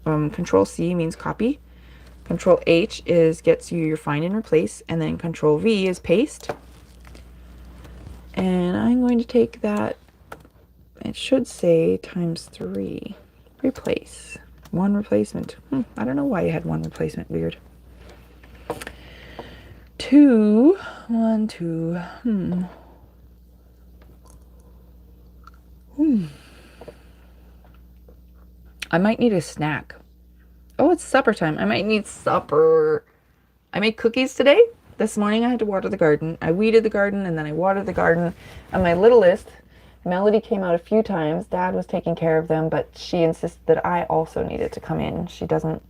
control C means copy. Control H is gets you your find and replace, and then control V is paste. And I'm going to take that, it should say ×3. Replace. One replacement. I don't know why you had one replacement. Weird. 2, 1, 2. I might need a snack. Oh, it's supper time. I might need supper. I made cookies today. This morning I had to water the garden. I weeded the garden and then I watered the garden. And my littlest, Melody, came out a few times. Dad was taking care of them, but she insisted that I also needed to come in. She wasn't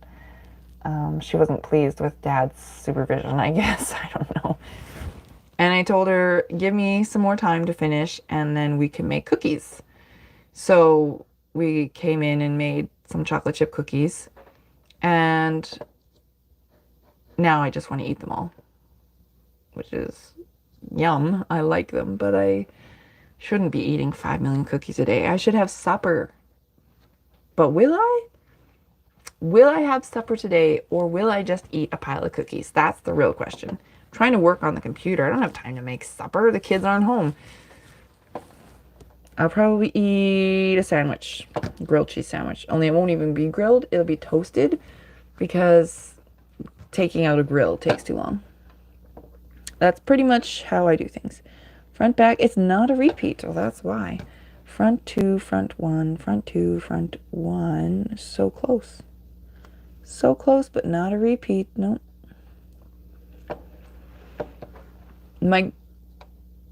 pleased with Dad's supervision, I guess. I don't know. And I told her, give me some more time to finish and then we can make cookies. So we came in and made some chocolate chip cookies. And now I just want to eat them all, which is yum. I like them, but I shouldn't be eating 5 million cookies a day. I should have supper. But will I? Will I have supper today, or will I just eat a pile of cookies? That's the real question. I'm trying to work on the computer. I don't have time to make supper. The kids aren't home. I'll probably eat a sandwich, grilled cheese sandwich. Only it won't even be grilled. It'll be toasted because taking out a grill takes too long. That's pretty much how I do things. Front, back. It's not a repeat. Oh, that's why. Front 2, front 1, front 2, front 1. So close. So close, but not a repeat. Nope.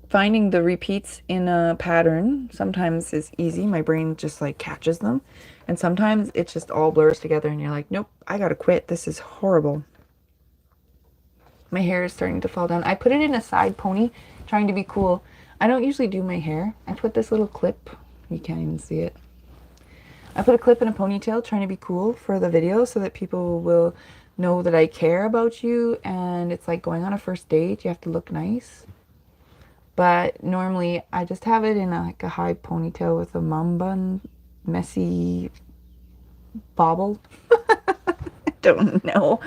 Finding the repeats in a pattern sometimes is easy. My brain just like catches them. And sometimes it just all blurs together and you're like, nope, I gotta quit. This is horrible. My hair is starting to fall down. I put it in a side pony, trying to be cool. I don't usually do my hair. I put this little clip. You can't even see it. I put a clip in a ponytail, trying to be cool for the video so that people will know that I care about you. And it's like going on a first date. You have to look nice. But normally I just have it in like a high ponytail with a mum bun, messy bobble. I don't know.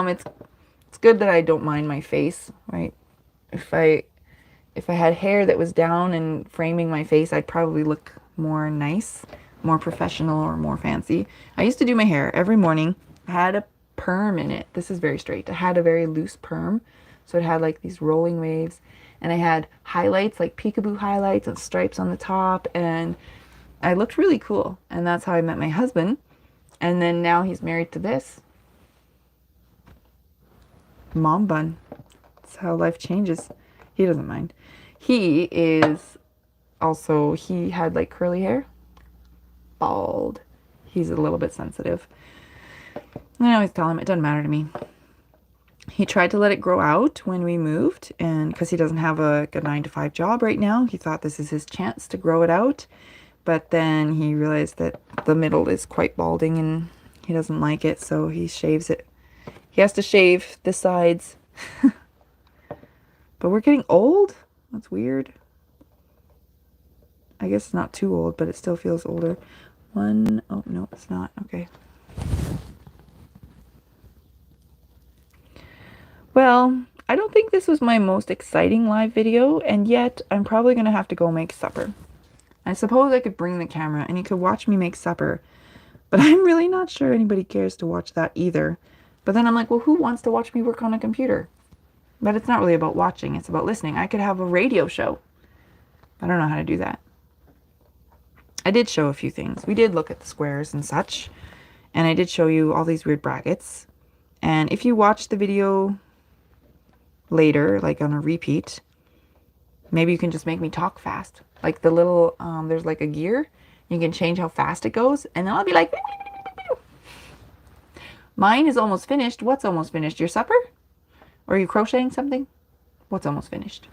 It's good that I don't mind my face, right? If I had hair that was down and framing my face, I'd probably look more nice, more professional, or more fancy. I used to do my hair every morning. I had a perm in it. This is very straight. I had a very loose perm, so it had like these rolling waves. And I had highlights, like peekaboo highlights and stripes on the top. And I looked really cool. And that's how I met my husband. And then now he's married to this. Mom bun. That's how life changes. He doesn't mind. He had like curly hair. Bald. He's a little bit sensitive. I always tell him it doesn't matter to me. He tried to let it grow out when we moved, and because he doesn't have a 9-to-5 job right now, he thought this is his chance to grow it out. But then he realized that the middle is quite balding and he doesn't like it, so he shaves it. He has to shave the sides. But we're getting old? That's weird. I guess it's not too old, but it still feels older. One, oh no, it's not. Okay. Well, I don't think this was my most exciting live video, and yet I'm probably going to have to go make supper. I suppose I could bring the camera and you could watch me make supper, but I'm really not sure anybody cares to watch that either. But then I'm like, well, who wants to watch me work on a computer? But it's not really about watching, it's about listening. I could have a radio show. I don't know how to do that. I did show a few things. We did look at the squares and such, and I did show you all these weird brackets. And if you watch the video later, like on a repeat, maybe you can just make me talk fast. Like the little, there's like a gear. You can change how fast it goes, and then I'll be like, mine is almost finished. What's almost finished? Your supper? Or are you crocheting something? What's almost finished?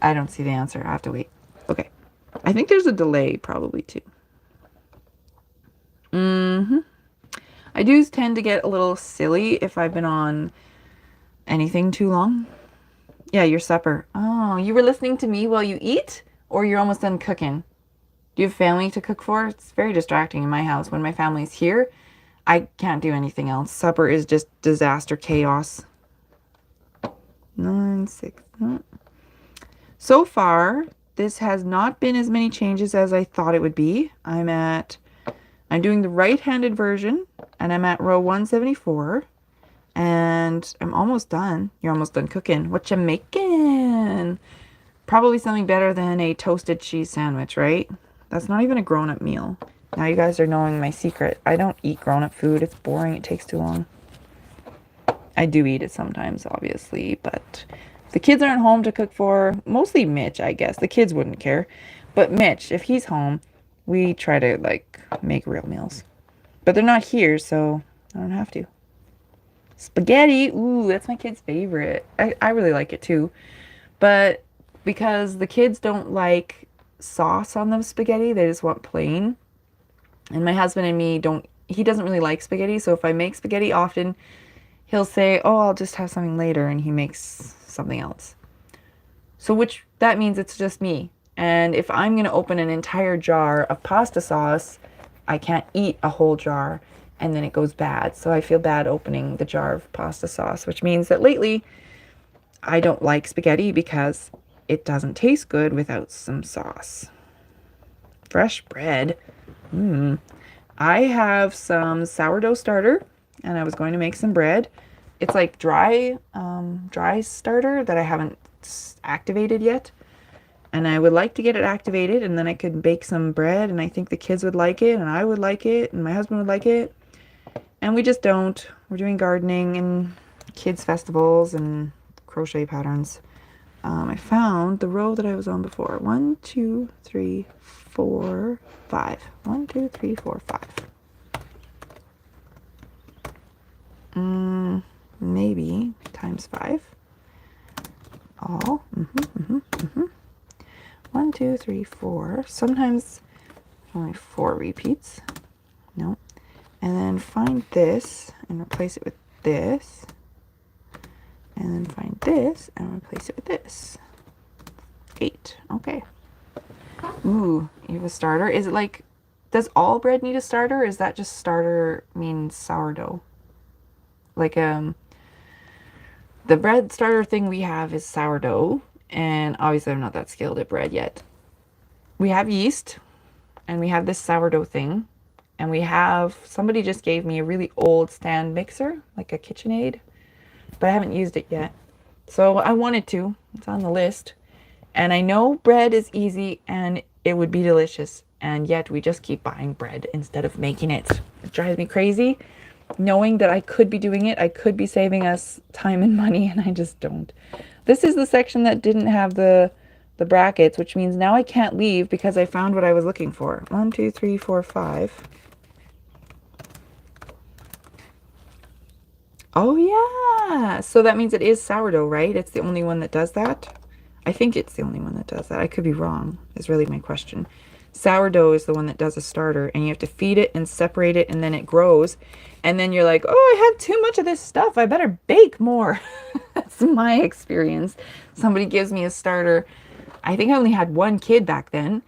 I don't see the answer. I have to wait. Okay. I think there's a delay probably too. I do tend to get a little silly if I've been on anything too long. Yeah, your supper. Oh, you were listening to me while you eat? Or you're almost done cooking? Do you have family to cook for? It's very distracting in my house. When my family's here, I can't do anything else. Supper is just disaster chaos. 9, 6, no. So far, this has not been as many changes as I thought it would be. I'm doing the right-handed version, and I'm at row 174, and I'm almost done. You're almost done cooking. What you making? Probably something better than a toasted cheese sandwich, right? That's not even a grown-up meal. Now you guys are knowing my secret. I don't eat grown-up food. It's boring. It takes too long. I do eat it sometimes, obviously, but if the kids aren't home to cook for, mostly Mitch, I guess. The kids wouldn't care. But Mitch, if he's home, we try to, like, make real meals. But they're not here, so I don't have to. Spaghetti. Ooh, that's my kid's favorite. I really like it, too. But because the kids don't like sauce on the spaghetti, they just want plain. And my husband and me he doesn't really like spaghetti, so if I make spaghetti often, he'll say, oh, I'll just have something later, and he makes something else. So that means it's just me. And if I'm going to open an entire jar of pasta sauce, I can't eat a whole jar, and then it goes bad. So I feel bad opening the jar of pasta sauce, which means that lately I don't like spaghetti because it doesn't taste good without some sauce. Fresh bread. I have some sourdough starter, and I was going to make some bread. It's like dry starter that I haven't activated yet. And I would like to get it activated, and then I could bake some bread, and I think the kids would like it, and I would like it, and my husband would like it. And we just don't. We're doing gardening and kids festivals and crochet patterns. I found the row that I was on before. 1, 2, 3, 4, 5. 1, 2, 3, 4, 5. Maybe times 5. All. 1, 2, 3, 4. Sometimes only 4 repeats. No. And then find this and replace it with this. And then find this and replace it with this. 8. Okay. Ooh, you have a starter. Is it like, does all bread need a starter? Or is that just starter means sourdough? Like, the bread starter thing we have is sourdough. And obviously I'm not that skilled at bread yet. We have yeast, and we have this sourdough thing, and we have, somebody just gave me a really old stand mixer, like a KitchenAid, but I haven't used it yet. So I wanted to. It's on the list. And I know bread is easy and it would be delicious, and yet we just keep buying bread instead of making it. It drives me crazy knowing that I could be doing it. I could be saving us time and money, and I just don't. This is the section that didn't have the brackets, which means now I can't leave because I found what I was looking for. 1, 2, 3, 4, 5. Oh yeah, so that means it is sourdough, right? It's the only one that does that. I think it's the only one that does that. I could be wrong, is really my question. Sourdough is the one that does a starter, and you have to feed it and separate it, and then it grows. And then you're like, oh, I have too much of this stuff. I better bake more. That's my experience. Somebody gives me a starter. I think I only had one kid back then.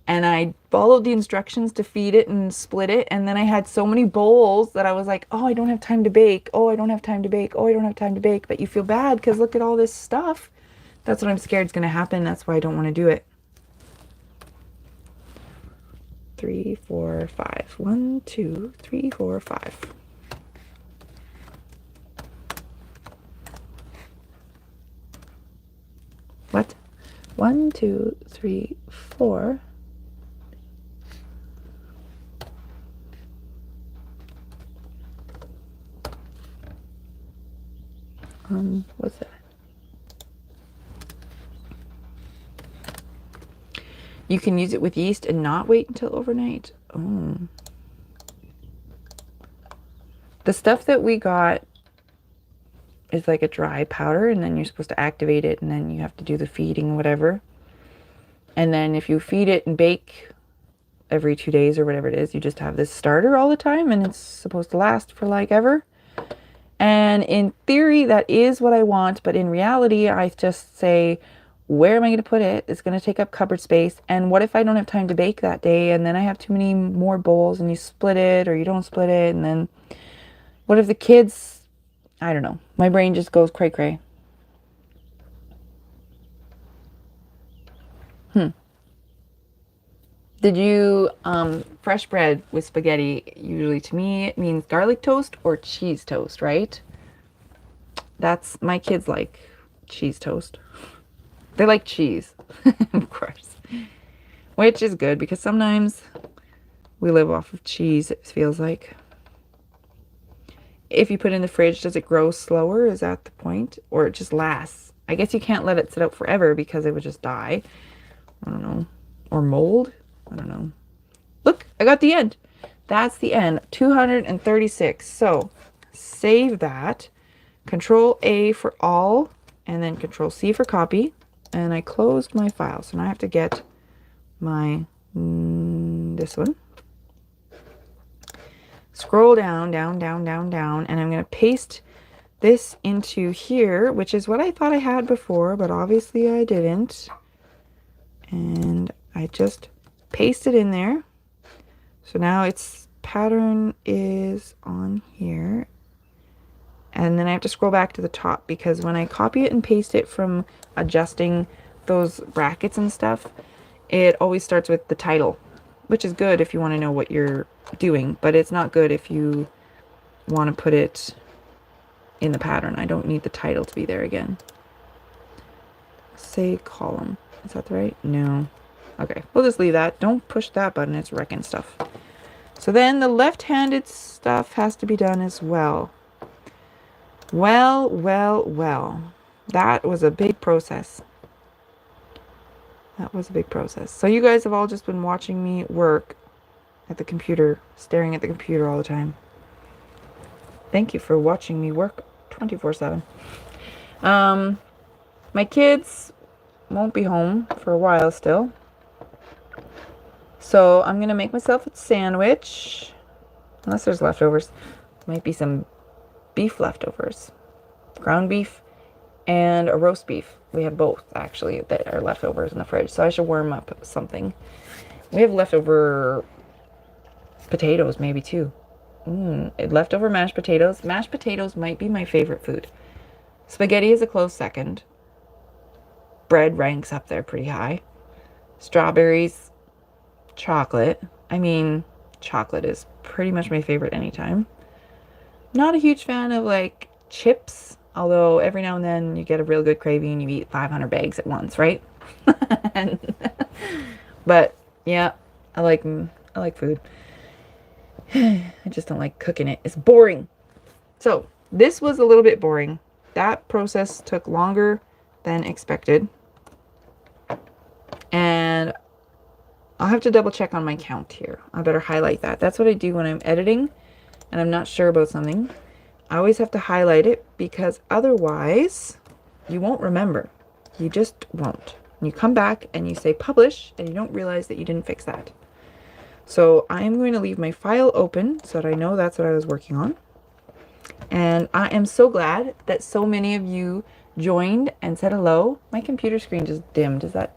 and I followed the instructions to feed it and split it. And then I had so many bowls that I was like, oh, I don't have time to bake. Oh, I don't have time to bake. Oh, I don't have time to bake. But you feel bad because look at all this stuff. That's what I'm scared is going to happen. That's why I don't want to do it. 3, 4, 5. 1, 2, 3, 4, 5. What? 1, 2, 3, 4. What's that? You can use it with yeast and not wait until overnight. Oh. The stuff that we got is like a dry powder, and then you're supposed to activate it, and then you have to do the feeding, whatever. And then if you feed it and bake every 2 days or whatever it is, you just have this starter all the time, and it's supposed to last for like ever. And in theory, that is what I want, but in reality, I just say, where am I going to put it? It's going to take up cupboard space. And what if I don't have time to bake that day, and then I have too many more bowls, and you split it or you don't split it, and then what if the kids, I don't know. My brain just goes cray cray. Did you, fresh bread with spaghetti, usually to me, it means garlic toast or cheese toast, right? That's, my kids like cheese toast. They like cheese, of course. Which is good because sometimes we live off of cheese, it feels like. If you put it in the fridge, does it grow slower? Is that the point? Or it just lasts? I guess you can't let it sit out forever because it would just die. I don't know. Or mold? I don't know. Look, I got the end. That's the end. 236. So save that. Control A for all, and then Control C for copy. And I closed my file. So now I have to get my, this one. Scroll down, down, down, down, down, and I'm going to paste this into here, which is what I thought I had before, but obviously I didn't. And I just paste it in there. So now its pattern is on here. And then I have to scroll back to the top because when I copy it and paste it from adjusting those brackets and stuff, it always starts with the title, which is good if you want to know what you're doing, but it's not good if you want to put it in the pattern. I don't need the title to be there again. Say column. Is that the right? No. Okay, we'll just leave that. Don't push that button. It's wrecking stuff. So then the left-handed stuff has to be done as well. Well, well, well. That was a big process. That was a big process. So you guys have all just been watching me work at the computer, staring at the computer all the time. Thank you for watching me work 24/7. My kids won't be home for a while still. So I'm going to make myself a sandwich. Unless there's leftovers. Might be some beef leftovers. Ground beef and a roast beef. We have both, actually, that are leftovers in the fridge. So I should warm up something. We have leftover potatoes, maybe, too. Leftover mashed potatoes. Mashed potatoes might be my favorite food. Spaghetti is a close second. Bread ranks up there pretty high. Strawberries, chocolate. I mean, chocolate is pretty much my favorite anytime. Not a huge fan of, like, chips. Although every now and then you get a real good craving and you eat 500 bags at once, right? But yeah, I like food. I just don't like cooking it. It's boring. So this was a little bit boring. That process took longer than expected. And I'll have to double check on my count here. I better highlight that. That's what I do when I'm editing and I'm not sure about something. I always have to highlight it because otherwise you won't remember. You just won't. You come back and you say publish and you don't realize that you didn't fix that. So I am going to leave my file open so that I know that's what I was working on. And I am so glad that so many of you joined and said hello. My computer screen just dimmed. Is that...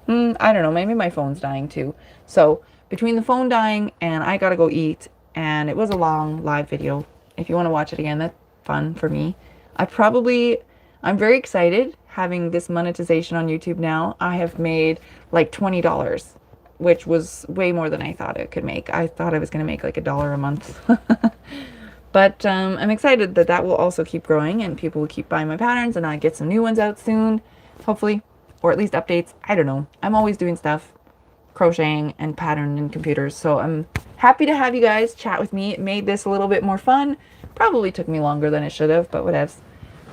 I don't know, maybe my phone's dying too. So between the phone dying and I gotta go eat, and it was a long live video. If you want to watch it again, that's fun for me. I'm very excited having this monetization on YouTube now. I have made like $20, which was way more than I thought it could make. I thought I was gonna make like $1 a month. But I'm excited that that will also keep growing and people will keep buying my patterns and I get some new ones out soon, hopefully, or at least updates. I don't know. I'm always doing stuff, crocheting and pattern and computers. So I'm happy to have you guys chat with me. It made this a little bit more fun. Probably took me longer than it should have, but whatevs.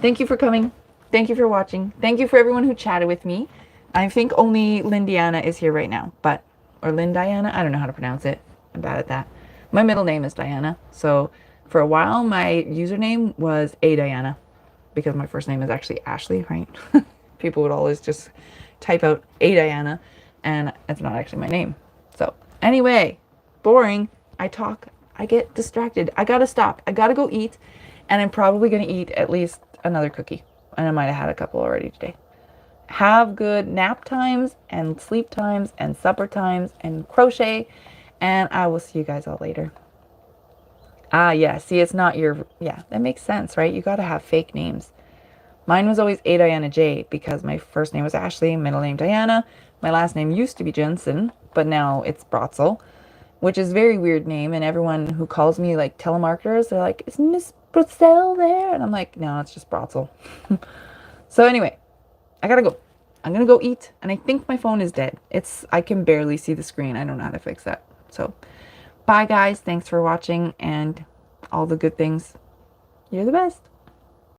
Thank you for coming. Thank you for watching. Thank you for everyone who chatted with me. I think only Lindiana is here right now, or Lynn Diana. I don't know how to pronounce it. I'm bad at that. My middle name is Diana, so for a while, my username was A Diana because my first name is actually Ashley, right? People would always just type out A Diana, and it's not actually my name. So anyway, boring. I talk. I get distracted. I gotta stop. I gotta go eat, and I'm probably gonna eat at least another cookie. And I might have had a couple already today. Have good nap times and sleep times and supper times and crochet, and I will see you guys all later. Ah, yeah. See, it's not your... Yeah, that makes sense, right? You got to have fake names. Mine was always A Diana J because my first name was Ashley, middle name Diana. My last name used to be Jensen, but now it's Brotzel, which is a very weird name. And everyone who calls me like telemarketers, they're like, "Is Miss Brotzel there?" And I'm like, "No, it's just Brotzel." So anyway, I gotta go. I'm gonna go eat, and I think my phone is dead. I can barely see the screen. I don't know how to fix that. So bye guys, thanks for watching and all the good things. You're the best.